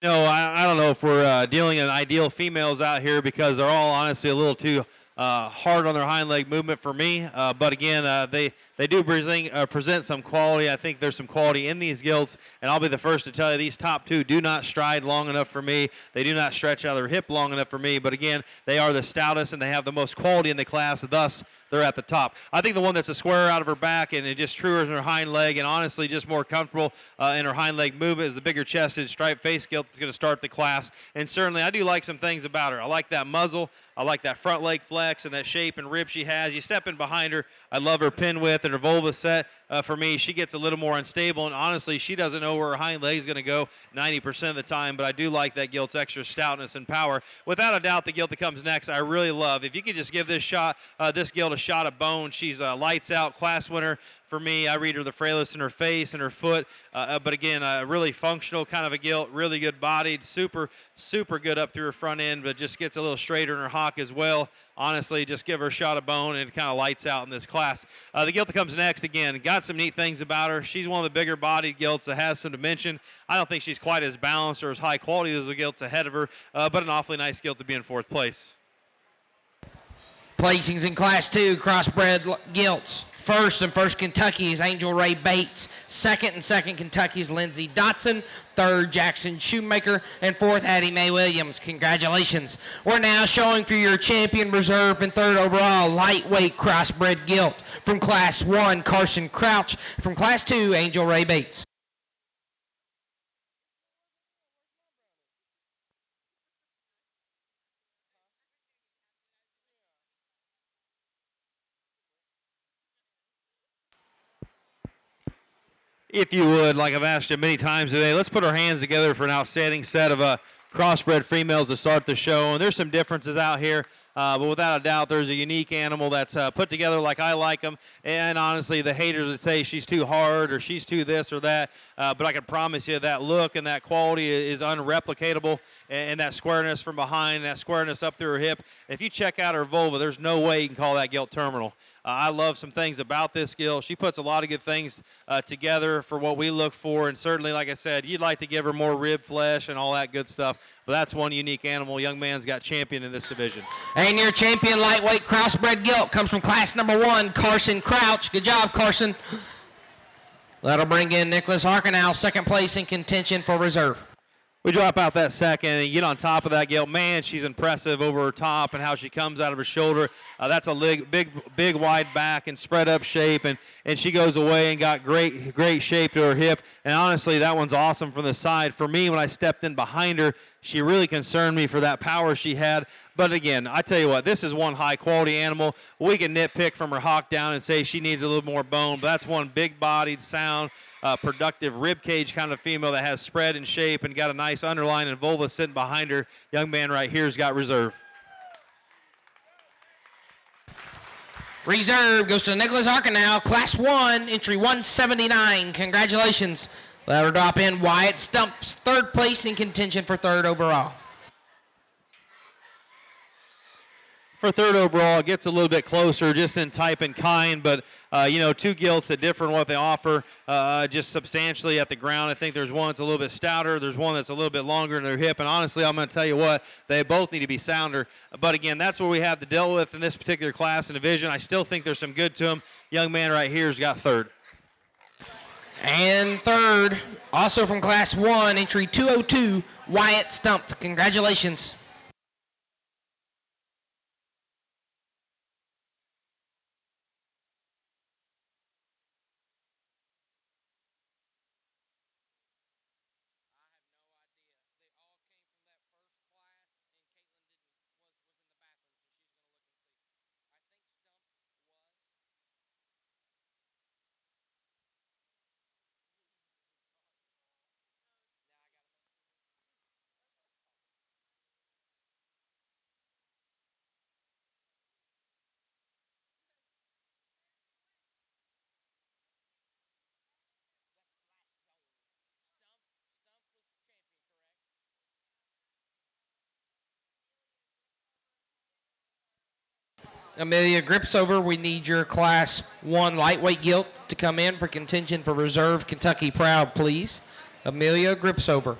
No, I don't know if we're dealing in ideal females out here because they're all honestly a little too hard on their hind leg movement for me. But again, they do present some quality. I think there's some quality in these gilts, and I'll be the first to tell you these top two do not stride long enough for me. They do not stretch out their hip long enough for me. But again, they are the stoutest and they have the most quality in the class. Thus, they're at the top. I think the one that's a square out of her back and it just truer in her hind leg and honestly just more comfortable in her hind leg movement is the bigger chested striped face gilt that's going to start the class. And certainly I do like some things about her. I like that muzzle. I like that front leg flex and that shape and rib she has. You step in behind her. I love her pin width and her vulva set. For me, she gets a little more unstable, and honestly, she doesn't know where her hind leg is going to go 90% of the time, but I do like that gilt's extra stoutness and power. Without a doubt, the gilt that comes next, I really love. If you could just give this gilt a shot of bone, she's a lights out class winner. For me, I read her the frailest in her face and her foot, but again, really functional kind of a gilt, really good bodied, super good up through her front end, but just gets a little straighter in her hock as well. Honestly, just give her a shot of bone and it kind of lights out in this class. The gilt that comes next, again, got some neat things about her. She's one of the bigger bodied gilts that has some dimension. I don't think she's quite as balanced or as high quality as the gilts ahead of her, but an awfully nice gilt to be in fourth place. Placings in Class 2, crossbred gilts. First Kentucky is Angel Ray Bates. Second Kentucky is Lindsey Dotson. Third, Jackson Shoemaker. And fourth, Addie Mae Williams. Congratulations. We're now showing for your champion reserve and third overall lightweight crossbred gilt. From Class 1, Carson Crouch. From Class 2, Angel Ray Bates. If you would, like I've asked you many times today, let's put our hands together for an outstanding set of crossbred females to start the show. And there's some differences out here, but without a doubt, there's a unique animal that's put together like I like them. And honestly, the haters would say she's too hard or she's too this or that. But I can promise you that look and that quality is unreplicatable. And that squareness from behind, that squareness up through her hip. If you check out her vulva, there's no way you can call that gilt terminal. I love some things about this gilt. She puts a lot of good things together for what we look for. And certainly, like I said, you'd like to give her more rib flesh and all that good stuff. But that's one unique animal. Young man's got champion in this division. And your champion lightweight crossbred gilt comes from class number 1, Carson Crouch. Good job, Carson. That'll bring in Nicholas Harkenow, second place in contention for reserve. We drop out that second and get on top of that gilt. Man, she's impressive over her top and how she comes out of her shoulder. That's a big wide back and spread up shape, and she goes away and got great shape to her hip. And honestly, that one's awesome from the side. For me, when I stepped in behind her, she really concerned me for that power she had. But again, I tell you what, this is one high-quality animal. We can nitpick from her hock down and say she needs a little more bone, but that's one big-bodied, sound, productive rib cage kind of female that has spread and shape and got a nice underline and vulva sitting behind her. Young man right here's got reserve. Reserve goes to Nicholas Harkenow, Class 1, entry 179. Congratulations. That'll drop in Wyatt Stump's third place in contention for third overall. For third overall, it gets a little bit closer just in type and kind, but, two gilts that differ in what they offer just substantially at the ground. I think there's one that's a little bit stouter. There's one that's a little bit longer in their hip, and honestly, I'm going to tell you what, they both need to be sounder. But again, that's what we have to deal with in this particular class and division. I still think there's some good to them. Young man right here has got third. And third, also from Class 1, entry 202, Wyatt Stump. Congratulations. Amelia Gripsover, we need your Class 1 lightweight gilt to come in for contention for reserve Kentucky Proud, please. Amelia Gripsover.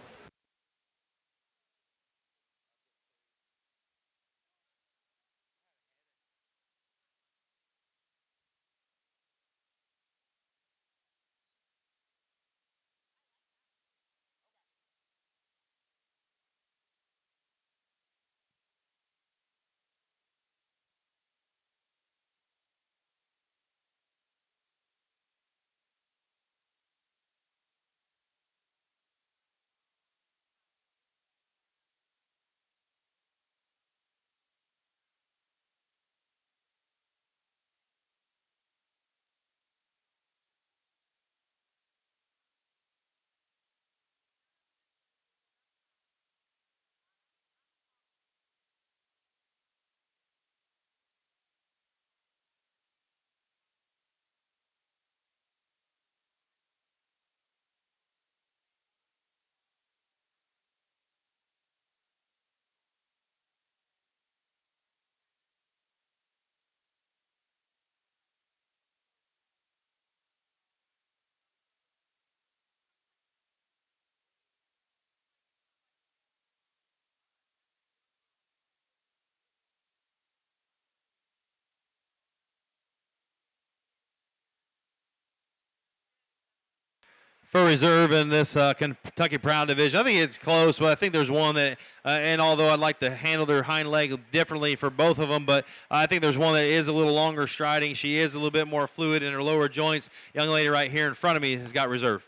for reserve in this Kentucky Proud division. I think it's close, but I think there's one that, and although I'd like to handle their hind leg differently for both of them, but I think there's one that is a little longer striding. She is a little bit more fluid in her lower joints. Young lady right here in front of me has got reserve.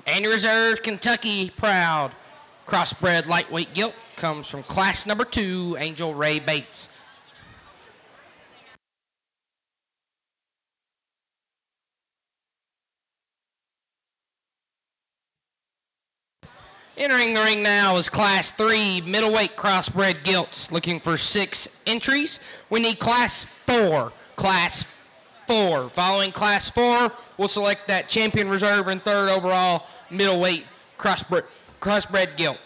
And reserve Kentucky Proud crossbred lightweight gilt comes from class number 2, Angel Ray Bates. Entering the ring now is class 3 middleweight crossbred gilts, looking for 6 entries. We need class 4. Class 4. Following class 4, we'll select that champion reserve and 3rd overall middleweight crossbred gilt.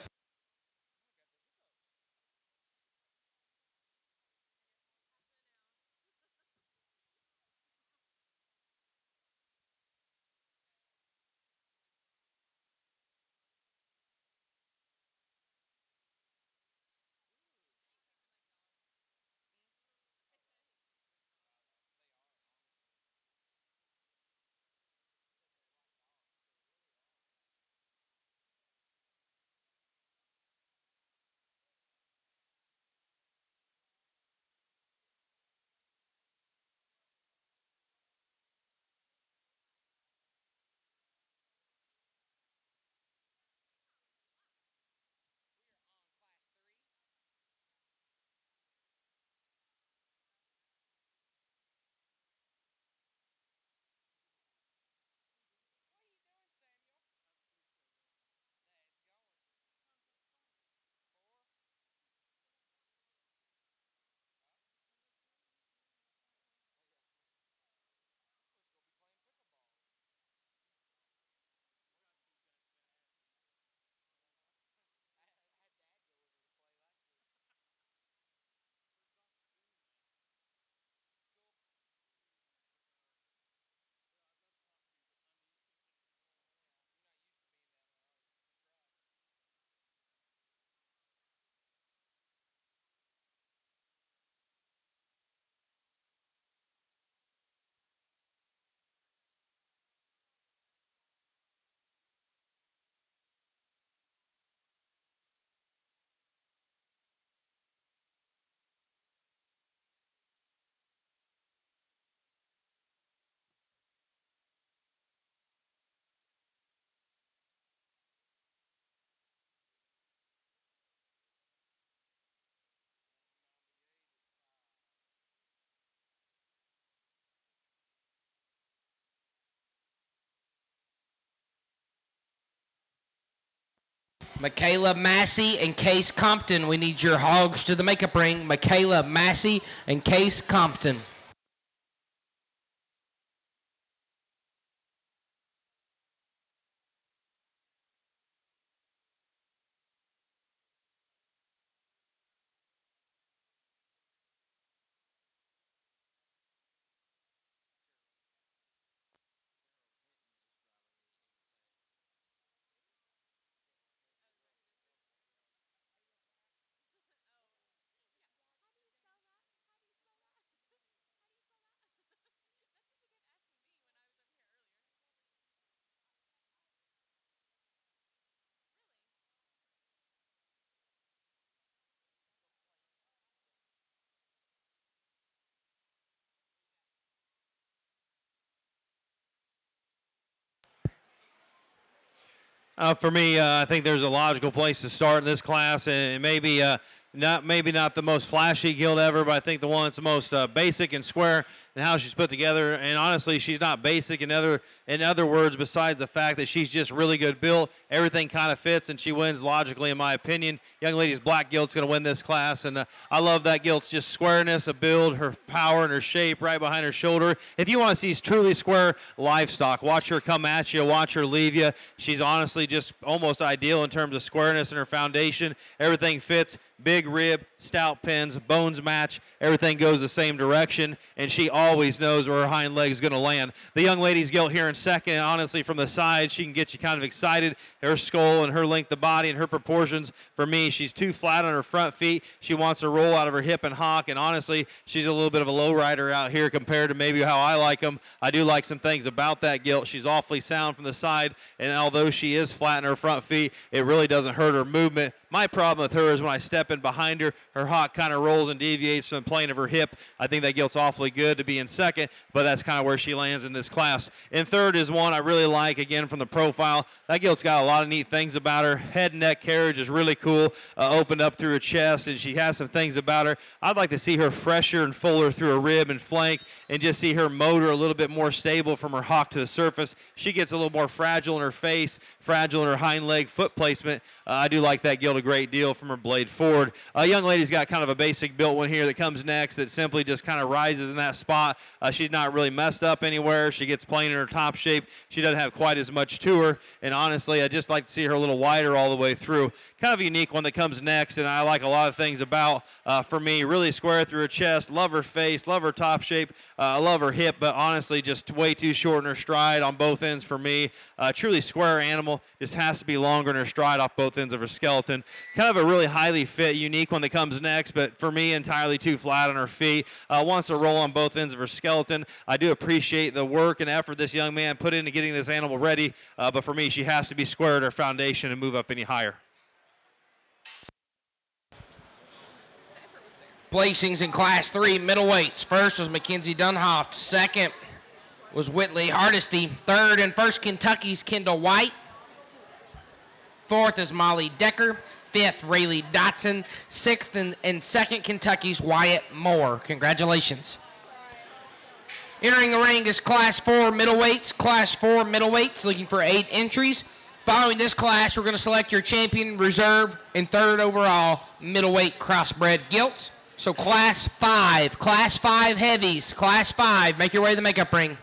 Michaela Massey and Case Compton. We need your hogs to the makeup ring. Michaela Massey and Case Compton. For me, I think there's a logical place to start in this class, and maybe not the most flashy gilt ever, but I think the one that's the most basic and square in how she's put together. And honestly, she's not basic in other words, besides the fact that she's just really good built. Everything kind of fits, and she wins logically, in my opinion. Young lady's black gilt's going to win this class, and I love that gilt's just squareness, a build, her power, and her shape right behind her shoulder. If you want to see truly square livestock, watch her come at you, watch her leave you. She's honestly just almost ideal in terms of squareness and her foundation. Everything fits. big rib, stout pins, bones match. Everything goes the same direction, and she always knows where her hind leg is going to land. The young lady's Gilt here in second, and honestly, from the side, she can get you kind of excited. Her skull and her length of body and her proportions, for me, she's too flat on her front feet. She wants to roll out of her hip and hock, and honestly, she's a little bit of a low rider out here compared to maybe how I like them. I do like some things about that Gilt. She's awfully sound from the side, and although she is flat in her front feet, it really doesn't hurt her movement. My problem with her is when I step in behind her, her hock kind of rolls and deviates from the plane of her hip. I think that Gilt's awfully good to be in second, but that's kind of where she lands in this class. In third is one I really like, again, from the profile. That Gilt's got a lot of neat things about her. Head and neck carriage is really cool, opened up through her chest, and she has some things about her. I'd like to see her fresher and fuller through her rib and flank and just see her motor a little bit more stable from her hock to the surface. She gets a little more fragile in her face, fragile in her hind leg foot placement. I do like that Gilt a great deal from her blade forward. Young lady's got kind of a basic built one here that comes next that simply just kind of rises in that spot. She's not really messed up anywhere. She gets plain in her top shape. She doesn't have quite as much to her, and honestly, I just like to see her a little wider all the way through. Kind of a unique one that comes next, and I like a lot of things about, for me, really square through her chest, love her face, love her top shape, love her hip, but honestly, just way too short in her stride on both ends for me. Truly square animal, just has to be longer in her stride off both ends of her skeleton. Kind of a really highly fit, unique one that comes next, but for me, entirely too flat on her feet. Wants to roll on both ends of her skeleton. I do appreciate the work and effort this young man put into getting this animal ready, but for me, she has to be square at her foundation and move up any higher. Placings in Class 3 middleweights. First was Mackenzie Dunhoff. Second was Whitley Hardesty. Third and first, Kentucky's Kendall White. Fourth is Molly Decker. Fifth, Rayleigh Dotson. Sixth and second, Kentucky's Wyatt Moore. Congratulations. Entering the ring is Class 4 middleweights. Class 4 middleweights looking for 8 entries. Following this class, we're going to select your champion, reserve, and third overall middleweight crossbred gilts. So Class 5 heavies, Class 5, make your way to the makeup ring.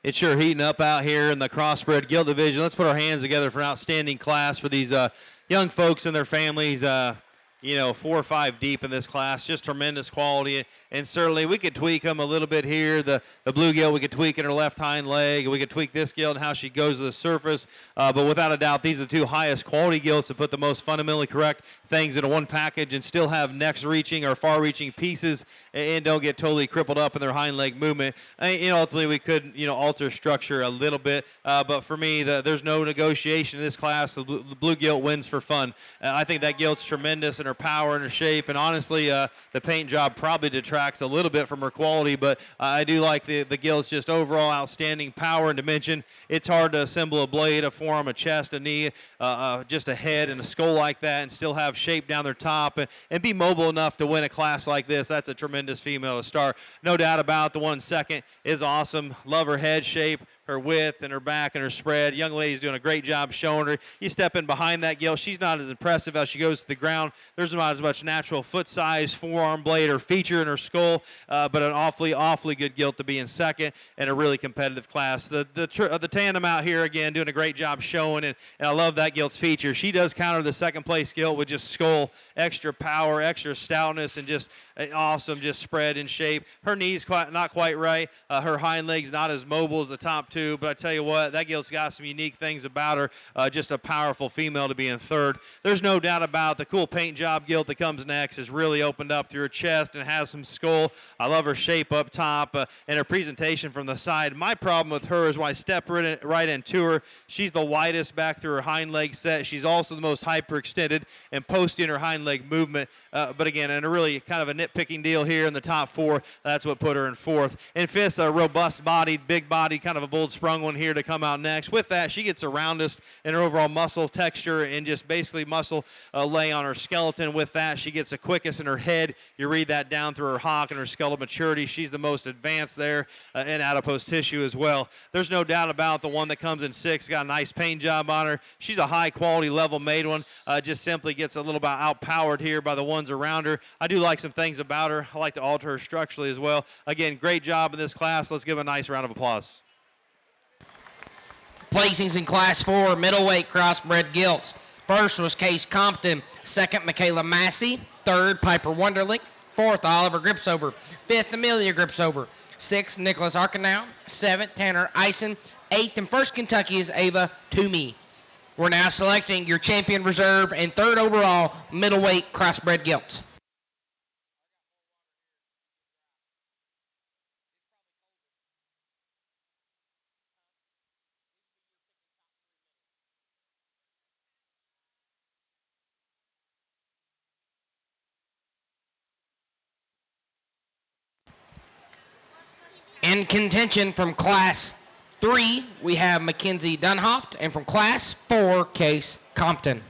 It's sure heating up out here in the crossbred gilt division. Let's put our hands together for an outstanding class for these young folks and their families. 4 or 5 deep in this class, just tremendous quality. And certainly we could tweak them a little bit here. The blue gilt, we could tweak in her left hind leg. We could tweak this gilt and how she goes to the surface. But without a doubt, these are the 2 highest quality gilts that put the most fundamentally correct things in one package and still have next reaching or far reaching pieces and don't get totally crippled up in their hind leg movement. Ultimately we could, alter structure a little bit. But for me, there's no negotiation in this class. The blue gilt wins for fun. I think that gilt's tremendous in her power and her shape, and honestly, the paint job probably detracts a little bit from her quality, but I do like the gilt's just overall outstanding power and dimension. It's hard to assemble a blade, a forearm, a chest, a knee, just a head and a skull like that and still have shape down their top and be mobile enough to win a class like this. That's a tremendous female to start. No doubt about the 1 second is awesome. Love her head shape, her width and her back and her spread. Young lady's doing a great job showing her. You step in behind that gilt, she's not as impressive as she goes to the ground. There's not as much natural foot size, forearm blade, or feature in her skull, but an awfully good gilt to be in second and a really competitive class. The tandem out here, again, doing a great job showing, and I love that gilt's feature. She does counter the second place gilt with just skull, extra power, extra stoutness, and just awesome just spread and shape. Her knee's not quite right. Her hind leg's not as mobile as the top 2, but I tell you what, that gilt's got some unique things about her. Just a powerful female to be in third. There's no doubt about the cool paint job gilt that comes next is really opened up through her chest and has some skull. I love her shape up top and her presentation from the side. My problem with her is when I step right into her, she's the widest back through her hind leg set. She's also the most hyperextended and posty in her hind leg movement. But again, in a really kind of a nitpicking deal here in the top 4, that's what put her in 4th. In 5th, a robust bodied, big bodied, kind of a bold sprung one here to come out next. With that, she gets the roundest in her overall muscle texture and just basically muscle lay on her skeleton. With that, she gets the quickest in her head. You read that down through her hock and her skeletal maturity. She's the most advanced there in adipose tissue as well. There's no doubt about the one that comes in 6th. Got a nice paint job on her. She's a high quality level made one. Just simply gets a little bit outpowered here by the ones around her. I do like some things about her. I like to alter her structurally as well. Again, great job in this class. Let's give a nice round of applause. Placings in Class 4 middleweight crossbred gilts. First was Case Compton. Second, Michaela Massey. Third, Piper Wunderlich. Fourth, Oliver Gripsover. Fifth, Amelia Gripsover. Sixth, Nicholas Arkanow. Seventh, Tanner Eisen. Eighth, and first Kentucky is Ava Toomey. We're now selecting your champion reserve and third overall middleweight crossbred gilts. In contention from Class 3, we have Mackenzie Dunhoft, and from Class 4, Case Compton.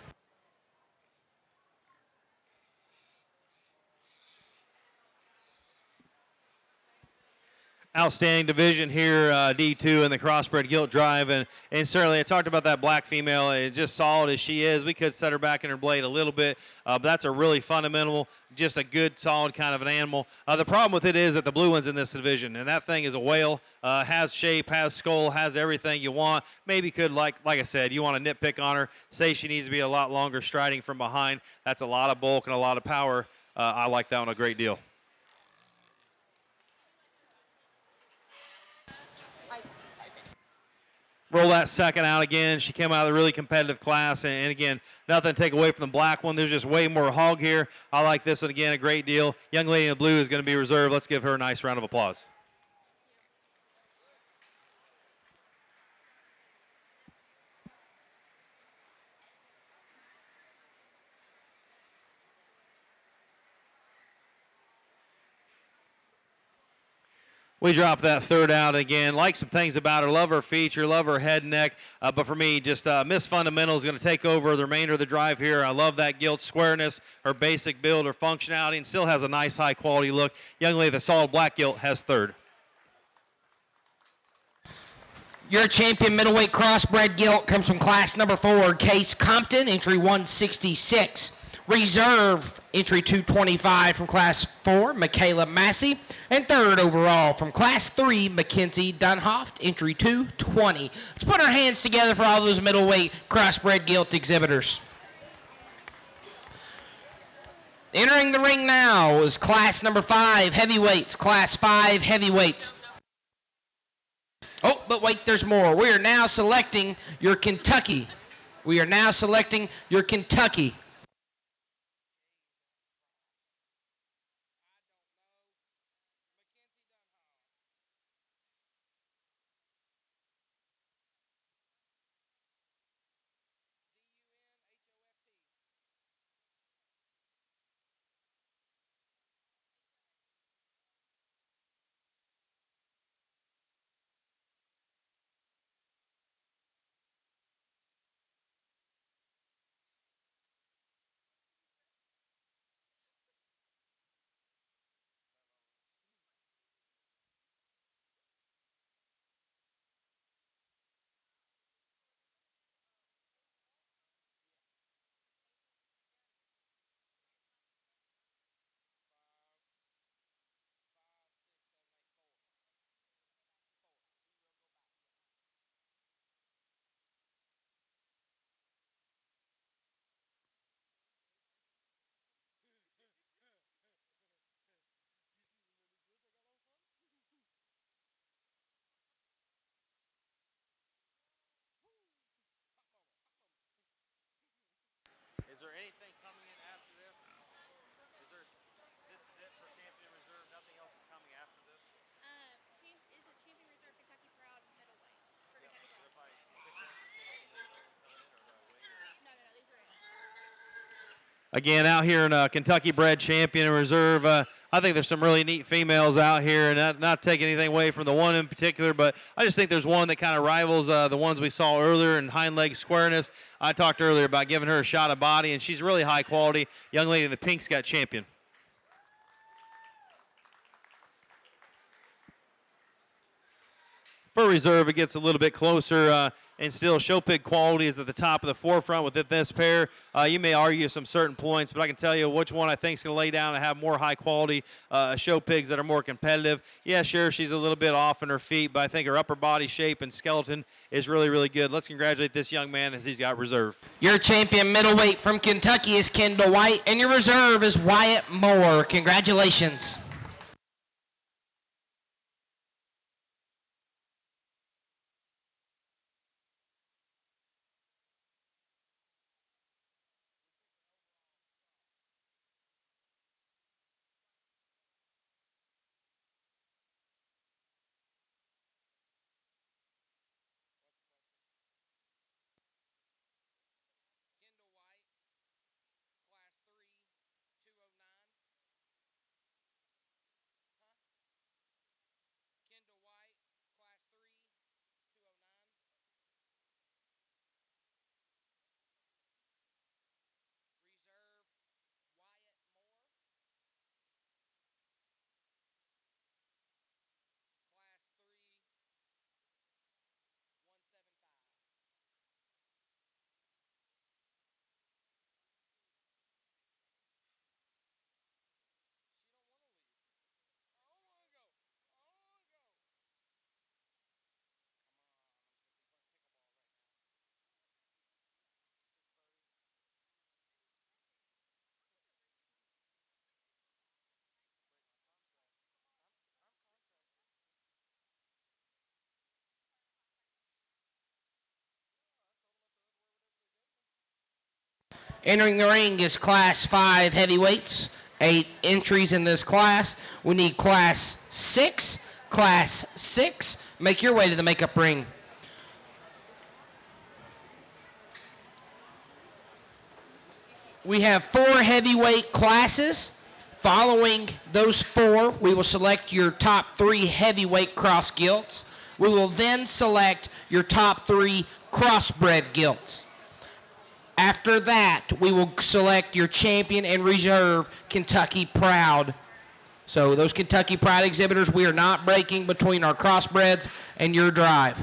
Outstanding division here, D2 in the crossbred gilt drive, and certainly I talked about that black female. It's just solid as she is. We could set her back in her blade a little bit, but that's a really fundamental, just a good, solid kind of an animal. The problem with it is that the blue one's in this division, and that thing is a whale. Has shape, has skull, has everything you want. Maybe could, like I said, you want to nitpick on her, say she needs to be a lot longer striding from behind. That's a lot of bulk and a lot of power. I like that one a great deal. Roll that second out again. She came out of a really competitive class, and again, nothing to take away from the black one. There's just way more hog here. I like this one again a great deal. Young lady in the blue is going to be reserved. Let's give her a nice round of applause. We drop that third out again. Like some things about her. Love her feature. Love her head and neck. But for me, just Miss Fundamental is going to take over the remainder of the drive here. I love that gilt squareness, her basic build, her functionality, and still has a nice high-quality look. Young lady, the solid black gilt, has third. Your champion middleweight crossbred gilt comes from class number 4, Case Compton, entry 166. Reserve, entry 225 from Class 4, Michaela Massey. And third overall from Class 3, Mackenzie Dunhoft, entry 220. Let's put our hands together for all those middleweight crossbred gilt exhibitors. Entering the ring now is Class number 5, heavyweights. Class 5, heavyweights. Oh, but wait, there's more. We are now selecting your Kentucky. We are now selecting your Kentucky. Is there anything coming in after this? This is it for Champion Reserve? Nothing else is coming after this? Is a Champion Reserve Kentucky Proud middleweight for Kentucky Proud. If I pick one for Champion, there's no one coming in, or do I wait? No, these are it. Again, out here in Kentucky bred Champion and Reserve, I think there's some really neat females out here, and not taking anything away from the one in particular, but I just think there's one that kind of rivals the ones we saw earlier in hind leg squareness. I talked earlier about giving her a shot of body, and she's really high quality. Young lady in the pink's got Champion. For Reserve, it gets a little bit closer, and still show pig quality is at the top of the forefront with this pair. You may argue some certain points, but I can tell you which one I think is going to lay down and have more high quality show pigs that are more competitive. Yeah, sure, she's a little bit off in her feet, but I think her upper body shape and skeleton is really, really good. Let's congratulate this young man as he's got Reserve. Your champion middleweight from Kentucky is Kendall White, and your reserve is Wyatt Moore. Congratulations. Entering the ring is Class 5 heavyweights. 8 entries in this class. We need Class 6. Class 6. Make your way to the makeup ring. We have 4 heavyweight classes. Following those 4, we will select your top 3 heavyweight cross gilts. We will then select your top 3 crossbred gilts. After that, we will select your champion and reserve Kentucky Proud. So those Kentucky Proud exhibitors, we are not breaking between our crossbreds and your drive.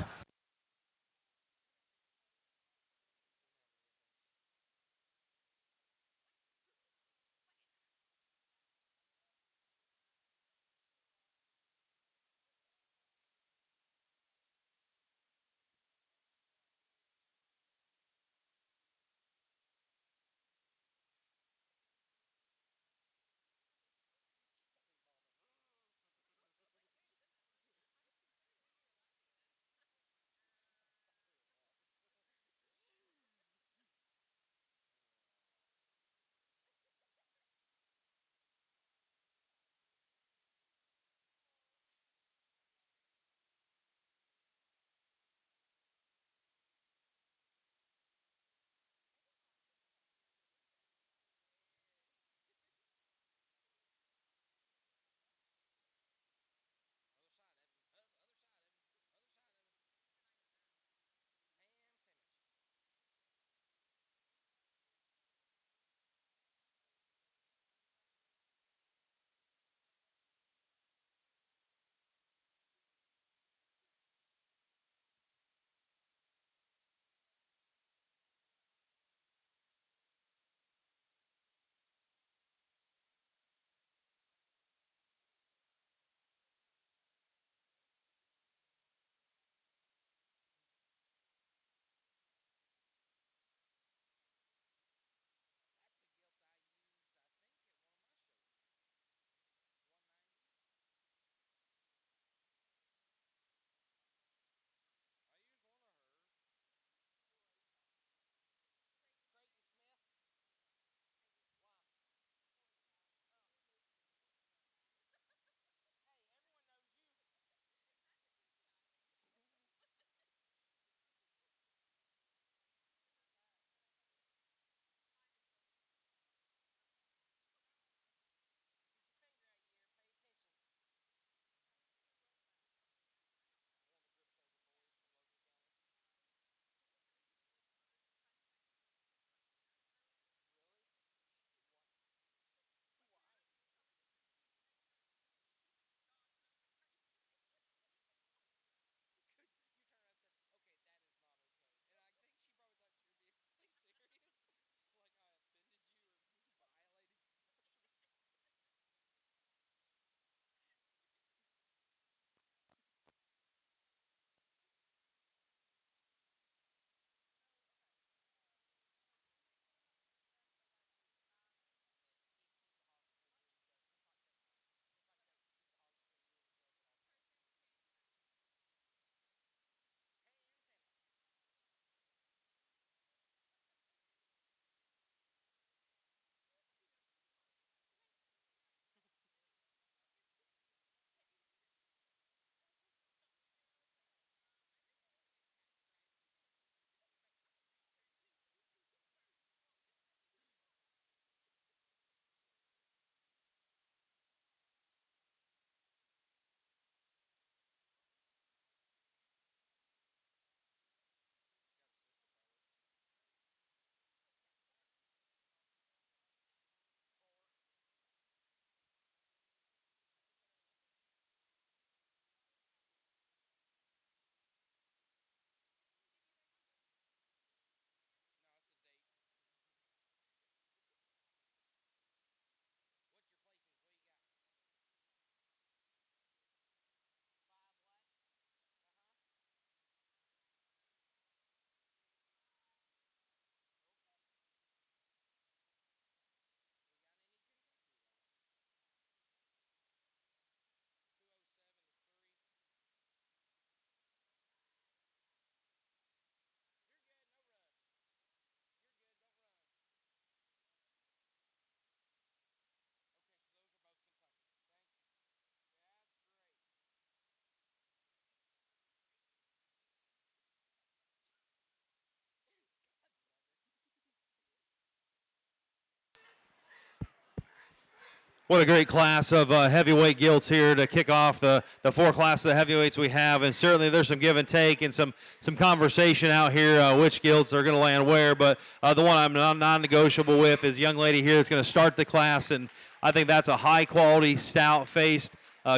What a great class of heavyweight gilts here to kick off the four classes of heavyweights we have, and certainly there's some give and take and some conversation out here which gilts are going to land where. But the one I'm non-negotiable with is a young lady here that's going to start the class, and I think that's a high-quality, stout-faced,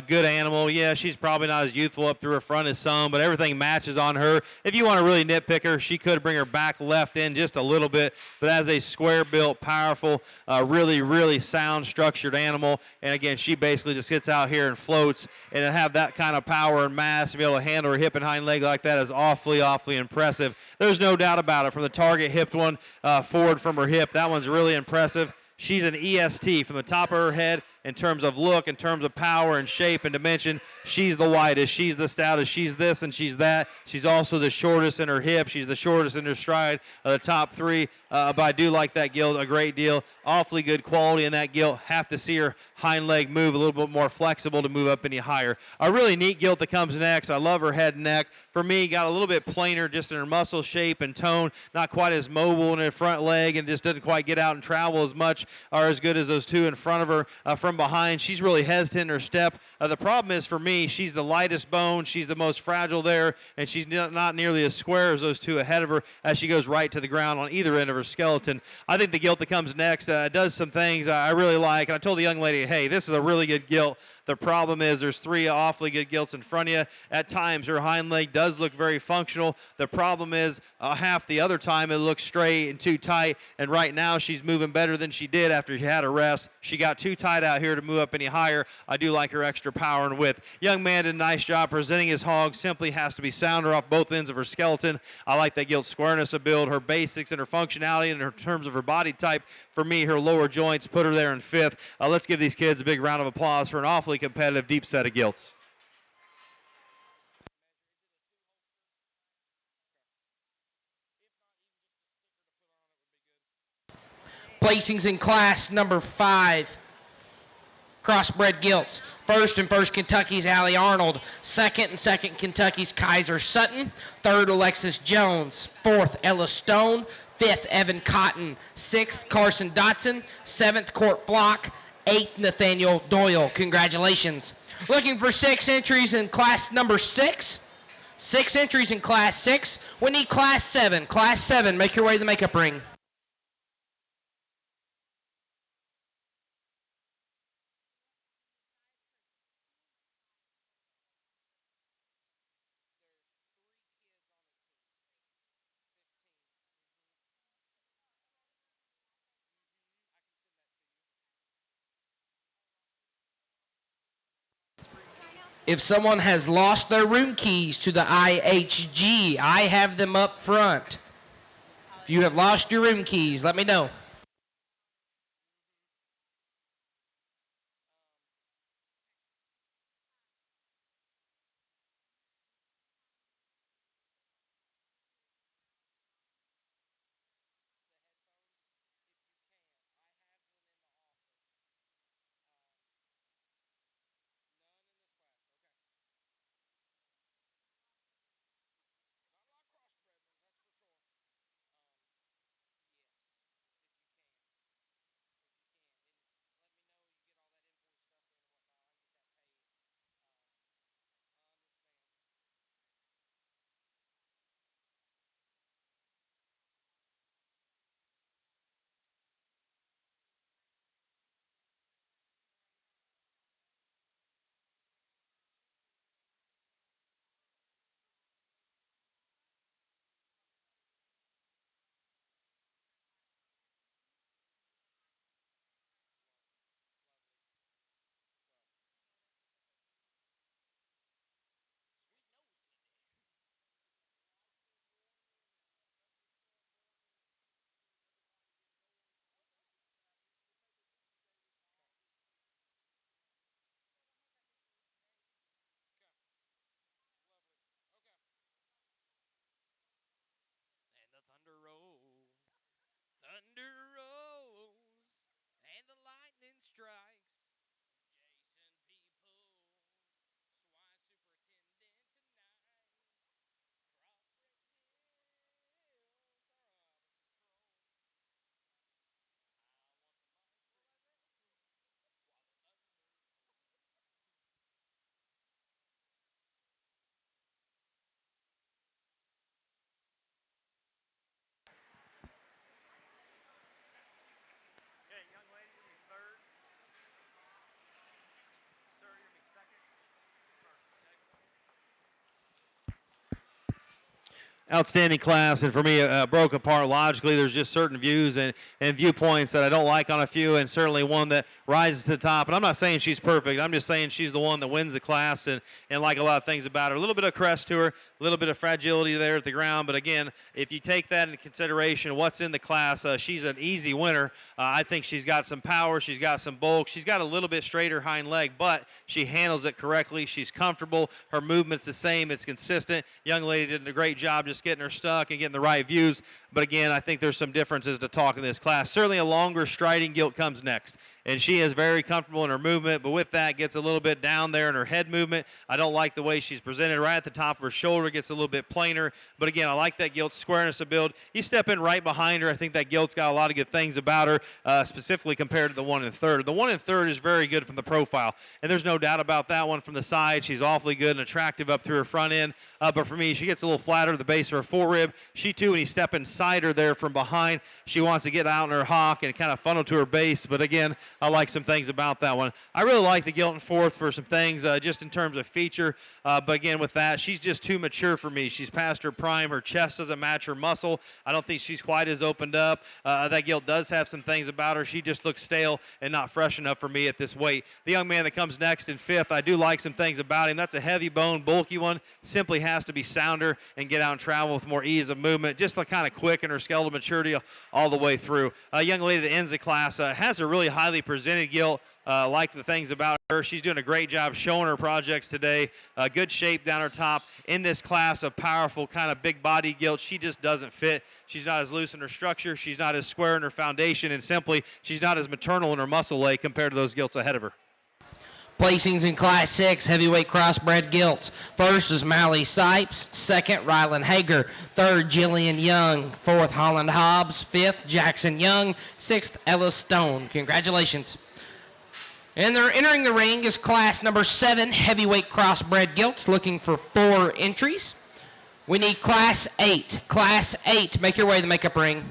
good animal. Yeah, she's probably not as youthful up through her front as some, but everything matches on her. If you want to really nitpick her, she could bring her back left in just a little bit, but as a square-built, powerful, really, really sound, structured animal. And again, she basically just gets out here and floats, and to have that kind of power and mass to be able to handle her hip and hind leg like that is awfully, awfully impressive. There's no doubt about it. From the target hipped one forward from her hip, that one's really impressive. She's an EST from the top of her head in terms of look, in terms of power and shape and dimension. She's the widest, she's the stoutest, she's this and she's that. She's also the shortest in her hip. She's the shortest in her stride of the top three. But I do like that gilt a great deal. Awfully good quality in that gilt. Have to see her hind leg move a little bit more flexible to move up any higher. A really neat gilt that comes next. I love her head and neck. For me, got a little bit plainer just in her muscle shape and tone. Not quite as mobile in her front leg and just doesn't quite get out and travel as much or as good as those two in front of her from behind. She's really hesitant in her step. The problem is for me, she's the lightest bone. She's the most fragile there, and she's not nearly as square as those two ahead of her as she goes right to the ground on either end of her skeleton. I think the gilt that comes next does some things I really like. And I told the young lady, hey, this is a really good gilt. The problem is there's three awfully good gilts in front of you. At times, her hind leg does look very functional. The problem is half the other time it looks straight and too tight, and right now she's moving better than she did after she had a rest. She got too tight out here to move up any higher. I do like her extra power and width. Young man did a nice job presenting his hog. Simply has to be sounder off both ends of her skeleton. I like that gilt squareness of build, her basics and her functionality and her terms of her body type. For me, her lower joints put her there in fifth. Let's give these kids a big round of applause for an awfully competitive deep set of gilts. Placings in class number 5. Crossbred gilts. First and first Kentucky's Allie Arnold. Second and second Kentucky's Kaiser Sutton. Third Alexis Jones. Fourth Ella Stone. Fifth Evan Cotton. Sixth Carson Dotson. Seventh Court Flock. Eighth Nathaniel Doyle. Congratulations. Looking for 6 entries in class number 6. 6 entries in class 6. We need class 7. Class 7, make your way to the makeup ring. If someone has lost their room keys to the IHG, I have them up front. If you have lost your room keys, let me know. And the thunder rolls, thunder rolls, and the lightning strikes. Jason people, swine superintendent tonight. Crossbred gills are out of control. I want the mice for my nephew. Outstanding class, and for me, broke apart logically. There's just certain views and viewpoints that I don't like on a few, and certainly one that rises to the top. And I'm not saying she's perfect. I'm just saying she's the one that wins the class, and like a lot of things about her. A little bit of crest to her, a little bit of fragility there at the ground. But again, if you take that into consideration, what's in the class, she's an easy winner. I think she's got some power. She's got some bulk. She's got a little bit straighter hind leg, but she handles it correctly. She's comfortable. Her movement's the same. It's consistent. Young lady did a great job just getting her stuck and getting the right views. But again, I think there's some differences to talk in this class. Certainly a longer striding Gilt comes next. And she is very comfortable in her movement, but with that gets a little bit down there in her head movement. I don't like the way she's presented right at the top of her shoulder, gets a little bit plainer. But again, I like that Gilt squareness of build. You step in right behind her. I think that Gilt's got a lot of good things about her, specifically compared to the one in third. The one in third is very good from the profile, and there's no doubt about that one from the side. She's awfully good and attractive up through her front end. But for me, she gets a little flatter at the base of her forerib. She too, when you step inside her there from behind, she wants to get out in her hock and kind of funnel to her base. But again, I like some things about that one. I really like the Gilt in fourth for some things just in terms of feature. But again, with that, she's just too mature for me. She's past her prime. Her chest doesn't match her muscle. I don't think she's quite as opened up. That Gilt does have some things about her. She just looks stale and not fresh enough for me at this weight. The young man that comes next in fifth, I do like some things about him. That's a heavy bone, bulky one. Simply has to be sounder and get out and travel with more ease of movement. Just like kind of quick in her skeletal maturity all the way through. A young lady that ends the class has a really highly presented Gilt. Like the things about her. She's doing a great job showing her projects today. Good shape down her top. In this class of powerful kind of big body Gilt, she just doesn't fit. She's not as loose in her structure. She's not as square in her foundation. And simply, she's not as maternal in her muscle lay compared to those Gilts ahead of her. Placings in Class 6 heavyweight crossbred Gilts. First is Mally Sipes. Second, Rylan Hager. Third, Jillian Young. Fourth, Holland Hobbs. Fifth, Jackson Young. Sixth, Ella Stone. Congratulations. And they're entering the ring is class number 7 heavyweight crossbred Gilts, looking for 4 entries. We need class 8. Class 8, make your way to the makeup ring.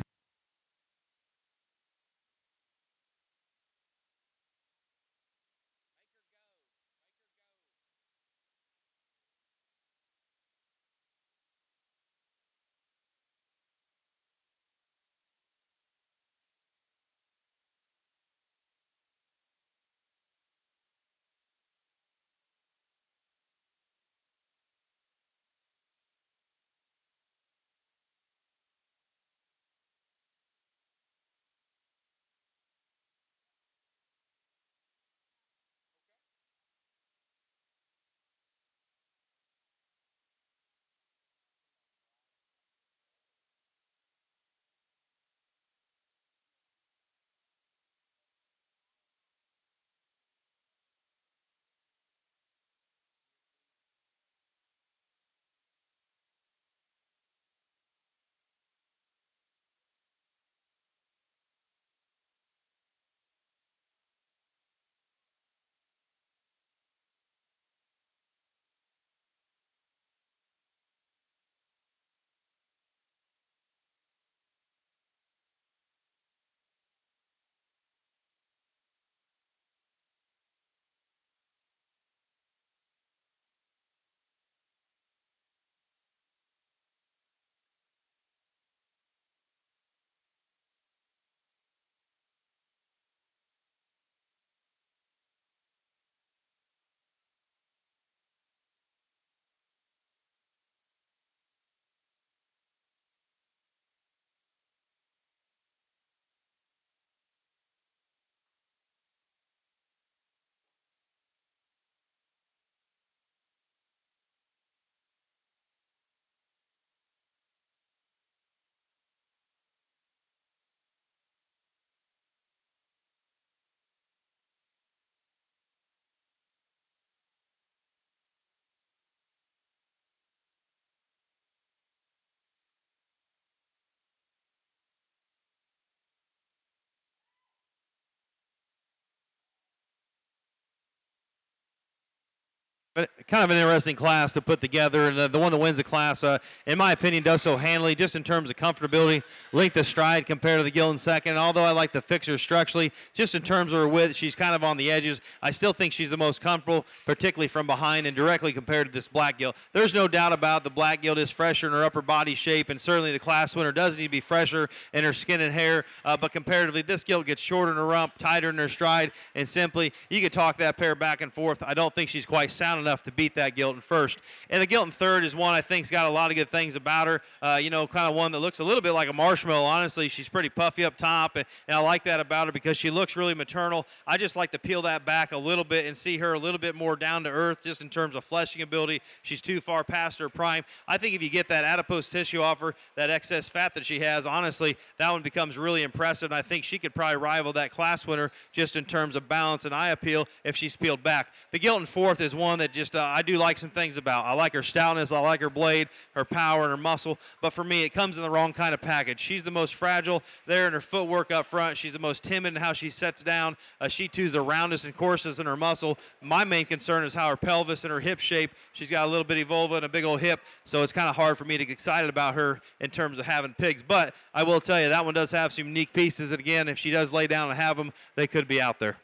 But kind of an interesting class to put together, and the one that wins the class, in my opinion, does so handily, just in terms of comfortability, length of stride compared to the Gilt in second. Although I like to fix her structurally, just in terms of her width, she's kind of on the edges. I still think she's the most comfortable, particularly from behind and directly compared to this black Gilt. There's no doubt about the black Gilt is fresher in her upper body shape, and certainly the class winner does need to be fresher in her skin and hair. But comparatively, this Gilt gets shorter in her rump, tighter in her stride, and simply you could talk that pair back and forth. I don't think she's quite sound enough to beat that Gilt in first. And the Gilt in third is one I think's got a lot of good things about her. Kind of one that looks a little bit like a marshmallow. Honestly, she's pretty puffy up top, and I like that about her because she looks really maternal. I just like to peel that back a little bit and see her a little bit more down to earth, just in terms of fleshing ability. She's too far past her prime. I think if you get that adipose tissue off her, that excess fat that she has, honestly, that one becomes really impressive, and I think she could probably rival that class winner just in terms of balance and eye appeal if she's peeled back. The Gilt in fourth is one that just I do like some things about. I like her stoutness, I like her blade, her power, and her muscle, but for me, it comes in the wrong kind of package. She's the most fragile there in her footwork up front. She's the most timid in how she sets down. She too's the roundest and coarsest in her muscle. My main concern is how her pelvis and her hip shape. She's got a little bitty vulva and a big old hip, so it's kind of hard for me to get excited about her in terms of having pigs. But I will tell you, that one does have some unique pieces, and again, if she does lay down and have them, they could be out there.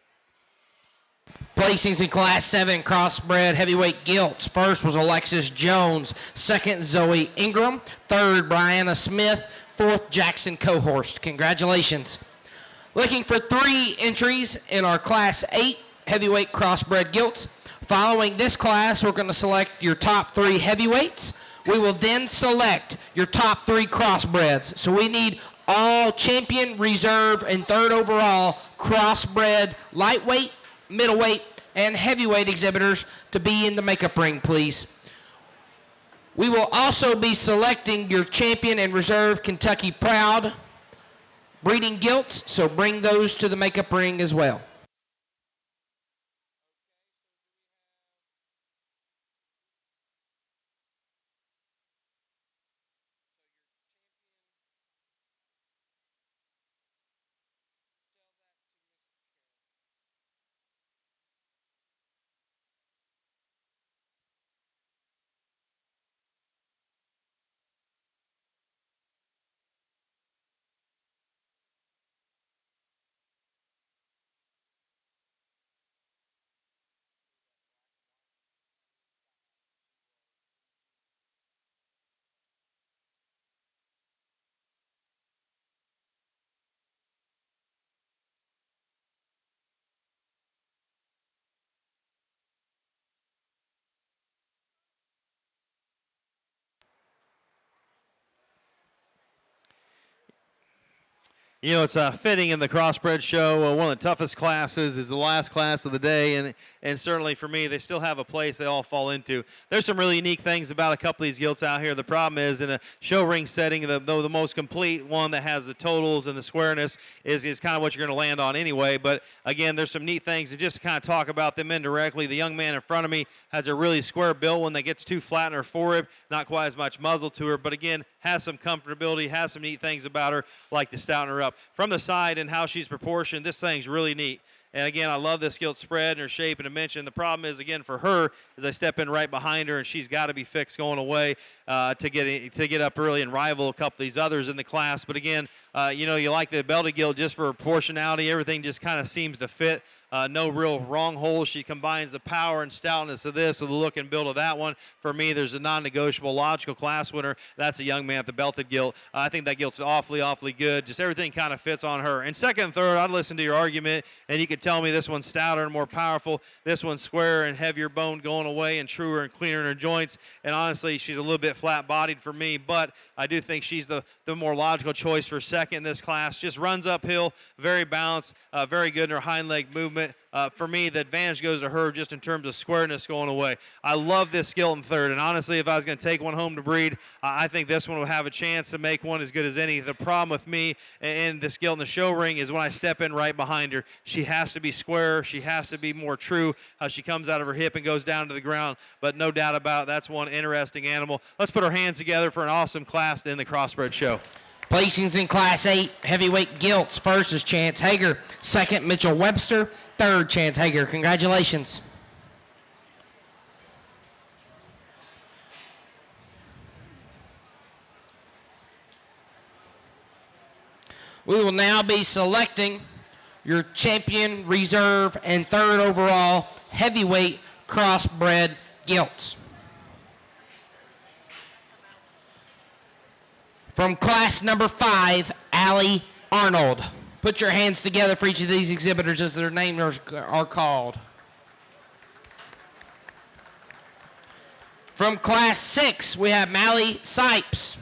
Placings in Class 7 crossbred heavyweight gilts. First was Alexis Jones. Second, Zoe Ingram. Third, Brianna Smith. Fourth, Jackson Cohorst. Congratulations. Looking for 3 entries in our Class 8 heavyweight crossbred gilts. Following this class, we're going to select your top 3 heavyweights. We will then select your top 3 crossbreds. So we need all champion, reserve, and third overall crossbred lightweight, middleweight, and heavyweight exhibitors to be in the makeup ring, please. We will also be selecting your champion and reserve Kentucky Proud breeding gilts, so bring those to the makeup ring as well. You know, it's fitting in the crossbred show. One of the toughest classes is the last class of the day, and certainly for me, they still have a place they all fall into. There's some really unique things about a couple of these gilts out here. The problem is, in a show ring setting, though the most complete one that has the totals and the squareness is kind of what you're going to land on anyway. But again, there's some neat things, and just to kind of talk about them indirectly, the young man in front of me has a really square built one that gets too flat in her forerib, not quite as much muzzle to her, but again, has some comfortability, has some neat things about her, like to stouten her up. From the side and how she's proportioned, this thing's really neat. And again, I love this gilt spread and her shape and dimension. The problem is, again, for her, is I step in right behind her, and she's got to be fixed going away to get up early and rival a couple of these others in the class. But again, you like the belted gilt just for proportionality. Everything just kind of seems to fit. No real wrong holes. She combines the power and stoutness of this with the look and build of that one. For me, there's a non-negotiable logical class winner. That's a young man at the belted gilt. I think that gilt's awfully, awfully good. Just everything kind of fits on her. And second and third, I'd listen to your argument, and you could tell me this one's stouter and more powerful. This one's squarer and heavier boned going away and truer and cleaner in her joints. And honestly, she's a little bit flat-bodied for me, but I do think she's the more logical choice for second in this class. Just runs uphill, very balanced, very good in her hind leg movement. For me, the advantage goes to her just in terms of squareness going away. I love this gilt in third, and honestly, if I was going to take one home to breed, I think this one will have a chance to make one as good as any. The problem with me and this gilt in the show ring is when I step in right behind her, she has to be squarer. She has to be more true how she comes out of her hip and goes down to the ground, but no doubt about it, that's one interesting animal. Let's put our hands together for an awesome class in the crossbred show. Placings in Class 8 heavyweight gilts. First is Chance Hager. Second, Mitchell Webster. Third, Chance Hager. Congratulations. We will now be selecting your champion, reserve, and third overall heavyweight crossbred gilts. From class number 5, Allie Arnold. Put your hands together for each of these exhibitors as their names are called. From class 6, we have Mally Sipes.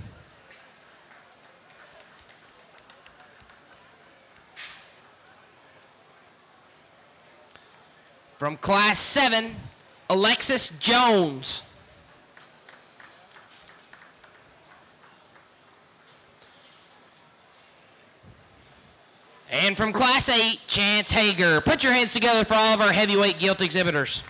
From class 7, Alexis Jones. And from class 8, Chance Hager. Put your hands together for all of our heavyweight gilt exhibitors.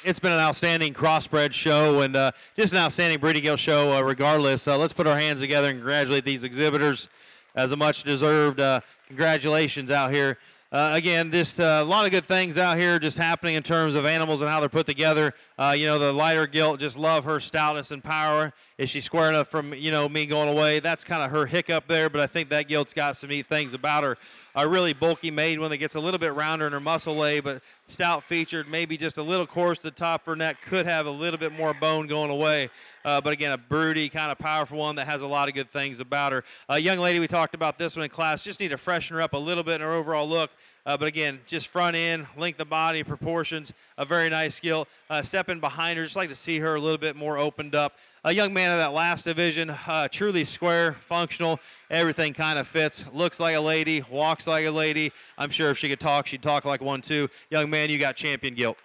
It's been an outstanding crossbred show and just an outstanding breeding gilt show regardless. Let's put our hands together and congratulate these exhibitors as a much deserved congratulations out here. Again, just a lot of good things out here just happening in terms of animals and how they're put together. You know, the lighter gilt, just love her stoutness and power. Is she square enough from, you know, me going away? That's kind of her hiccup there, but I think that gilt's got some neat things about her. A really bulky made one that gets a little bit rounder in her muscle lay, but stout featured, maybe just a little coarse. The top of her neck could have a little bit more bone going away. But again, a broody, kind of powerful one that has a lot of good things about her. Young lady, we talked about this one in class. Just need to freshen her up a little bit in her overall look. But again, just front end, length of body, proportions, a very nice gilt. Stepping behind her, just like to see her a little bit more opened up. A young man of that last division, truly square, functional, everything kind of fits. Looks like a lady, walks like a lady. I'm sure if she could talk, she'd talk like one too. Young man, you got champion gilt.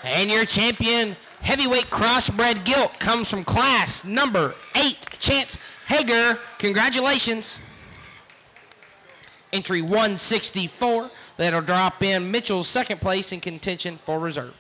And your champion heavyweight crossbred gilt comes from class number 8, Chance Hager. Congratulations. Entry 164. That'll drop in Mitchell's second place in contention for reserve.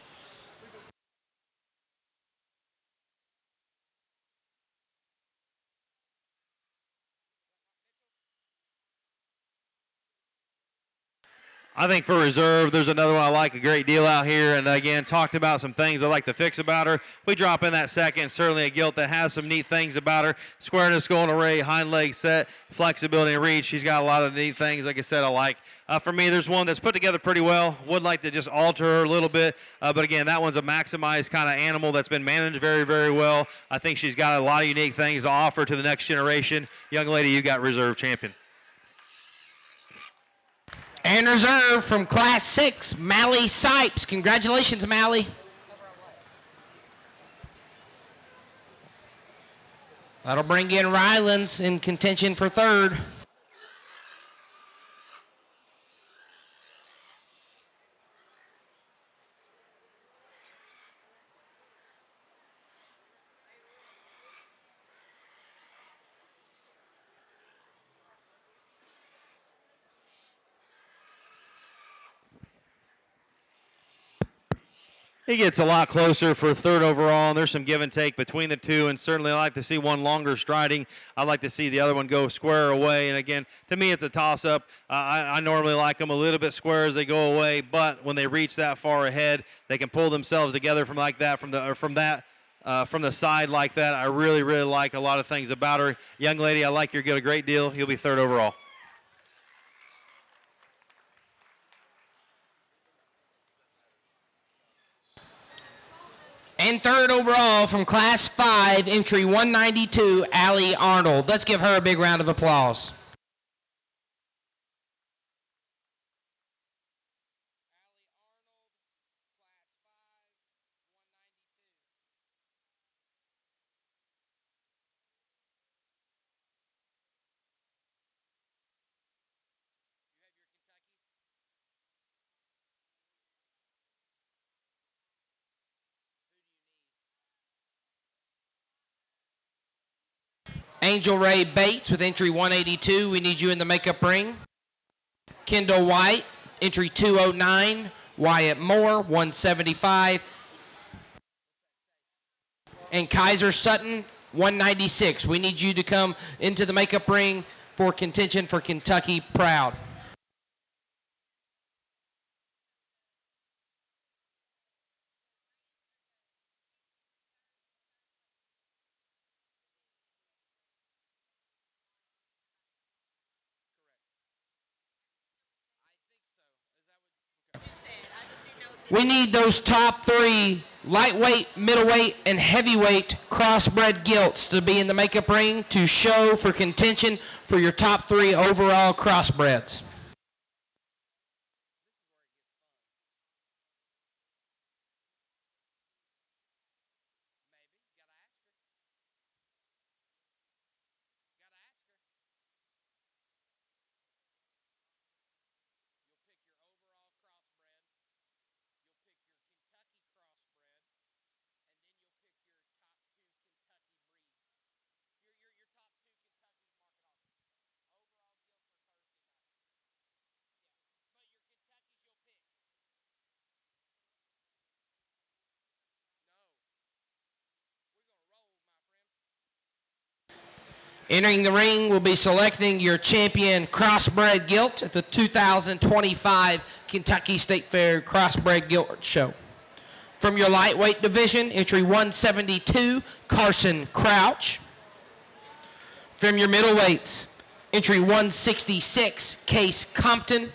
I think for reserve, there's another one I like a great deal out here. And again, talked about some things I like to fix about her. We drop in that second, certainly a gilt that has some neat things about her. Squareness going array, hind leg set, flexibility and reach. She's got a lot of neat things, like I said, I like. For me, there's one that's put together pretty well. Would like to just alter her a little bit. But again, that one's a maximized kind of animal that's been managed very, very well. I think she's got a lot of unique things to offer to the next generation. Young lady, you got reserve champion. And reserve from class 6, Mally Sipes. Congratulations, Mally. That'll bring in Rylands in contention for third. He gets a lot closer for third overall, and there's some give and take between the two, and certainly I like to see one longer striding. I like to see the other one go square away, and again, to me it's a toss-up. I normally like them a little bit square as they go away, but when they reach that far ahead, they can pull themselves together from like that, from the side like that. I really, really like a lot of things about her. Young lady, I like your gilt a great deal. You'll be third overall. And third overall from Class 5, entry 192, Allie Arnold. Let's give her a big round of applause. Angel Ray Bates with entry 182. We need you in the makeup ring. Kendall White, entry 209. Wyatt Moore, 175. And Kaiser Sutton, 196. We need you to come into the makeup ring for contention for Kentucky Proud. We need those top 3 lightweight, middleweight, and heavyweight crossbred gilts to be in the makeup ring to show for contention for your top 3 overall crossbreds. Entering the ring will be selecting your champion crossbred gilt at the 2025 Kentucky State Fair Crossbred Gilt Show. From your lightweight division, entry 172, Carson Crouch. From your middleweights, entry 166, Case Compton.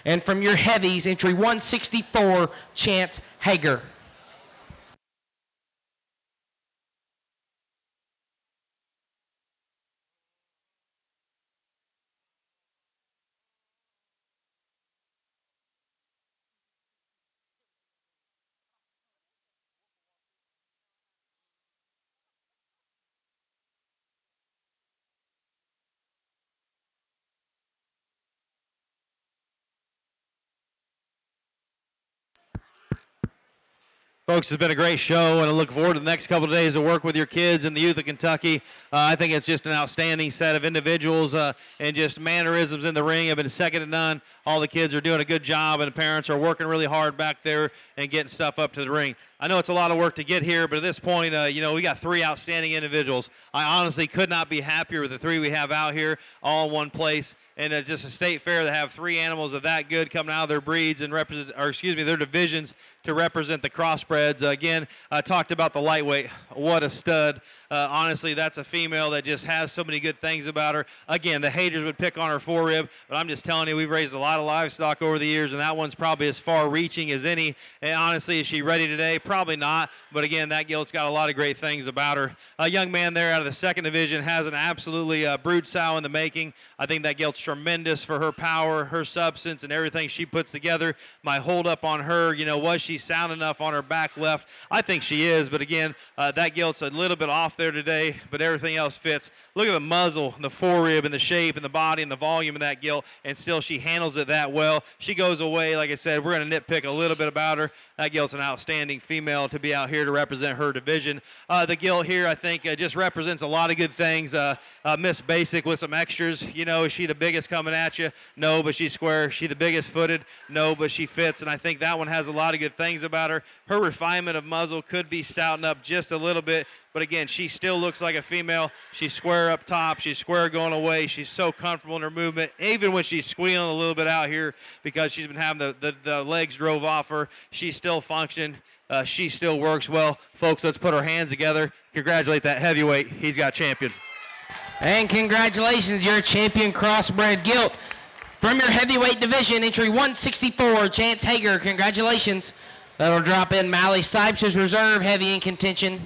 And from your heavies, entry 164, Chance Hager. Folks, it's been a great show, and I look forward to the next couple of days of work with your kids and the youth of Kentucky. I think it's just an outstanding set of individuals and just mannerisms in the ring have been second to none. All the kids are doing a good job, and the parents are working really hard back there and getting stuff up to the ring. I know it's a lot of work to get here, but at this point, we got 3 outstanding individuals. I honestly could not be happier with the 3 we have out here, all in one place. And just a state fair to have 3 animals of that good coming out of their breeds and their divisions to represent the crossbreds. Again, I talked about the lightweight. What a stud. Honestly, that's a female that just has so many good things about her. Again, the haters would pick on her forerib, but I'm just telling you, we've raised a lot of livestock over the years, and that one's probably as far-reaching as any. And honestly, is she ready today? Probably not. But again, that gilt's got a lot of great things about her. A young man there out of the second division has an absolutely brood sow in the making. I think that gilt's tremendous for her power, her substance, and everything she puts together. My hold up on her, was she sound enough on her back left? I think she is, but again, that gilt's a little bit off there today, but everything else fits. Look at the muzzle, the forerib, and the shape, and the body, and the volume of that gilt, and still she handles it that well. She goes away, like I said, we're going to nitpick a little bit about her. That gilt's an outstanding female to be out here to represent her division. The gilt here, I think, just represents a lot of good things. Miss Basic with some extras. Is she the biggest coming at you? No, but she's square. Is she the biggest footed? No, but she fits, and I think that one has a lot of good things about her. Her refinement of muzzle could be stoutened up just a little bit, but again, she still looks like a female. She's square up top. She's square going away. She's so comfortable in her movement, even when she's squealing a little bit out here because she's been having the legs drove off her. She's still functioning. She still works well. Folks, let's put our hands together. Congratulate that heavyweight. He's got champion. And congratulations, your champion crossbred gilt. From your heavyweight division, entry 164, Chance Hager. Congratulations. That'll drop in Mally Sipes as reserve, heavy in contention.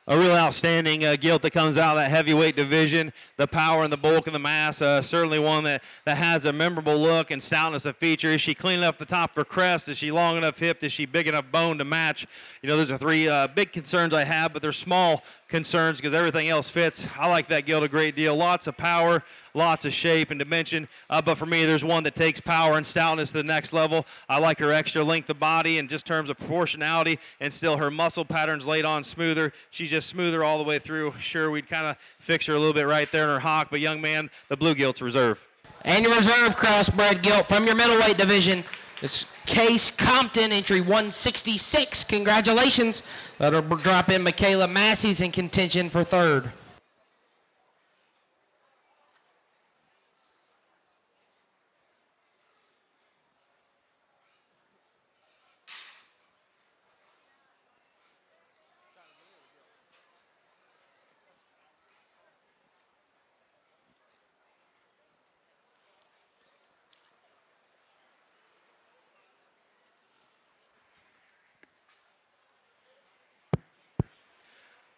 A real outstanding Gilt that comes out of that heavyweight division. The power and the bulk and the mass, certainly one that has a memorable look and stoutness of feature. Is she clean enough the top of her crest? Is she long enough hipped? Is she big enough bone to match? You know, those are three big concerns I have, but they're small concerns because everything else fits. I like that Gilt a great deal. Lots of power, lots of shape and dimension, but for me, there's one that takes power and stoutness to the next level. I like her extra length of body and just terms of proportionality, and still her muscle patterns laid on smoother. She's just smoother all the way through. Sure, we'd kind of fix her a little bit right there in her hock, but young man, the blue Gilt's reserve. And your reserve crossbred Gilt from your middleweight division. It's Case Compton, entry 166. Congratulations. That'll drop in Michaela Massey's in contention for third.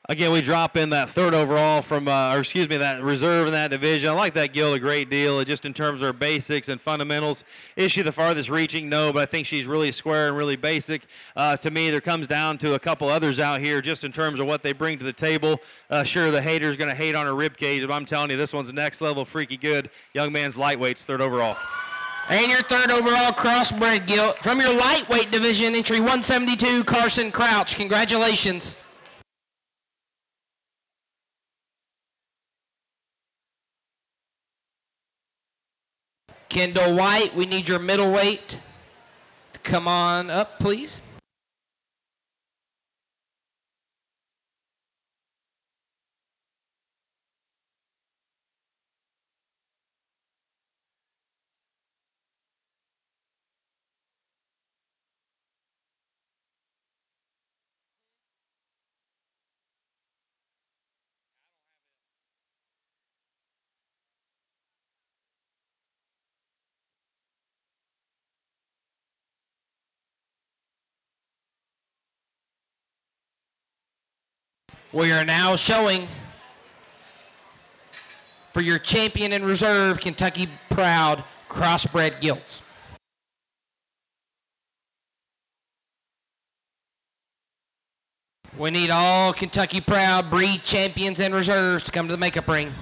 Again, we drop in that third overall from, that reserve in that division. I like that Gilt a great deal, just in terms of her basics and fundamentals. Is she the farthest reaching? No, but I think she's really square and really basic. To me, there comes down to a couple others out here, just in terms of what they bring to the table. Sure, the hater's going to hate on her rib cage, but I'm telling you, this one's next level freaky good. Young man's lightweight's third overall. And your third overall crossbred Gilt from your lightweight division, entry 172, Carson Crouch. Congratulations. Kendall White, we need your middleweight to come on up, please. We are now showing for your champion in reserve, Kentucky Proud crossbred Gilts. We need all Kentucky Proud breed champions and reserves to come to the makeup ring.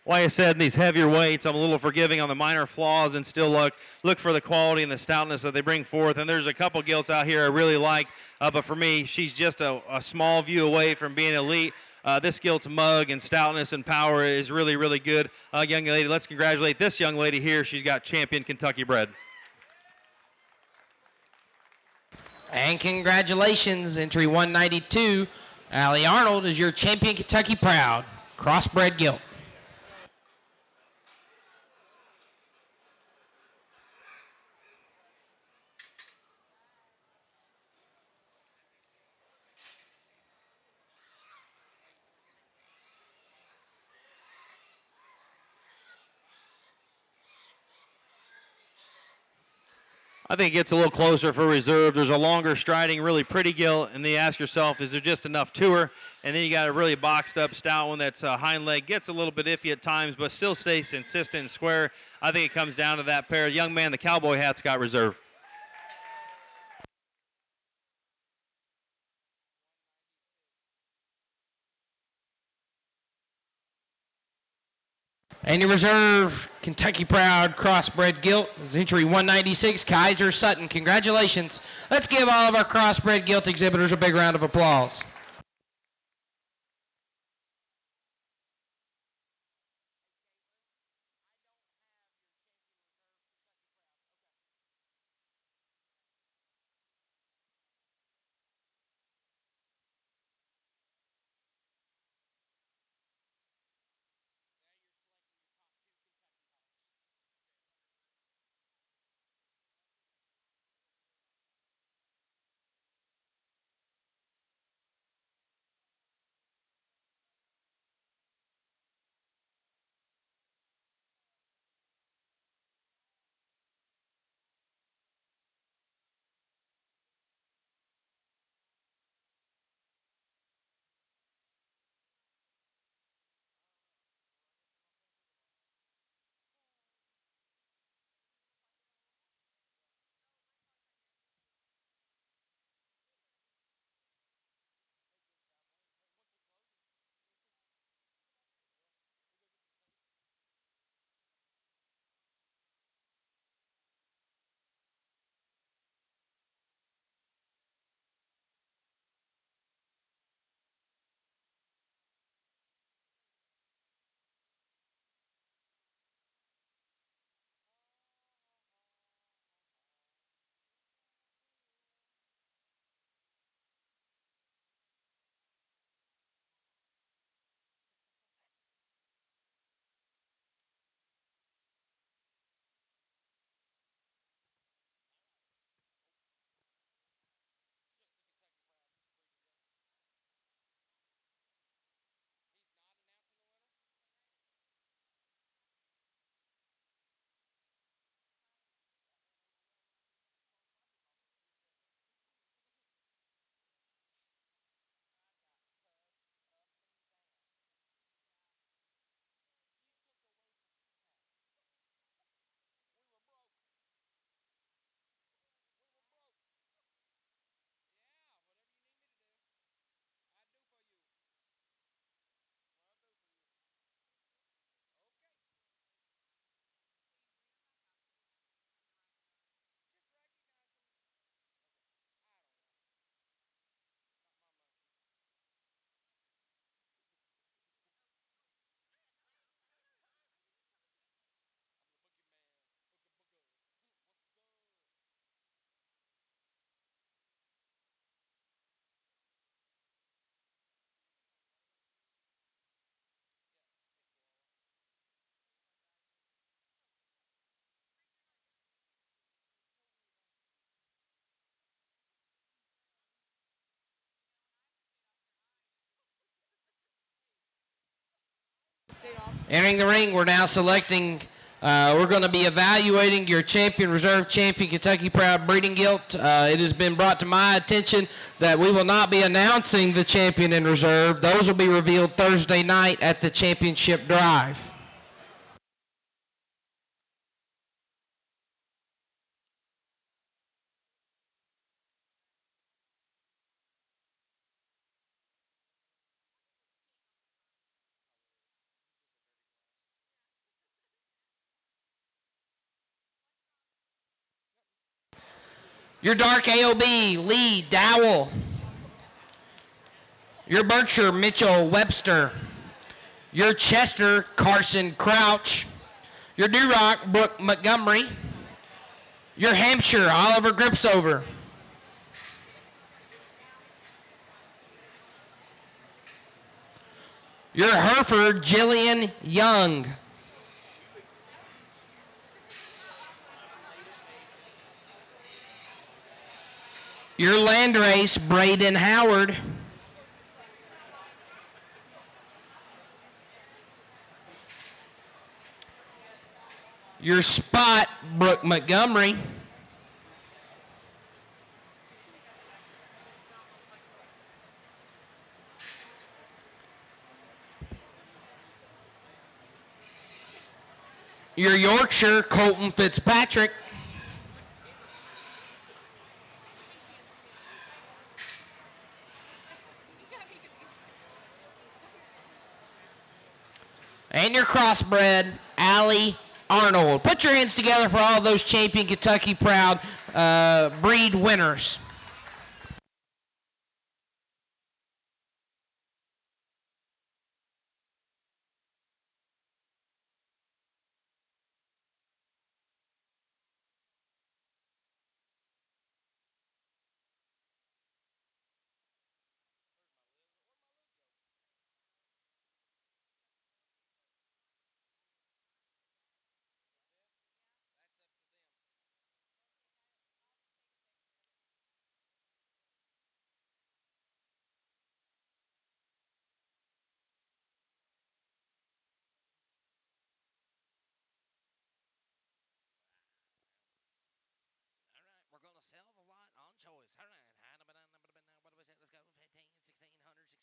Like I said, in these heavier weights, I'm a little forgiving on the minor flaws and still look for the quality and the stoutness that they bring forth. And there's a couple Gilts out here I really like, but for me, she's just a small view away from being elite. This Gilt's mug and stoutness and power is really, really good. Young lady, let's congratulate this young lady here. She's got champion Kentucky bred. And congratulations, entry 192, Allie Arnold is your champion Kentucky Proud crossbred Gilt. I think it gets a little closer for reserve. There's a longer striding, really pretty Gilt, and then you ask yourself, is there just enough to her? And then you got a really boxed up stout one that's hind leg, gets a little bit iffy at times, but still stays consistent and square. I think it comes down to that pair. Young man, the cowboy hat's got reserve. And your reserve, Kentucky Proud crossbred Gilt is entry 196, Kaiser Sutton. Congratulations. Let's give all of our crossbred Gilt exhibitors a big round of applause. Entering the ring, we're now selecting, we're going to be evaluating your champion, reserve champion, Kentucky Proud Breeding Gilt. It has been brought to my attention that we will not be announcing the champion in reserve. Those will be revealed Thursday night at the championship drive. Your dark AOB, Lee Dowell. Your Berkshire, Mitchell Webster. Your Chester, Carson Crouch. Your Duroc, Brooke Montgomery. Your Hampshire, Oliver Gripsover. Your Hereford, Jillian Young. Your Landrace, Braden Howard. Your Spot, Brooke Montgomery. Your Yorkshire, Colton Fitzpatrick. And your crossbred, Allie Arnold. Put your hands together for all those champion Kentucky Proud breed winners. We're going to sell the lot on choice. All right. What was it? Let's go. 15, 16, 116.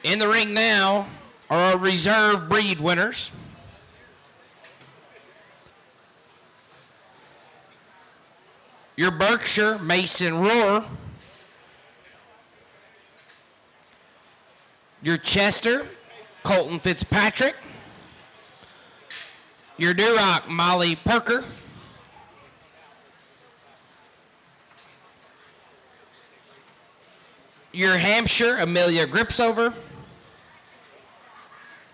In the ring now are our reserve breed winners. Your Berkshire, Mason Rohr. Your Chester, Colton Fitzpatrick. Your Duroc, Molly Perker. Your Hampshire, Amelia Gripsover.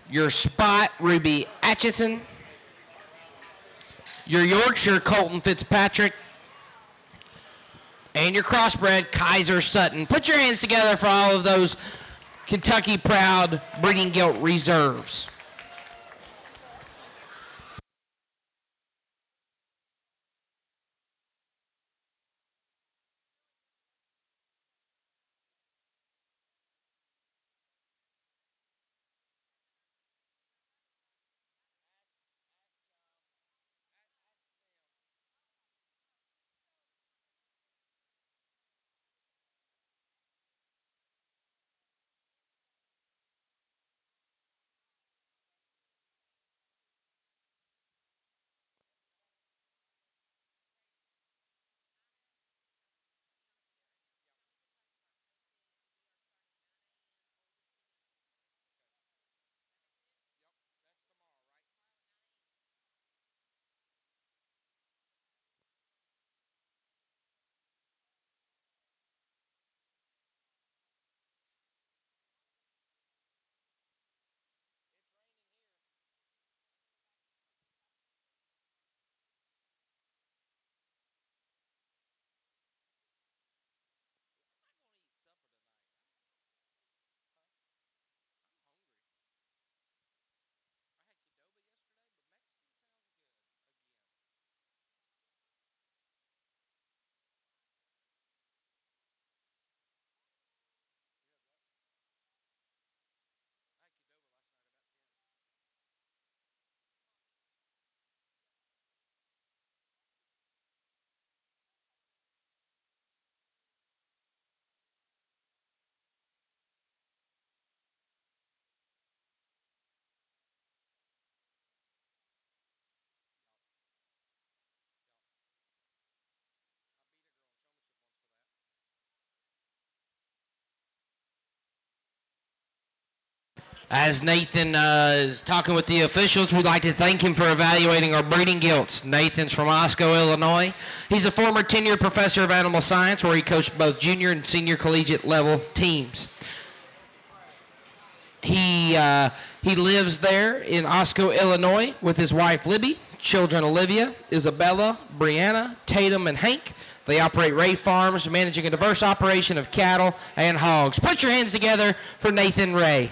Your Spot, Ruby Atchison. Your Yorkshire, Colton Fitzpatrick. And your crossbred, Kaiser Sutton. Put your hands together for all of those Kentucky Proud Breeding Gilt reserves. As Nathan is talking with the officials, we'd like to thank him for evaluating our breeding gilts. Nathan's from Osco, Illinois. He's a former tenured professor of animal science where he coached both junior and senior collegiate level teams. He lives there in Osco, Illinois with his wife Libby, children Olivia, Isabella, Brianna, Tatum, and Hank. They operate Ray Farms, managing a diverse operation of cattle and hogs. Put your hands together for Nathan Ray.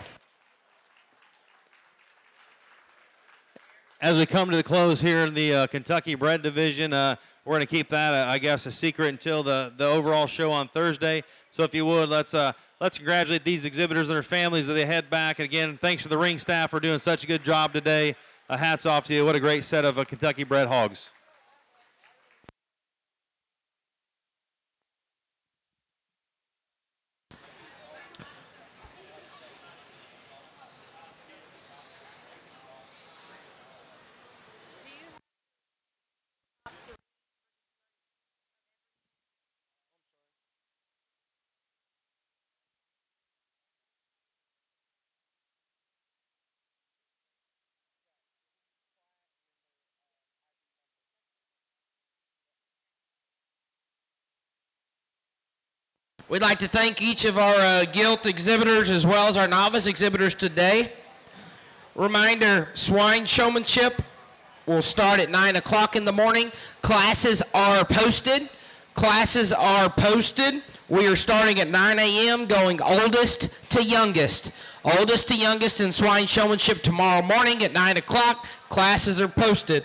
As we come to the close here in the Kentucky Bred Division, we're going to keep that, I guess, a secret until the overall show on Thursday. So if you would, let's congratulate these exhibitors and their families as they head back. And again, thanks to the ring staff for doing such a good job today. Hats off to you. What a great set of Kentucky bred hogs. We'd like to thank each of our Gilt exhibitors as well as our novice exhibitors today. Reminder, swine showmanship will start at 9 o'clock in the morning. Classes are posted. We are starting at 9 a.m. going oldest to youngest. Oldest to youngest in swine showmanship tomorrow morning at 9 o'clock. Classes are posted.